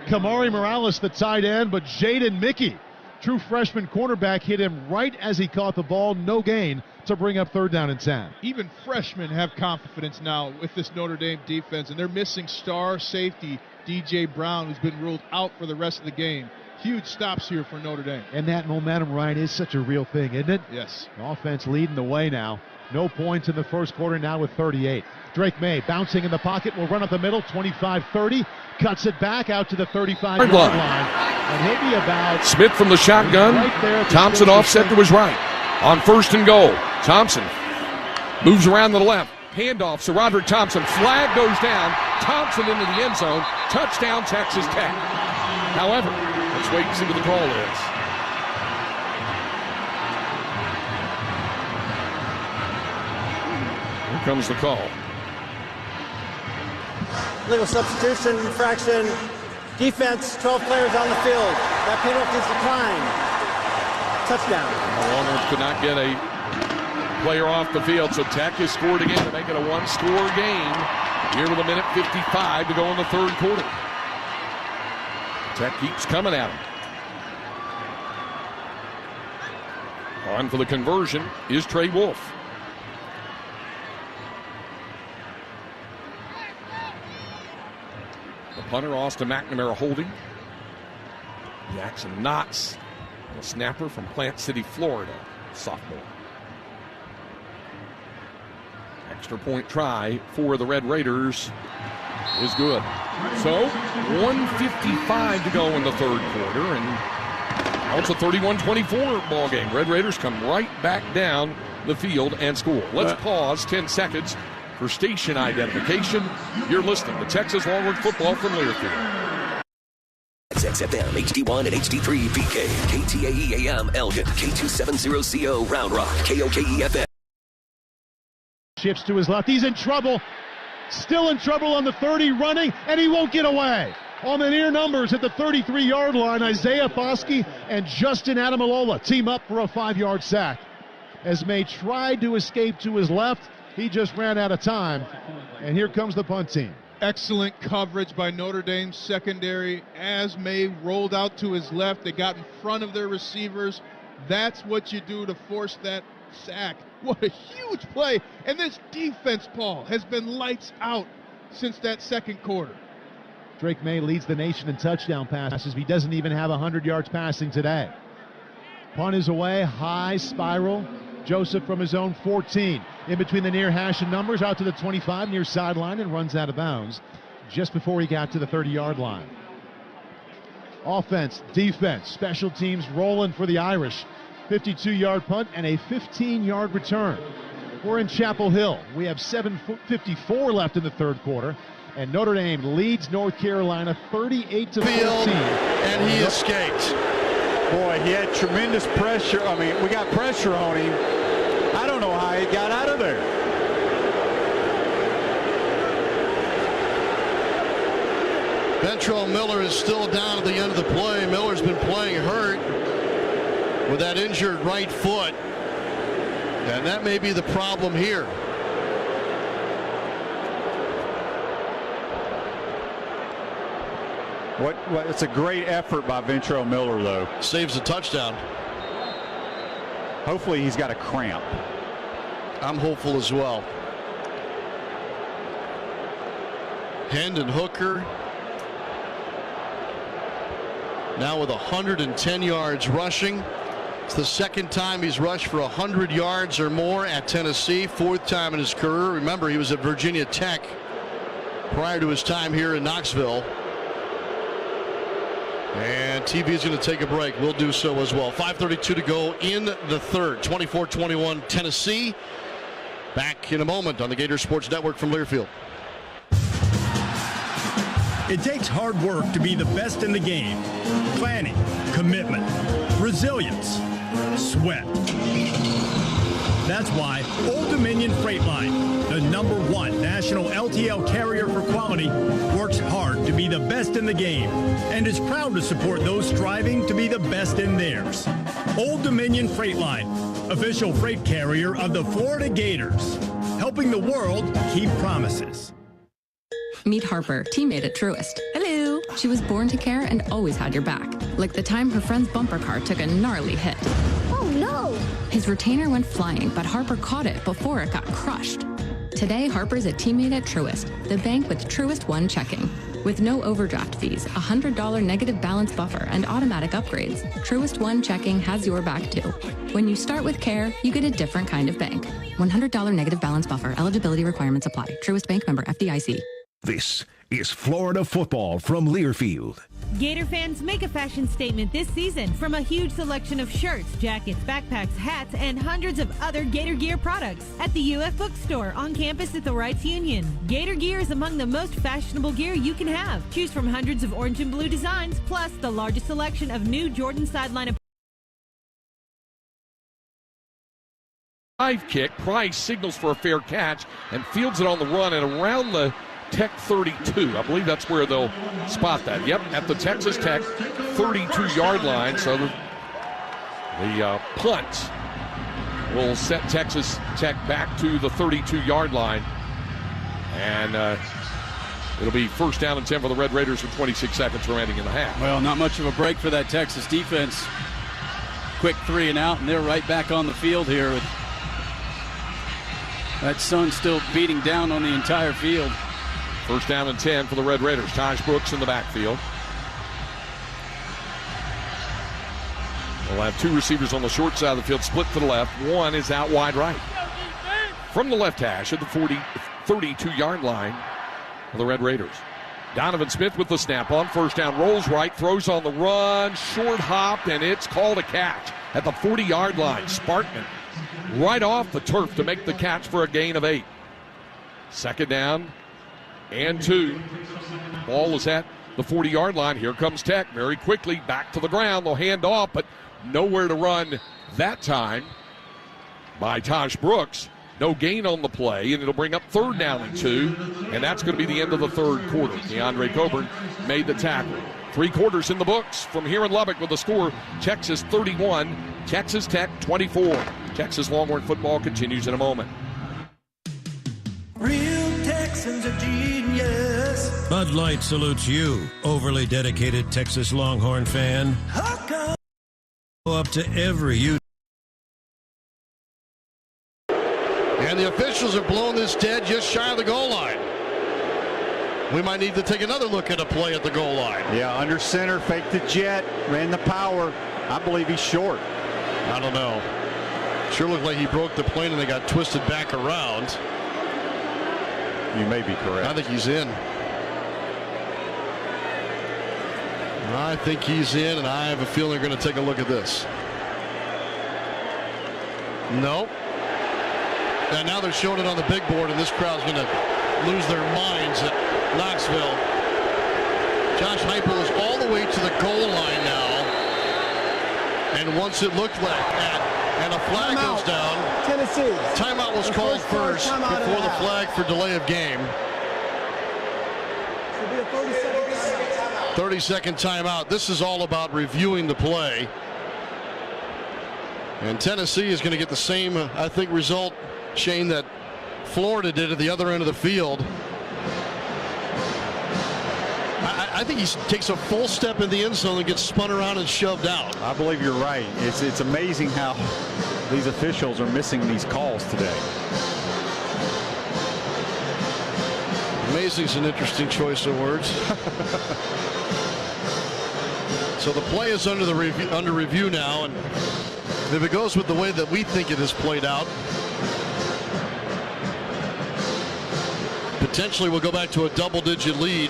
[SPEAKER 19] Kamari Morales, the tight end, but Jaden Mickey, true freshman cornerback, hit him right as he caught the ball. No gain to bring up 3rd down and 10.
[SPEAKER 20] Even freshmen have confidence now with this Notre Dame defense, and they're missing star safety DJ Brown, who's been ruled out for the rest of the game. Huge stops here for Notre Dame.
[SPEAKER 19] And that momentum, Ryan, is such a real thing, isn't it?
[SPEAKER 20] Yes.
[SPEAKER 19] The offense leading the way now. No points in the first quarter, now with 38. Drake May bouncing in the pocket, will run up the middle, 25-30. Cuts it back out to the 35-yard line. And he'll be about...
[SPEAKER 18] Smith from the shotgun.
[SPEAKER 19] Right there.
[SPEAKER 18] Thompson offset to his right. On 1st and goal. Thompson moves around to the left. Handoff to Roderick Thompson. Flag goes down. Thompson into the end zone. Touchdown, Texas Tech. However, let's wait and see what the call is. Here comes the call.
[SPEAKER 10] Legal substitution, infraction, defense, 12 players on the field. That penalty is declined. Touchdown.
[SPEAKER 18] The Longhorns could not get a player off the field, so Tech has scored again to make it a one-score game. Here with 1:55 to go in the third quarter. Tech keeps coming at him. On for the conversion is Trey Wolf. The punter, Austin McNamara, holding. Jackson Knotts, the snapper from Plant City, Florida, sophomore. Extra point try for the Red Raiders is good. So 1:55 to go in the third quarter, and now it's a 31-24 ball game. Red Raiders come right back down the field and score. Let's pause 10 seconds For station identification, you're listening to Texas Longhorn football from Learfield.
[SPEAKER 3] XFM, HD1 and HD3 PK, KTAE AM Elgin, K270CO Round Rock, KOKE-FM.
[SPEAKER 19] Shifts to his left. He's in trouble. Still in trouble on the 30, running, and he won't get away. On the near numbers at the 33-yard line, Isaiah Foskey and Justin Adamalola team up for a 5-yard sack. As May tried to escape to his left, he just ran out of time. And here comes the punt team.
[SPEAKER 20] Excellent coverage by Notre Dame's secondary. As May rolled out to his left, they got in front of their receivers. That's what you do to force that sack. What a huge play. And this defense, Paul, has been lights out since that second quarter.
[SPEAKER 19] Drake May leads the nation in touchdown passes. He doesn't even have 100 yards passing today. Punt is away, high spiral. Joseph from his own 14. In between the near hash and numbers, out to the 25, near sideline, and runs out of bounds just before he got to the 30-yard line. Offense, defense, special teams rolling for the Irish. 52-yard punt and a 15-yard return. We're in Chapel Hill. We have 7:54 left in the third quarter, and Notre Dame leads North Carolina 38-14.
[SPEAKER 22] And he escaped. Boy, he had tremendous pressure. I mean, we got pressure on him. I don't know how he got out of there.
[SPEAKER 15] Ventrell Miller is still down at the end of the play. Miller's been playing hurt with that injured right foot, and that may be the problem here.
[SPEAKER 22] It's a great effort by Ventrell Miller, though.
[SPEAKER 15] Saves a touchdown.
[SPEAKER 22] Hopefully he's got a cramp.
[SPEAKER 15] I'm hopeful as well. Hendon Hooker now with 110 yards rushing. It's the second time he's rushed for 100 yards or more at Tennessee, fourth time in his career. Remember, he was at Virginia Tech prior to his time here in Knoxville. And TV is going to take a break. We'll do so as well. 5:32 to go in the third. 24-21 Tennessee. Back in a moment on the Gator Sports Network from Learfield.
[SPEAKER 9] It takes hard work to be the best in the game. Planning, commitment, resilience, sweat. That's why Old Dominion Freight Line, the #1 national LTL carrier for quality, works hard to be the best in the game and is proud to support those striving to be the best in theirs. Old Dominion Freight Line, official freight carrier of the Florida Gators, helping the world keep promises.
[SPEAKER 12] Meet Harper, teammate at Truist. Hello. She was born to care and always had your back. Like the time her friend's bumper car took a gnarly hit. Oh no! His retainer went flying, but Harper caught it before it got crushed. Today, Harper's a teammate at Truist, the bank with Truist One checking. With no overdraft fees, a $100 negative balance buffer, and automatic upgrades, Truist One checking has your back too. When you start with care, you get a different kind of bank. $100 negative balance buffer. Eligibility requirements apply. Truist Bank, member FDIC.
[SPEAKER 23] This is Florida football from Learfield.
[SPEAKER 25] Gator fans, make a fashion statement this season from a huge selection of shirts, jackets, backpacks, hats, and hundreds of other Gator Gear products at the UF Bookstore on campus at the Wrights Union. Gator Gear is among the most fashionable gear you can have. Choose from hundreds of orange and blue designs, plus the largest selection of new Jordan sideline.
[SPEAKER 18] Dive kick. Price signals for a fair catch and fields it on the run and around the Tech 32. I believe that's where they'll spot that. Yep, at the Texas Tech 32-yard line. So the punt will set Texas Tech back to the 32-yard line. And it'll be first down and 10 for the Red Raiders with 26 seconds remaining in the half.
[SPEAKER 26] Well, not much of a break for that Texas defense. Quick 3 and out, and they're right back on the field here with that sun still beating down on the entire field.
[SPEAKER 18] First down and 10 for the Red Raiders. Taj Brooks in the backfield. We'll have two receivers on the short side of the field, split to the left. One is out wide right. From the left hash at the 32-yard line for the Red Raiders. Donovan Smith with the snap on first down, rolls right, throws on the run, short hop, and it's called a catch at the 40-yard line. Sparkman right off the turf to make the catch for a gain of 8. 2nd down and 2. Ball is at the 40-yard line. Here comes Tech very quickly back to the ground. They'll hand off, but nowhere to run that time by Tosh Brooks. No gain on the play, and it'll bring up 3rd down and 2, and that's going to be the end of the 3rd quarter. DeAndre Coburn made the tackle. 3 quarters in the books from here in Lubbock with the score Texas 31, Texas Tech 24. Texas Longhorn football continues in a moment.
[SPEAKER 1] Real Texans are genius.
[SPEAKER 6] Bud Light salutes you, overly dedicated Texas Longhorn fan. Up to every you.
[SPEAKER 15] And the officials have blown this dead just shy of the goal line. We might need to take another look at a play at the goal line.
[SPEAKER 22] Yeah, under center, faked the jet, ran the power. I believe he's short.
[SPEAKER 15] I don't know. Sure looked like he broke the plane and they got twisted back around.
[SPEAKER 22] You may be correct.
[SPEAKER 15] I think he's in. I think he's in, and I have a feeling they're going to take a look at this. Nope. And now they're showing it on the big board, and this crowd's going to lose their minds at Knoxville. Josh Heupel is all the way to the goal line now. And once it looked like that, and a flag goes down.
[SPEAKER 10] Tennessee.
[SPEAKER 15] Timeout was called first before the flag for delay of game. 30-second timeout. This is all about reviewing the play. And Tennessee is going to get the same, I think, result, Shane, that Florida did at the other end of the field. I think he takes a full step in the end zone and gets spun around and shoved out.
[SPEAKER 22] I believe you're right. It's amazing how these officials are missing these calls today.
[SPEAKER 15] Amazing is an interesting choice of words. So the play is under review now, and if it goes with the way that we think it has played out, potentially we'll go back to a double-digit lead.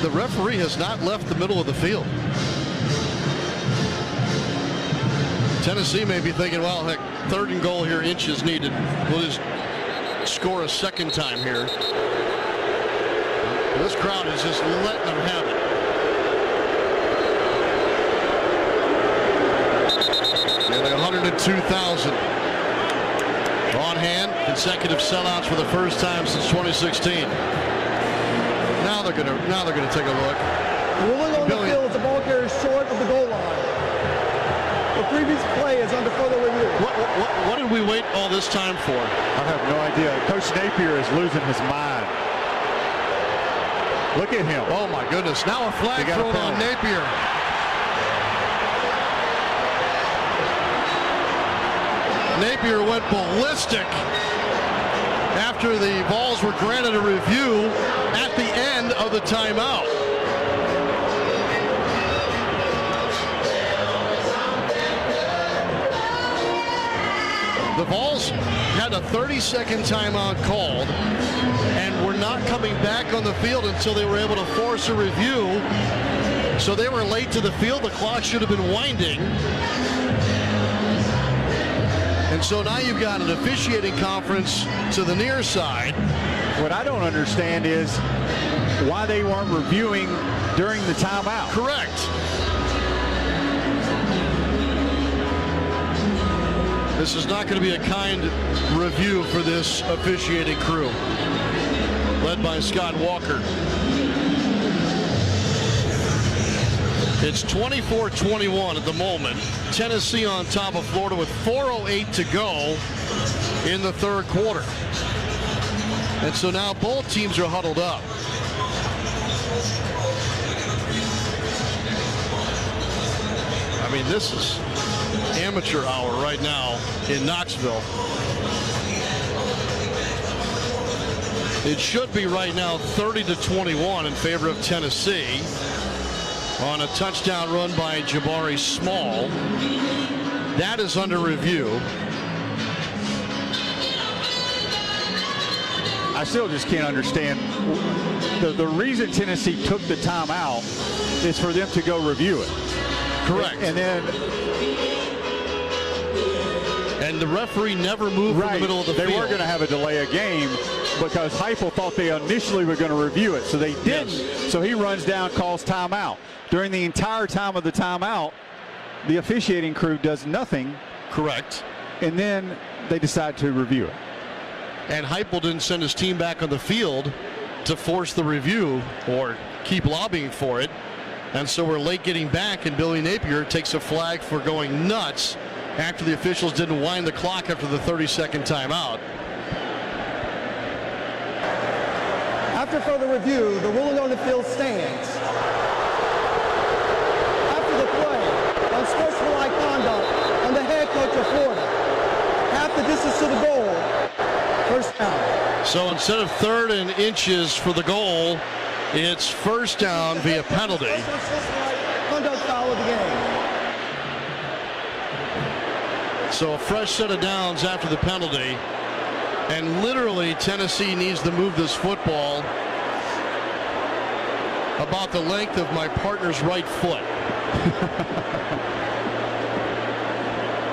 [SPEAKER 15] The referee has not left the middle of the field. Tennessee may be thinking, well, heck, 3rd and goal here, inches needed. We'll just score a second time here. This crowd is just letting them have it. Nearly 102,000 on hand. Consecutive sellouts for the first time since 2016. Now they're gonna take a look.
[SPEAKER 10] Ruling on the field, the ball carrier is short of the goal line. The previous play is under further review.
[SPEAKER 15] What did we wait all this time for?
[SPEAKER 22] I have no idea. Coach Napier is losing his mind. Look at him.
[SPEAKER 15] Oh my goodness. Now a flag thrown on Napier. Napier went ballistic after the balls were granted a review at the end of the timeout. The Vols had a 30-second timeout called and were not coming back on the field until they were able to force a review. So they were late to the field. The clock should have been winding. And so now you've got an officiating conference to the near side.
[SPEAKER 22] What I don't understand is why they weren't reviewing during the timeout.
[SPEAKER 15] Correct. This is not going to be a kind review for this officiating crew, led by Scott Walker. It's 24-21 at the moment. Tennessee on top of Florida with 4:08 to go in the 3rd quarter. And so now both teams are huddled up. I mean, this is amateur hour right now in Knoxville. It should be right now 30-21 in favor of Tennessee on a touchdown run by Jabari Small. That is under review.
[SPEAKER 22] I still just can't understand. The reason Tennessee took the timeout is for them to go review it.
[SPEAKER 15] Correct.
[SPEAKER 22] And then
[SPEAKER 15] And the referee never moved from the middle of the field.
[SPEAKER 22] They were going to have a delay of game because Heupel thought they initially were going to review it, so they didn't. Yes. So he runs down, calls timeout. During the entire time of the timeout, the officiating crew does nothing.
[SPEAKER 15] Correct.
[SPEAKER 22] And then they decide to review it.
[SPEAKER 15] And Heupel didn't send his team back on the field to force the review or keep lobbying for it. And so we're late getting back, and Billy Napier takes a flag for going nuts after the officials didn't wind the clock after the 30-second timeout.
[SPEAKER 10] After further review, the ruling on the field stands. After the play, unsportsmanlike conduct on the head coach of Florida. Half the distance to the goal, first down.
[SPEAKER 15] So instead of 3rd and inches for the goal, it's first down via penalty.
[SPEAKER 10] Conduct foul of the game.
[SPEAKER 15] So a fresh set of downs after the penalty. And literally Tennessee needs to move this football about the length of my partner's right foot.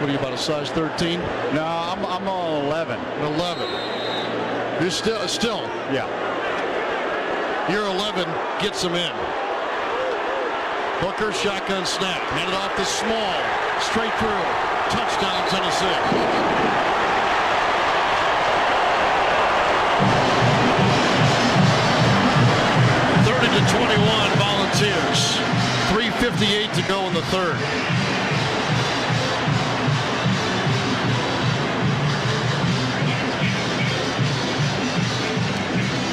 [SPEAKER 15] What are you, about a size 13?
[SPEAKER 22] No, I'm on 11.
[SPEAKER 15] 11. You're still.
[SPEAKER 22] Yeah.
[SPEAKER 15] Your 11 gets him in. Hooker, shotgun snap. Handed off to Small. Straight through. Touchdown, Tennessee. 30-21 Volunteers. 3:58 to go in the third.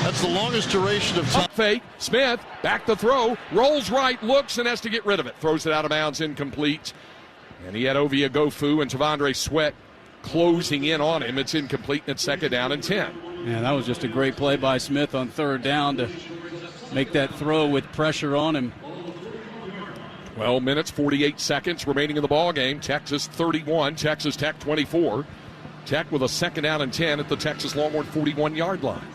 [SPEAKER 15] That's the longest duration of time.
[SPEAKER 18] Up fake. Smith back to throw. Rolls right, looks, and has to get rid of it. Throws it out of bounds, incomplete. And he had Ovia Gofu and Tavondre Sweat closing in on him. It's incomplete, and it's 2nd down and 10.
[SPEAKER 26] Yeah, that was just a great play by Smith on 3rd down to make that throw with pressure on him.
[SPEAKER 18] 12 minutes, 48 seconds remaining in the ball game. Texas 31, Texas Tech 24. Tech with a 2nd down and 10 at the Texas Longhorn 41-yard line.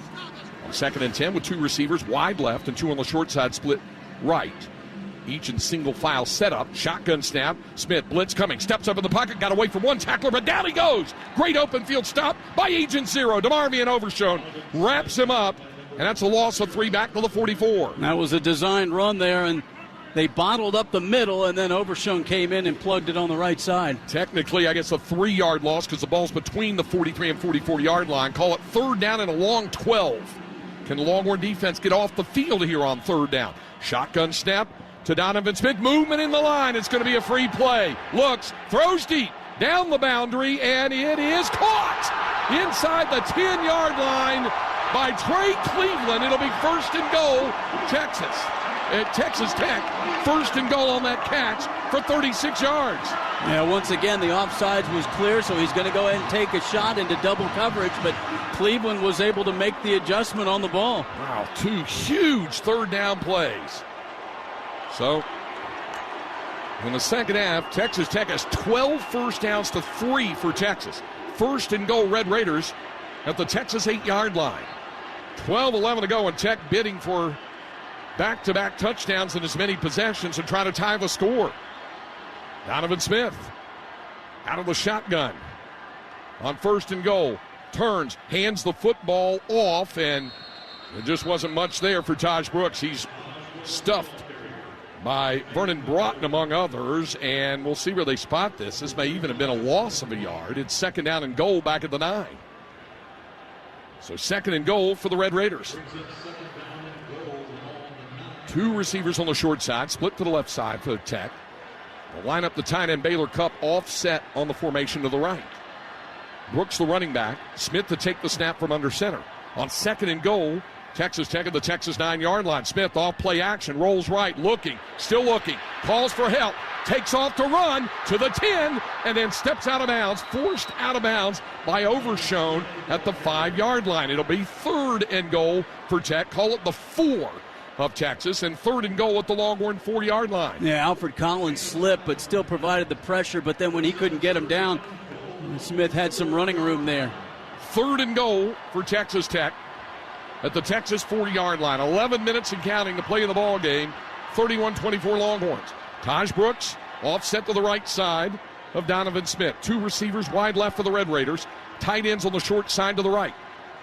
[SPEAKER 18] On 2nd and 10 with 2 receivers wide left and 2 on the short side split right. Each in single file setup. Shotgun snap. Smith blitz coming. Steps up in the pocket. Got away from one tackler, but down he goes. Great open field stop by Agent Zero. DeMarvion Overshone wraps him up, and that's a loss of 3 back to the 44.
[SPEAKER 26] That was a designed run there, and they bottled up the middle, and then Overshone came in and plugged it on the right side.
[SPEAKER 18] Technically, I guess a 3-yard loss because the ball's between the 43 and 44-yard line. Call it 3rd down and a long 12. Can the Longhorn defense get off the field here on 3rd down? Shotgun snap to Donovan Smith. Movement in the line. It's going to be a free play. Looks, throws deep, down the boundary, and it is caught inside the 10-yard line by Trey Cleveland. It'll be 1st and goal, Texas. Texas Tech, 1st and goal on that catch for 36 yards.
[SPEAKER 26] Yeah, once again, the offsides was clear, so he's going to go ahead and take a shot into double coverage, but Cleveland was able to make the adjustment on the ball.
[SPEAKER 18] Wow, 2 huge 3rd down plays. So, in the 2nd half, Texas Tech has 12 first downs to 3 for Texas. 1st and goal, Red Raiders at the Texas 8-yard line. 12-11 to go, and Tech bidding for back-to-back touchdowns in as many possessions and trying to tie the score. Donovan Smith out of the shotgun on 1st and goal. Turns, hands the football off, and there just wasn't much there for Taj Brooks. He's stuffed by Vernon Broughton, among others, and we'll see where they spot this. This may even have been a loss of a yard. It's 2nd down and goal back at the 9. So 2nd and goal for the Red Raiders. 2 receivers on the short side, split to the left side for the Tech. They'll line up the tight end Baylor Cup offset on the formation to the right. Brooks the running back. Smith to take the snap from under center. On 2nd and goal, Texas Tech at the Texas 9-yard line. Smith off play action, rolls right, looking, still looking, calls for help, takes off to run to the 10, and then steps out of bounds, forced out of bounds by Overshone at the 5-yard line. It'll be 3rd and goal for Tech. Call it the 4 of Texas, and 3rd and goal at the Longhorn 4-yard line.
[SPEAKER 26] Yeah, Alfred Collins slipped, but still provided the pressure, but then when he couldn't get him down, Smith had some running room there.
[SPEAKER 18] 3rd and goal for Texas Tech at the Texas 40-yard line. 11 minutes and counting to play in the ball game. 31-24 Longhorns. Taj Brooks offset to the right side. of Donovan Smith. 2 receivers wide left for the Red Raiders. Tight ends on the short side to the right.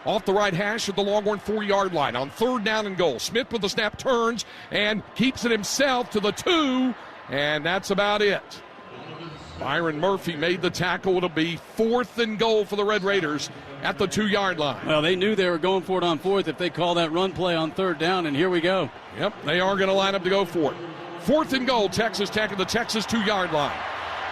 [SPEAKER 18] Off the right hash at the Longhorn 4-yard line on 3rd down and goal. Smith with the snap turns and keeps it himself to the 2, and that's about it. Byron Murphy made the tackle. It'll be 4th and goal for the Red Raiders at the 2-yard line.
[SPEAKER 26] Well, they knew they were going for it on 4th if they call that run play on 3rd down, and here we go.
[SPEAKER 18] Yep, they are going to line up to go for it. 4th and goal, Texas Tech at the Texas 2-yard line.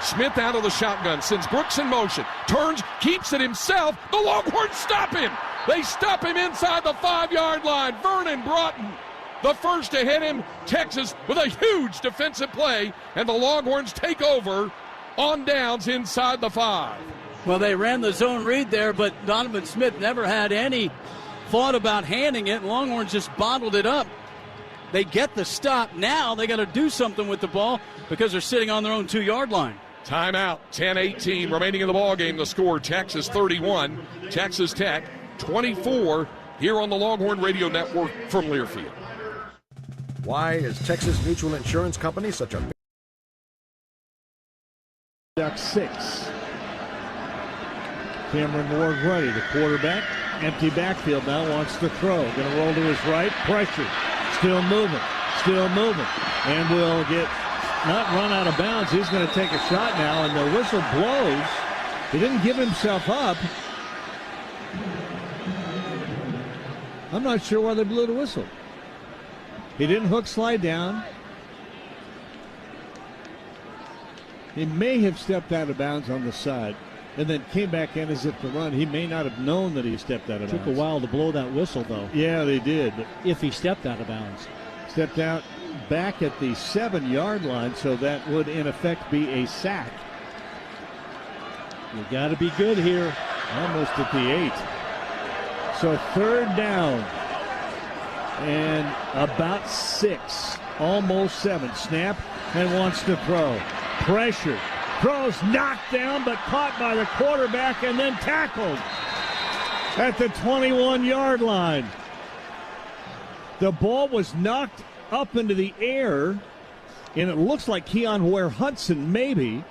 [SPEAKER 18] Smith out of the shotgun, sends Brooks in motion, turns, keeps it himself. The Longhorns stop him. They stop him inside the 5-yard line. Vernon Broughton, the first to hit him. Texas with a huge defensive play, and the Longhorns take over on downs inside the 5.
[SPEAKER 26] Well, they ran the zone read there, but Donovan Smith never had any thought about handing it. Longhorns just bottled it up. They get the stop. Now they got to do something with the ball because they're sitting on their own 2-yard line.
[SPEAKER 18] Timeout, 10-18 remaining in the ball game. The score, Texas 31, Texas Tech 24, here on the Longhorn Radio Network from Learfield.
[SPEAKER 2] Why is Texas Mutual Insurance Company such a...
[SPEAKER 4] Duck 6. Cameron Ward ready. The quarterback, empty backfield now, wants to throw. Going to roll to his right. Pressure. Still moving. And will get not run out of bounds. He's going to take a shot now, and the whistle blows. He didn't give himself up. I'm not sure why they blew the whistle. He didn't hook slide down. He may have stepped out of bounds on the side and then came back in as if to run. He may not have known that he stepped out of bounds.
[SPEAKER 8] Took a while to blow that whistle, though.
[SPEAKER 4] Yeah, they did. But
[SPEAKER 8] if he stepped out of bounds.
[SPEAKER 4] Stepped out back at the 7-yard line, so that would in effect be a sack.
[SPEAKER 8] You got to be good here.
[SPEAKER 4] Almost at the 8. So 3rd down and about 6, almost 7. Snap and wants to throw. Pressure. Throws knocked down but caught by the quarterback and then tackled at the 21-yard line. The ball was knocked up into the air, and it looks like Keon Ware-Hudson maybe.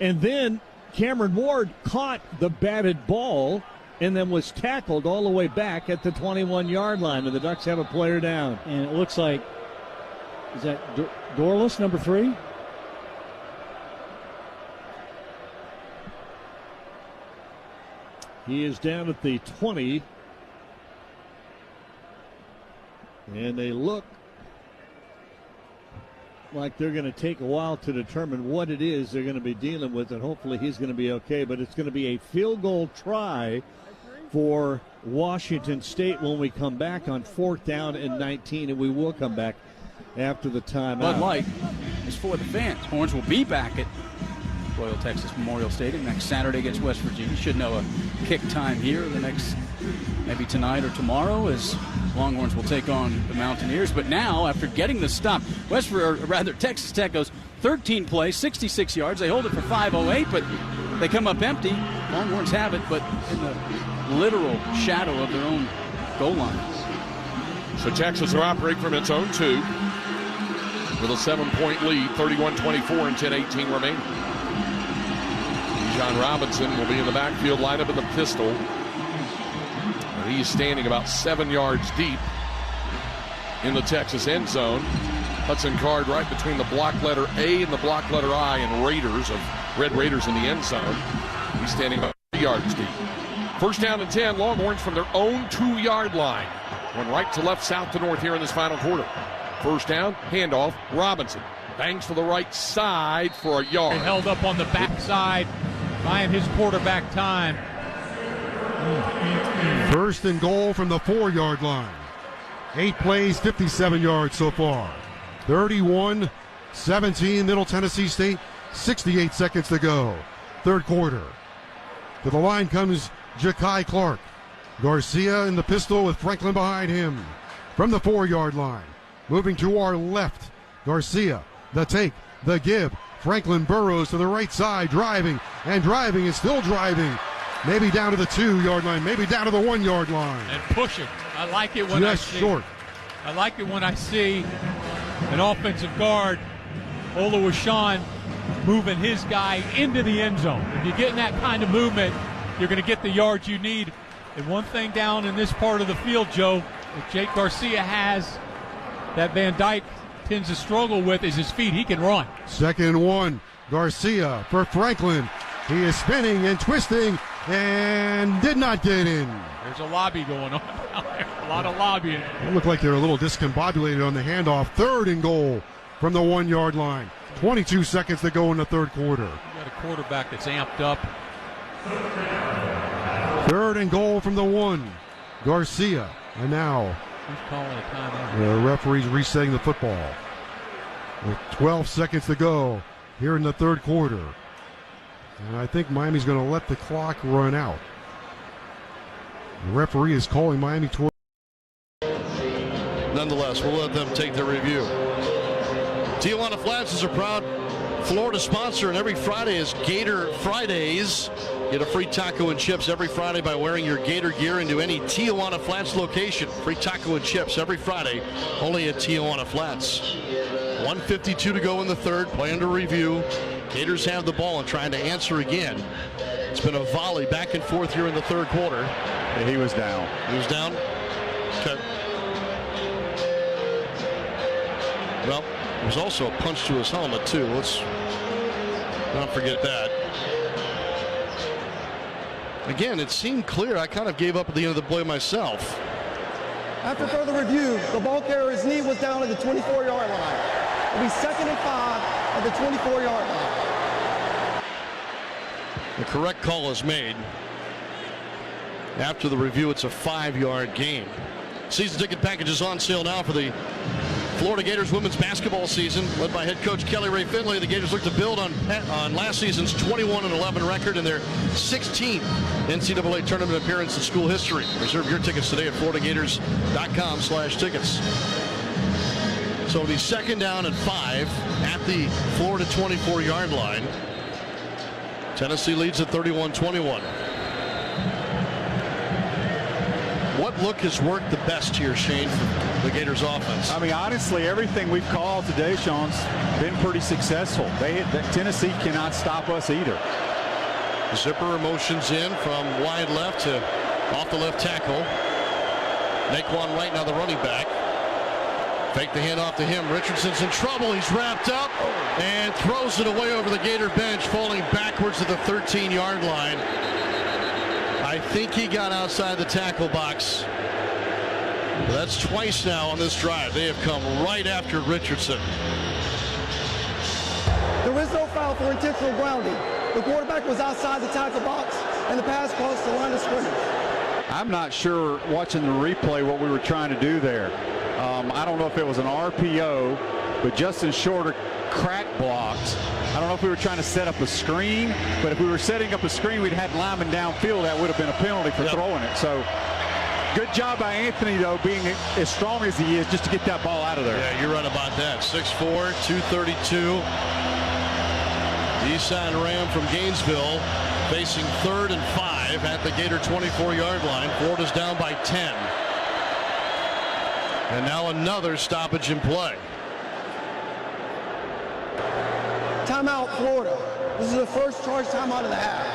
[SPEAKER 4] And then Cameron Ward caught the batted ball and then was tackled all the way back at the 21-yard line, and the Ducks have a player down.
[SPEAKER 8] And it looks like, is that Dorless, number 3?
[SPEAKER 4] He is down at the 20. And they look like they're going to take a while to determine what it is they're going to be dealing with, and hopefully he's going to be okay. But it's going to be a field goal try for Washington State when we come back on 4th down and 19, and we will come back after the timeout.
[SPEAKER 26] Bud Light is for the fans. Horns will be back at Royal Texas Memorial Stadium next Saturday against West Virginia. Should know a kick time here the next, maybe tonight or tomorrow, as Longhorns will take on the Mountaineers. But now, after getting the stop, Texas Tech goes 13 plays, 66 yards. They hold it for 5:08, but they come up empty. Longhorns have it, but in the literal shadow of their own goal line.
[SPEAKER 18] So Texas will operate from its own 2 with a 7-point lead, 31-24 and 10-18 remaining. John Robinson will be in the backfield, line up in the pistol. And he's standing about 7 yards deep in the Texas end zone. Hudson Card right between the block letter A and the block letter I and Red Raiders in the end zone. He's standing about 3 yards deep. 1st down and 10, Longhorns from their own 2-yard line. Going right to left, south to north here in this final quarter. 1st down, handoff, Robinson. Bangs to the right side for a yard.
[SPEAKER 11] Held up on the backside, buying his quarterback time.
[SPEAKER 14] 1st and goal from the 4-yard line. 8 plays, 57 yards so far. 31-17, Middle Tennessee State, 68 seconds to go. 3rd quarter. To the line comes Ja'Kai Clark. Garcia in the pistol with Franklin behind him. From the 4-yard line, moving to our left, Garcia, the take, the give. Franklin burrows to the right side, driving, and still driving. Maybe down to the 2-yard line, maybe down to the 1-yard line.
[SPEAKER 11] And pushing. I like it when
[SPEAKER 14] short.
[SPEAKER 11] I like it when I see an offensive guard, Oluwaseun, moving his guy into the end zone. If you're getting that kind of movement, you're going to get the yards you need. And one thing down in this part of the field, Joe, that Jake Garcia has that Van Dyke tends to struggle with is his feet. He can run. 2nd and 1.
[SPEAKER 14] Garcia for Franklin. He is spinning and twisting and did not get in.
[SPEAKER 11] There's a lobby going on out there. A lot of lobbying.
[SPEAKER 14] It looked like they were a little discombobulated on the handoff. 3rd and goal from the 1-yard line. 22 seconds to go in the 3rd quarter.
[SPEAKER 11] You got a quarterback that's amped up.
[SPEAKER 14] 3rd and goal from the 1. Garcia. And now
[SPEAKER 11] who's calling a timeout?
[SPEAKER 14] The referee's resetting the football. With 12 seconds to go here in the 3rd quarter. And I think Miami's going to let the clock run out. The referee is calling Miami toward.
[SPEAKER 15] Nonetheless, we'll let them take their review. Tijuana Flats is a proud Florida sponsor, and every Friday is Gator Fridays. Get a free taco and chips every Friday by wearing your Gator gear into any Tijuana Flats location. Free taco and chips every Friday, only at Tijuana Flats. 1:52 to go in the 3rd. Playing to review. Gators have the ball and trying to answer again. It's been a volley back and forth here in the 3rd quarter.
[SPEAKER 22] Yeah, he was down.
[SPEAKER 15] He was down? Okay. Well, there was also a punch to his helmet, too. Let's not forget that. Again, it seemed clear. I kind of gave up at the end of the play myself.
[SPEAKER 10] After further review, the ball carrier's knee was down at the 24-yard line. It'll be 2nd and 5 at the 24-yard line.
[SPEAKER 15] The correct call is made. After the review, it's a 5-yard gain. Season ticket packages on sale now for the Florida Gators women's basketball season, led by head coach Kelly Ray Finley. The Gators look to build on last season's 21-11 record and their 16th NCAA tournament appearance in school history. Reserve your tickets today at floridagators.com/tickets. So it'll be 2nd down and 5 at the Florida 24-yard line. Tennessee leads at 31-21. What look has worked the best here, Shane, for the Gators offense?
[SPEAKER 22] I mean, honestly, everything we've called today, Sean's been pretty successful. Tennessee cannot stop us either.
[SPEAKER 15] Zipper motions in from wide left to off the left tackle. Naquan Wright now the running back. Fake the handoff to him. Richardson's in trouble. He's wrapped up and throws it away over the Gator bench, falling backwards to the 13-yard line. I think he got outside the tackle box. That's twice now on this drive. They have come right after Richardson.
[SPEAKER 10] There is no foul for intentional grounding. The quarterback was outside the tackle box, and the pass crossed the line of scrimmage.
[SPEAKER 22] I'm not sure, watching the replay, what we were trying to do there. I don't know if it was an RPO, but Justin Shorter crack blocked. I don't know if we were trying to set up a screen, but if we were setting up a screen, we'd had linemen downfield. That would have been a penalty for throwing it. So good job by Anthony, though, being as strong as he is, just to get that ball out of there.
[SPEAKER 15] Yeah, you're right about that. 6'4", 232. Eastside Ram from Gainesville facing 3rd and 5 at the Gator 24-yard line. Florida's down by 10. And now another stoppage in play.
[SPEAKER 10] Timeout, Florida. This is the first charge timeout of the half.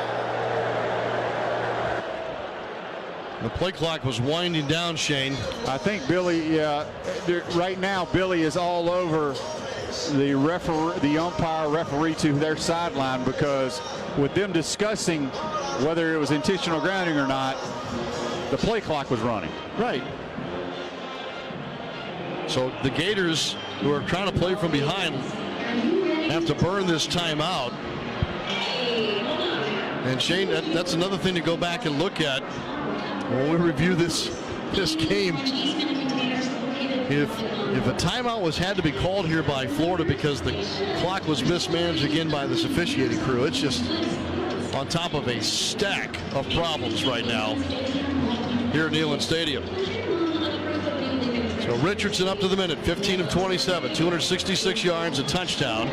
[SPEAKER 15] The play clock was winding down, Shane.
[SPEAKER 22] I think Billy, right now, Billy is all over the umpire referee to their sideline, because with them discussing whether it was intentional grounding or not, the play clock was running.
[SPEAKER 15] Right. So the Gators, who are trying to play from behind, have to burn this timeout. And Shane, that's another thing to go back and look at when we review this game. If a timeout had to be called here by Florida because the clock was mismanaged again by this officiating crew, it's just on top of a stack of problems right now here at Neyland Stadium. So Richardson up to the minute, 15 of 27, 266 yards, a touchdown.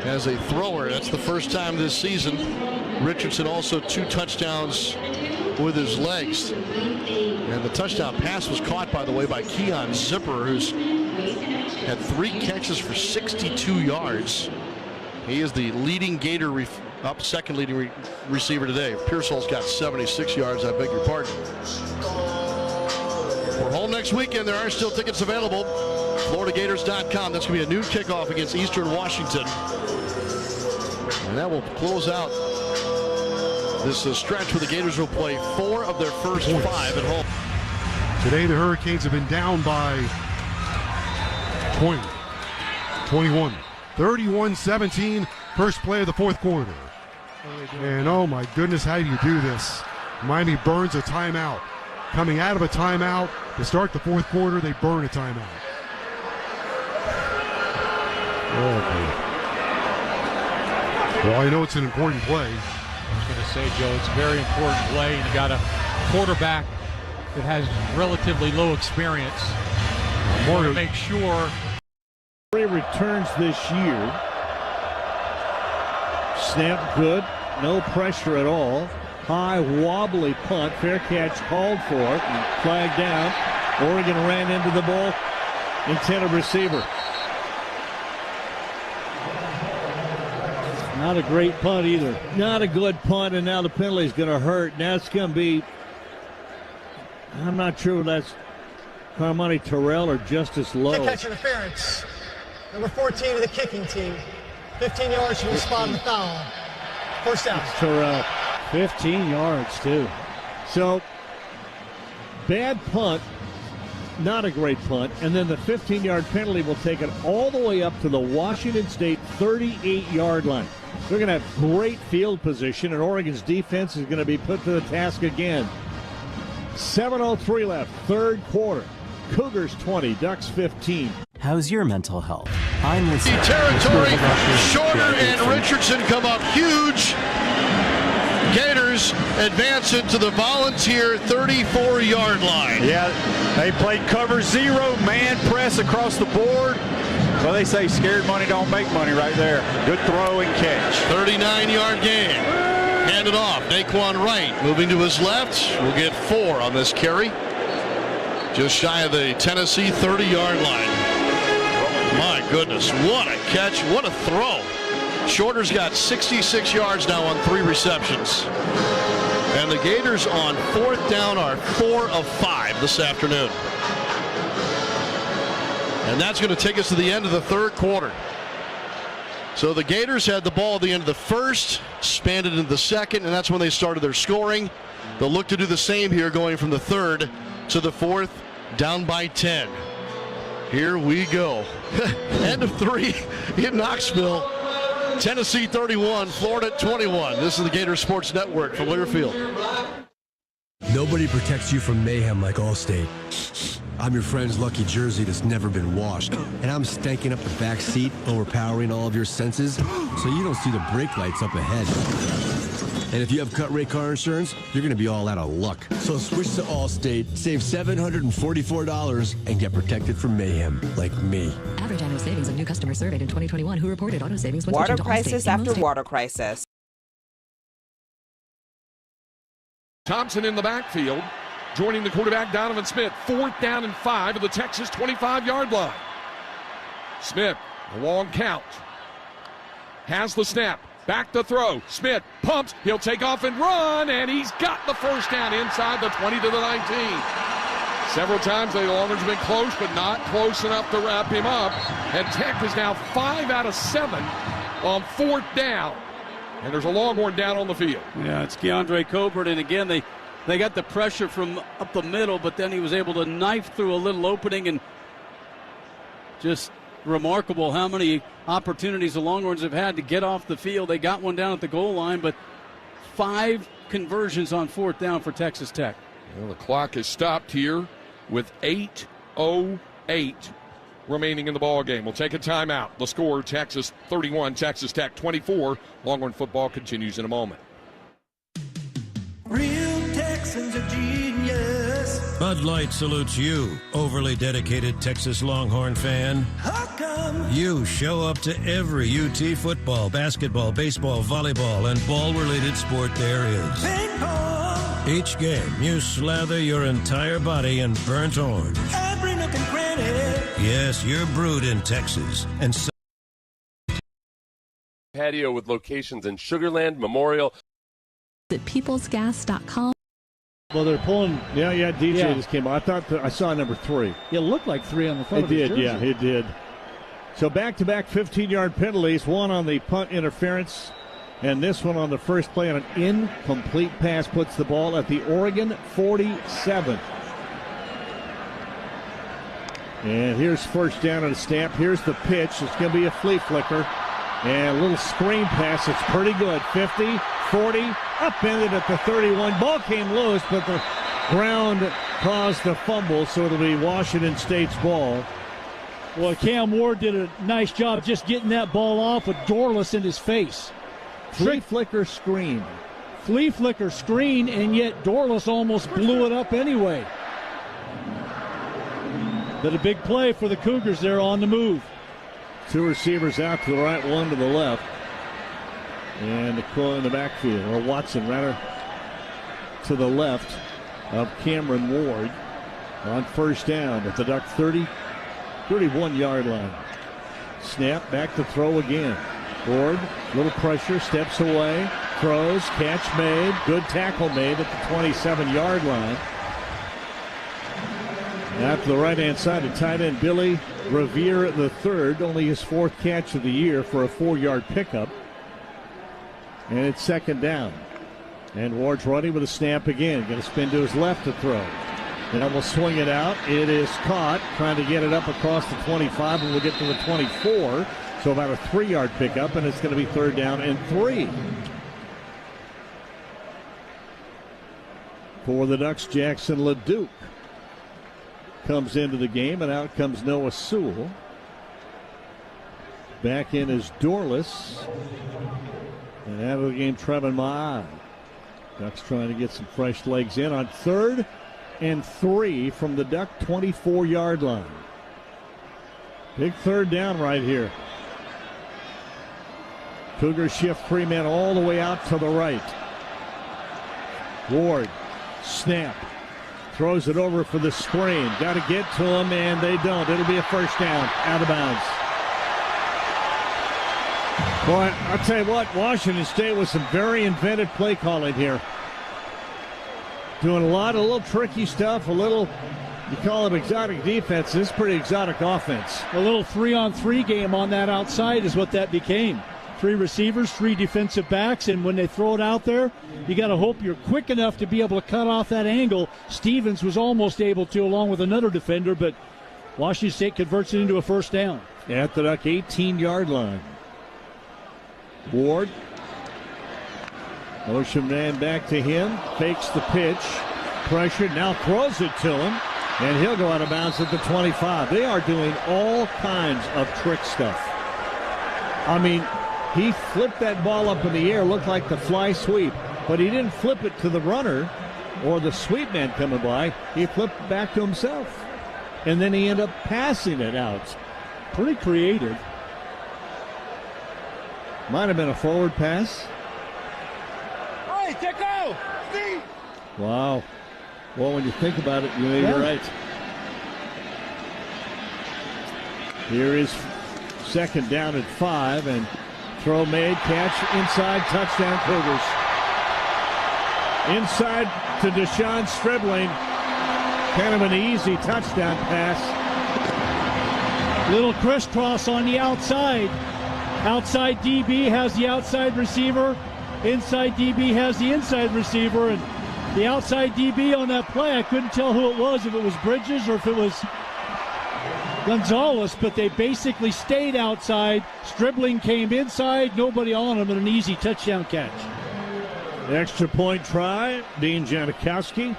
[SPEAKER 15] As a thrower, that's the first time this season. Richardson also 2 touchdowns with his legs. And the touchdown pass was caught, by the way, by Keon Zipper, who's had 3 catches for 62 yards. He is the leading Gator, second leading receiver today. Pearsall's got 76 yards, I beg your pardon. We're home next weekend. There are still tickets available. FloridaGators.com. That's going to be a noon kickoff against Eastern Washington. And that will close out this stretch where the Gators will play 4 of their first 5 at home.
[SPEAKER 14] Today the Hurricanes have been down by 20, 21, 31-17, first play of the fourth quarter. And oh my goodness, how do you do this? Miami burns a timeout. Coming out of a timeout to start the fourth quarter, they burn a timeout. Oh, well, I know it's an important play.
[SPEAKER 11] I was going to say, Joe, it's a very important play, and you got a quarterback that has relatively low experience. You want to make sure.
[SPEAKER 4] 3 returns this year. Snap good, no pressure at all. High wobbly punt, fair catch called for, flag down. Oregon ran into the ball, intended receiver. Not a great punt either. Not a good punt, and now the penalty's going to hurt. Now it's going to be, I'm not sure if that's Carmani Terrell or Justice Lowe.
[SPEAKER 10] Kick catch interference. Number 14 of the kicking team. 15 yards from the spot of the foul. First down.
[SPEAKER 4] Terrell.
[SPEAKER 8] 15 yards, too.
[SPEAKER 4] So, bad punt, not a great punt, and then the 15-yard penalty will take it all the way up to the Washington State 38-yard line. They're going to have great field position, and Oregon's defense is going to be put to the task again. 7:03 left, third quarter. Cougars 20, Ducks 15.
[SPEAKER 5] How's your mental health? I'm listening.
[SPEAKER 15] Territory, Shorter and Richardson come up huge. Gators advance it to the Volunteer 34-yard line.
[SPEAKER 22] Yeah, they played cover 0, man press across the board. Well, they say scared money don't make money right there. Good throw and catch.
[SPEAKER 15] 39-yard gain. Handed off. Naquan Wright moving to his left. We'll get 4 on this carry. Just shy of the Tennessee 30-yard line. My goodness, what a catch, what a throw. Shorter's got 66 yards now on 3 receptions. And the Gators on 4th down are 4 of 5 this afternoon. And that's going to take us to the end of the third quarter. So the Gators had the ball at the end of the first, spanned it into the second, and that's when they started their scoring. They'll look to do the same here going from the third to the fourth, down by 10. Here we go. End of 3 in Knoxville. Tennessee 31, Florida 21. This is the Gator Sports Network from Learfield.
[SPEAKER 7] Nobody protects you from mayhem like Allstate. I'm your friend's lucky jersey that's never been washed, and I'm stanking up the back seat, overpowering all of your senses, so you don't see the brake lights up ahead. And if you have cut rate car insurance, you're going to be all out of luck. So switch to Allstate, save $744, and get protected from mayhem, like me.
[SPEAKER 13] Average annual savings of new customers surveyed in 2021 who reported auto savings when
[SPEAKER 16] Water
[SPEAKER 13] switching to Allstate.
[SPEAKER 16] crisis after water crisis.
[SPEAKER 18] Thompson in the backfield, joining the quarterback Donovan Smith. 4th down and 5 at the Texas 25-yard line. Smith, a long count. Has the snap. Back to throw. Smith pumps. He'll take off and run, and he's got the first down inside the 20 to the 19. Several times the Longhorns have been close, but not close enough to wrap him up. And Tech is now 5 out of 7 on 4th down. And there's a Longhorn down on the field.
[SPEAKER 26] Yeah, it's Keandre Colbert, and again, they got the pressure from up the middle, but then he was able to knife through a little opening, and just remarkable how many opportunities the Longhorns have had to get off the field. They got one down at the goal line, but 5 conversions on 4th down for Texas Tech.
[SPEAKER 18] Well, the clock is stopped here with 8:08 remaining in the ball game. We'll take a timeout. The score, Texas 31, Texas Tech 24. Longhorn football continues in a moment.
[SPEAKER 1] Real Texans are genius.
[SPEAKER 6] Bud Light salutes you, overly dedicated Texas Longhorn fan.
[SPEAKER 1] How come?
[SPEAKER 6] You show up to every UT football, basketball, baseball, volleyball, and ball-related sport there is.
[SPEAKER 1] Ping pong.
[SPEAKER 6] Each game, you slather your entire body in burnt orange.
[SPEAKER 1] Every nook and cranny.
[SPEAKER 6] Yes, you're brewed in Texas. And so
[SPEAKER 3] patio with locations in Sugar Land, Memorial.
[SPEAKER 12] At peoplesgas.com.
[SPEAKER 4] Well, they're pulling. Yeah, DJ just came on. I saw number 3.
[SPEAKER 8] It looked like 3 on the front of his jersey.
[SPEAKER 4] Yeah, it did. So back-to-back 15-yard penalties, one on the punt interference, and this one on the first play on an incomplete pass puts the ball at the Oregon 47. And here's first down on a snap. Here's the pitch. It's going to be a flea flicker. And a little screen pass. It's pretty good. 50, 40, upended at the 31. Ball came loose, but the ground caused the fumble, so it'll be Washington State's ball.
[SPEAKER 8] Well, Cam Ward did a nice job just getting that ball off with Dorless in his face.
[SPEAKER 4] Flea flicker screen.
[SPEAKER 8] Flea flicker screen, and yet Dorless almost blew it up anyway. But a big play for the Cougars there on the move.
[SPEAKER 4] 2 receivers out to the right, 1 to the left. And the call in the backfield, or Watson rather, to the left of Cameron Ward on first down at the Duck 31-yard line. Snap, back to throw again. Ward, little pressure, steps away, throws, catch made, good tackle made at the 27-yard line. Out to the right-hand side, the tight end Billy Revere III, only his 4th catch of the year for a 4-yard pickup. And it's second down. And Ward's running with a snap again. Going to spin to his left to throw. And will swing it out. It is caught, trying to get it up across the 25, and we'll get to the 24. So about a 3-yard pickup, and it's going to be 3rd down and 3. For the Ducks, Jackson LeDuc comes into the game, and out comes Noah Sewell. Back in is Dorless. And out of the game, Trevin Ma'ai. Ducks trying to get some fresh legs in on 3rd and 3 from the Duck 24-yard line. Big 3rd down right here. Cougars shift 3 men all the way out to the right. Ward, snap. Throws it over for the screen. Got to get to him, and they don't. It'll be a first down, out of bounds. Boy, I'll tell you what, Washington State with some very inventive play calling here. Doing a lot of little tricky stuff, a little, you call it exotic defense. This is pretty exotic offense.
[SPEAKER 8] A little 3-on-3 game on that outside is what that became. 3 receivers, 3 defensive backs, and when they throw it out there, you got to hope you're quick enough to be able to cut off that angle. Stevens was almost able to, along with another defender, but Washington State converts it into a first down.
[SPEAKER 4] At the Duck 18-yard line. Ward. Motion man back to him. Fakes the pitch. Pressured. Now throws it to him. And he'll go out of bounds at the 25. They are doing all kinds of trick stuff. I mean, he flipped that ball up in the air. Looked like the fly sweep. But he didn't flip it to the runner or the sweep man coming by. He flipped it back to himself. And then he ended up passing it out.
[SPEAKER 8] Pretty creative.
[SPEAKER 4] Might have been a forward pass.
[SPEAKER 1] Hey, Tico! Steve!
[SPEAKER 4] Wow. Well, when you think about it, you're right. Here is second down at 5, and throw made, catch inside, touchdown Cougars. Inside to Deshaun Stribling. Kind of an easy touchdown pass.
[SPEAKER 8] Little crisscross on the outside. Outside DB has the outside receiver. Inside DB has the inside receiver. And the outside DB on that play, I couldn't tell who it was, if it was Bridges or if it was Gonzalez, but they basically stayed outside. Stribling came inside, nobody on him, and an easy touchdown catch.
[SPEAKER 4] Extra point try, Dean Janikowski.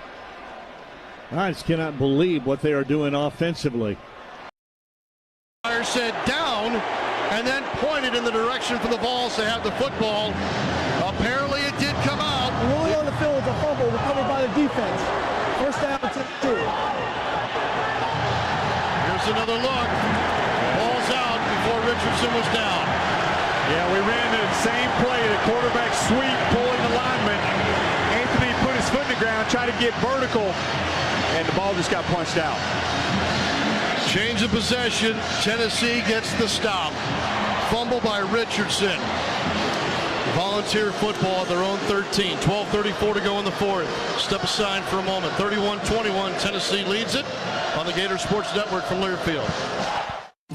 [SPEAKER 4] I just cannot believe what they are doing offensively.
[SPEAKER 15] Said down and then pointed in the direction for the Vols to have the football. Apparently it did come out.
[SPEAKER 10] Rolling on the field with a fumble recovered by the defense. First down to 2.
[SPEAKER 15] Here's another look. Ball's out before Richardson was down.
[SPEAKER 22] Yeah, we ran the same play, the quarterback sweep, pulling the lineman. Anthony put his foot in the ground, tried to get vertical, and the ball just got punched out.
[SPEAKER 15] Change of possession. Tennessee gets the stop. Fumble by Richardson. Volunteer football at their own 13. 12:34 to go in the fourth. Step aside for a moment. 31-21. Tennessee leads it on the Gator Sports Network from Learfield.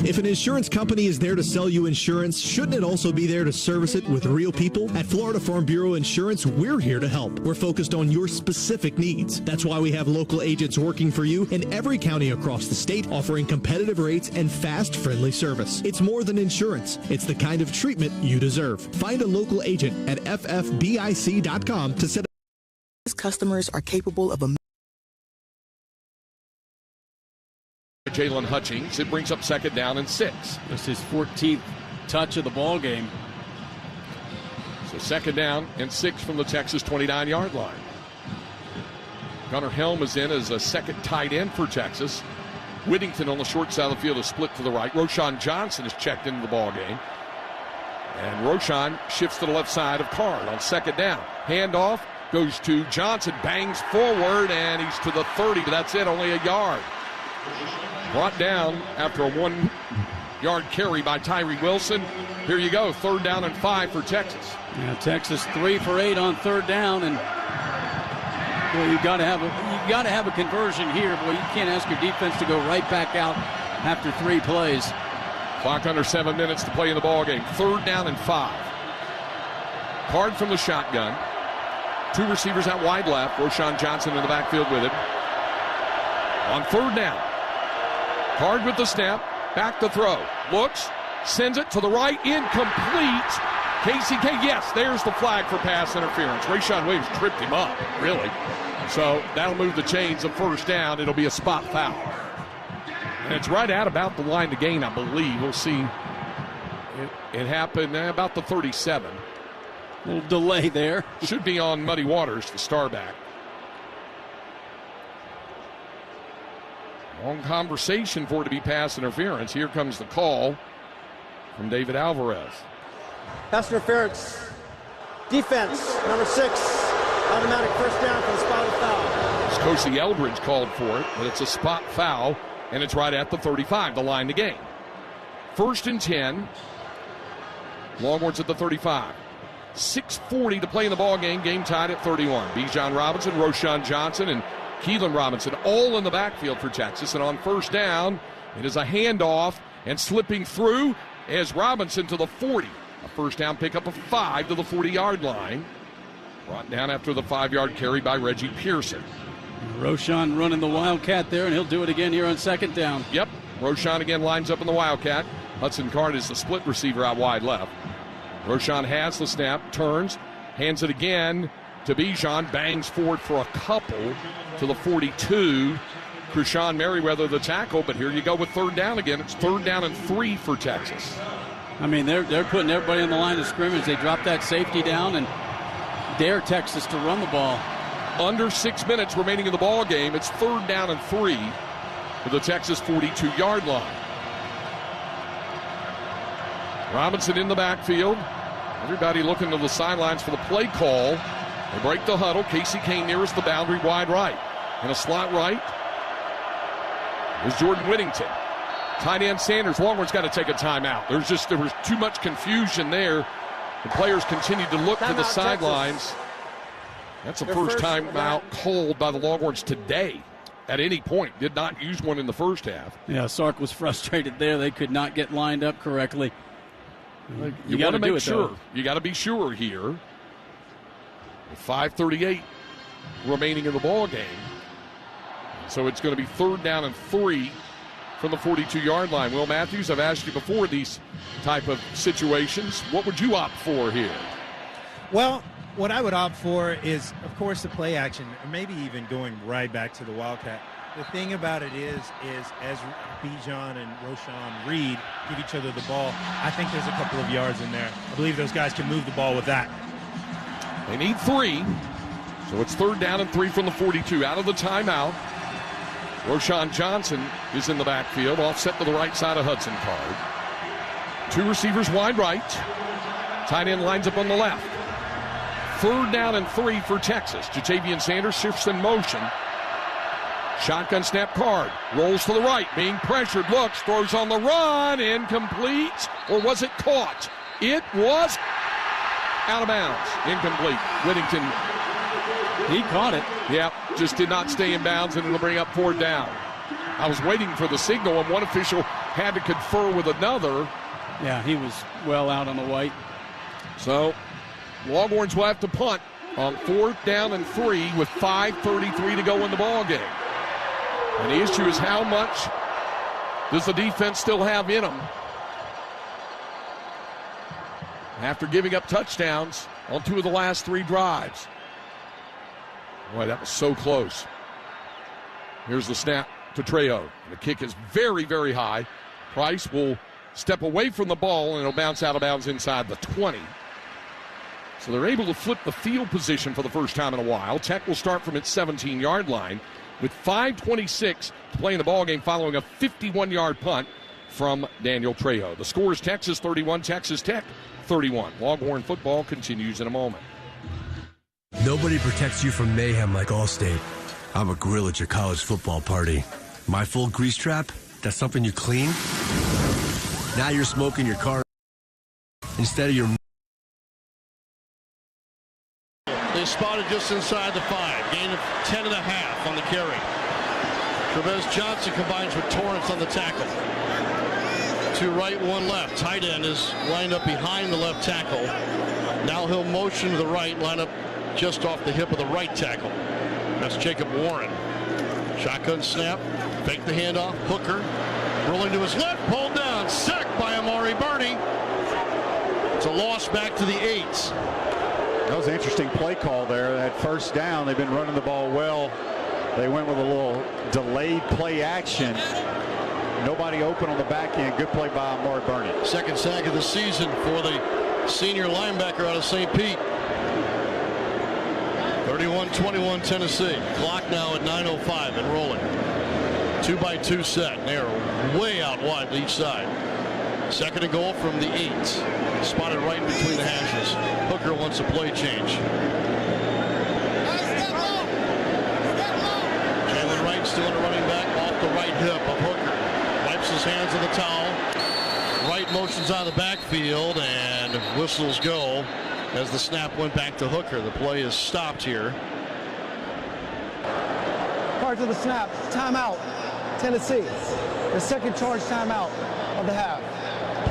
[SPEAKER 16] If an insurance company is there to sell you insurance, shouldn't it also be there to service it with real people? At Florida Farm Bureau Insurance, we're here to help. We're focused on your specific needs. That's why we have local agents working for you in every county across the state, offering competitive rates and fast, friendly service. It's more than insurance. It's the kind of treatment you deserve. Find a local agent at ffbic.com to set up.
[SPEAKER 17] Customers are capable of a
[SPEAKER 18] Jalen Hutchings. It brings up 2nd down and 6.
[SPEAKER 26] That's his 14th touch of the ball game.
[SPEAKER 18] So 2nd down and 6 from the Texas 29-yard line. Gunnar Helm is in as a second tight end for Texas. Whittington on the short side of the field is split to the right. Roshan Johnson is checked into the ball game. And Roshan shifts to the left side of Card on 2nd down. Handoff goes to Johnson, bangs forward, and he's to the 30, but that's it, only a yard. Brought down after a 1-yard carry by Tyree Wilson. Here you go, 3rd down and 5 for Texas.
[SPEAKER 26] Yeah, Texas 3 for 8 on 3rd down, and boy, you got to have a conversion here. Boy, you can't ask your defense to go right back out after 3 plays.
[SPEAKER 18] Clock under 7 minutes to play in the ball game. 3rd down and 5. Card from the shotgun. 2 receivers out wide left. Roshan Johnson in the backfield with it. On 3rd down. Card with the snap, back to throw. Looks, sends it to the right, incomplete. KCK, yes, there's the flag for pass interference. Rayshawn Williams tripped him up, really. So that'll move the chains of 1st down. It'll be a spot foul. And it's right at about the line to gain, I believe. We'll see. It happened about the 37.
[SPEAKER 26] A little delay there.
[SPEAKER 18] Should be on Muddy Waters, the star back. Long conversation for it to be pass interference. Here comes the call from David Alvarez.
[SPEAKER 19] Pass interference. Defense, number 6. Automatic 1st down for the spotted foul.
[SPEAKER 18] Kosi Eldridge called for it, but it's a spot foul, and it's right at the 35, the line to gain. 1st and 10. Longhorns at the 35. 6:40 to play in the ball game. Game tied at 31. Bijan Robinson, Roshan Johnson, and Keelan Robinson all in the backfield for Texas. And on 1st down, it is a handoff, and slipping through is Robinson to the 40. A 1st down pickup of 5 to the 40-yard line. Brought down after the 5-yard carry by Reggie Pearson.
[SPEAKER 26] Roshan running the Wildcat there, and he'll do it again here on 2nd down.
[SPEAKER 18] Yep, Roshan again lines up in the Wildcat. Hudson Card is the split receiver out wide left. Roshan has the snap, turns, hands it again to Bijan, bangs forward for a couple to the 42. Krishan Merriweather the tackle, but here you go with 3rd down again. It's 3rd down and 3 for Texas.
[SPEAKER 26] I mean, they're putting everybody on the line of scrimmage. They drop that safety down and dare Texas to run the ball.
[SPEAKER 18] Under 6 minutes remaining in the ball game. It's 3rd down and 3 for the Texas 42-yard line. Robinson in the backfield. Everybody looking to the sidelines for the play call. They break the huddle. Casey Kane nearest the boundary, wide right. In a slot right is Jordan Whittington. Tight end Sanders. Longhorns got to take a timeout. There was too much confusion there. The players continued to look to the sidelines. That's the first timeout called by the Longhorns today at any point. Did not use one in the first half.
[SPEAKER 26] Yeah, Sark was frustrated there. They could not get lined up correctly.
[SPEAKER 18] You got to make sure. You got to be sure here. With 5:38 remaining in the ball game. So it's going to be 3rd down and 3 from the 42-yard line. Will Matthews, I've asked you before these type of situations. What would you opt for here?
[SPEAKER 20] Well, what I would opt for is, of course, the play action, or maybe even going right back to the Wildcat. The thing about it is as Bijan and Roshan Reed give each other the ball, I think there's a couple of yards in there. I believe those guys can move the ball with that.
[SPEAKER 18] They need 3, so it's 3rd down and 3 from the 42. Out of the timeout, Roshan Johnson is in the backfield, offset to the right side of Hudson Card. 2 receivers wide right. Tight end lines up on the left. 3rd down and 3 for Texas. Jatavian Sanders shifts in motion. Shotgun snap card. Rolls to the right. Being pressured. Looks. Throws on the run. Incomplete. Or was it caught? It was out of bounds. Incomplete. Whittington.
[SPEAKER 26] He caught it.
[SPEAKER 18] Yep. Just did not stay in bounds, and it'll bring up 4th down. I was waiting for the signal, and one official had to confer with another.
[SPEAKER 26] Yeah, he was well out on the white.
[SPEAKER 18] So, Longhorns will have to punt on 4th down and 3 with 5:33 to go in the ball game. And the issue is, how much does the defense still have in them after giving up touchdowns on 2 of the last 3 drives? Boy, that was so close. Here's the snap to Trejo. The kick is very, very high. Price will step away from the ball, and it'll bounce out of bounds inside the 20. So they're able to flip the field position for the first time in a while. Tech will start from its 17-yard line with 5:26 to play in the ball game following a 51-yard punt from Daniel Trejo. The score is Texas 31, Texas Tech 31. Longhorn football continues in a moment.
[SPEAKER 7] Nobody protects you from mayhem like Allstate. I'm a grill at your college football party. My full grease trap? That's something you clean? Now you're smoking your car instead of your...
[SPEAKER 15] They spotted just inside the 5. Gain of 10.5 on the carry. Trevez Johnson combines with Torrance on the tackle. 2 right, 1 left. Tight end is lined up behind the left tackle. Now he'll motion to the right, line up just off the hip of the right tackle. That's Jacob Warren. Shotgun snap, fake the handoff. Hooker rolling to his left, pulled down, sacked by Amari Burney. It's a loss back to the 8.
[SPEAKER 22] That was an interesting play call there. That 1st down, they've been running the ball well. They went with a little delayed play action. Nobody open on the back end. Good play by Amari Burney.
[SPEAKER 15] 2nd sack of the season for the senior linebacker out of St. Pete. 31-21 Tennessee. Clock now at 9:05 and rolling. 2-by-2 set. They're way out wide to each side. 2nd and goal from the 8. Spotted right in between the hashes. Hooker wants a play change. Jalen Wright still in a running back off the right hip of Hooker. Wipes his hands on the towel. Wright motions out of the backfield, and whistles go as the snap went back to Hooker. The play is stopped here.
[SPEAKER 19] Prior to the snap, timeout, Tennessee. The 2nd charge timeout of the half.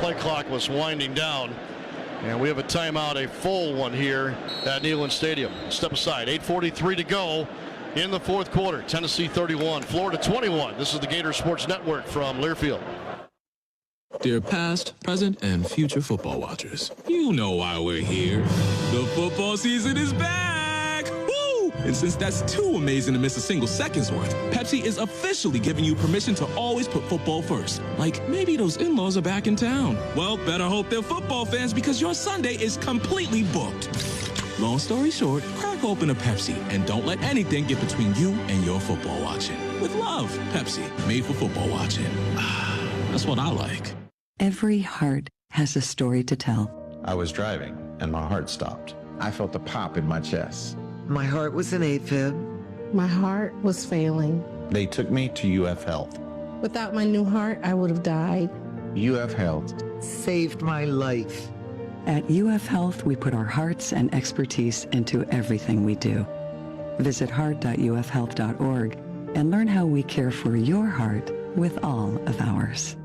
[SPEAKER 15] Play clock was winding down, and we have a timeout, a full one here at Neyland Stadium. Step aside, 8:43 to go in the 4th quarter. Tennessee 31, Florida 21. This is the Gator Sports Network from Learfield.
[SPEAKER 2] Dear past, present, and future football watchers, you know why we're here. The football season is back! Woo! And since that's too amazing to miss a single second's worth, Pepsi is officially giving you permission to always put football first. Like, maybe those in-laws are back in town. Well, better hope they're football fans, because your Sunday is completely booked. Long story short, crack open a Pepsi and don't let anything get between you and your football watching. With love, Pepsi, made for football watching. That's what I like.
[SPEAKER 9] Every heart has a story to tell.
[SPEAKER 21] I was driving and my heart stopped. I felt a pop in my chest.
[SPEAKER 23] My heart was an AFib. My heart was failing.
[SPEAKER 21] They took me to UF Health.
[SPEAKER 23] Without my new heart, I would have died.
[SPEAKER 21] UF Health
[SPEAKER 23] saved my life.
[SPEAKER 9] At UF Health, we put our hearts and expertise into everything we do. Visit heart.ufhealth.org and learn how we care for your heart with all of ours.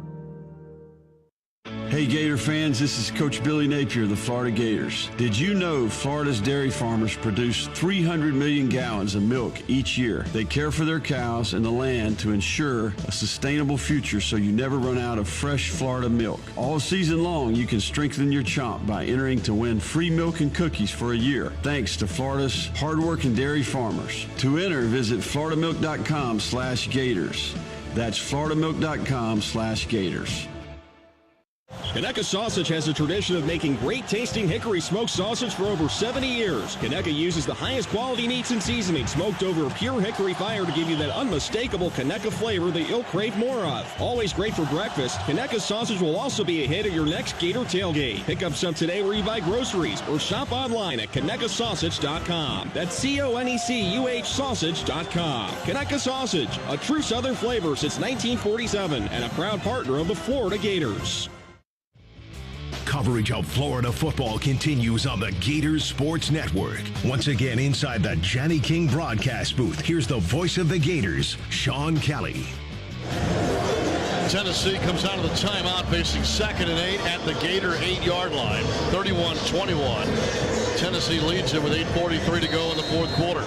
[SPEAKER 24] Hey Gator fans, this is Coach Billy Napier of the Florida Gators. Did you know Florida's dairy farmers produce 300 million gallons of milk each year? They care for their cows and the land to ensure a sustainable future so you never run out of fresh Florida milk. All season long, you can strengthen your chomp by entering to win free milk and cookies for a year, thanks to Florida's hardworking dairy farmers. To enter, visit floridamilk.com/gators. That's floridamilk.com/gators.
[SPEAKER 5] Conecuh Sausage has a tradition of making great-tasting hickory smoked sausage for over 70 years. Conecuh uses the highest quality meats and seasonings smoked over a pure hickory fire to give you that unmistakable Conecuh flavor that you'll crave more of. Always great for breakfast, Conecuh Sausage will also be a hit at your next Gator tailgate. Pick up some today where you buy groceries or shop online at ConecuhSausage.com. That's CONECUH Sausage.com. Conecuh Sausage, a true Southern flavor since 1947 and a proud partner of the Florida Gators.
[SPEAKER 6] Coverage of Florida football continues on the Gators Sports Network. Once again, inside the Johnny King broadcast booth, here's the voice of the Gators, Sean Kelly.
[SPEAKER 15] Tennessee comes out of the timeout facing 2nd and 8 at the Gator 8-yard line, 31-21. Tennessee leads it with 8:43 to go in the fourth quarter.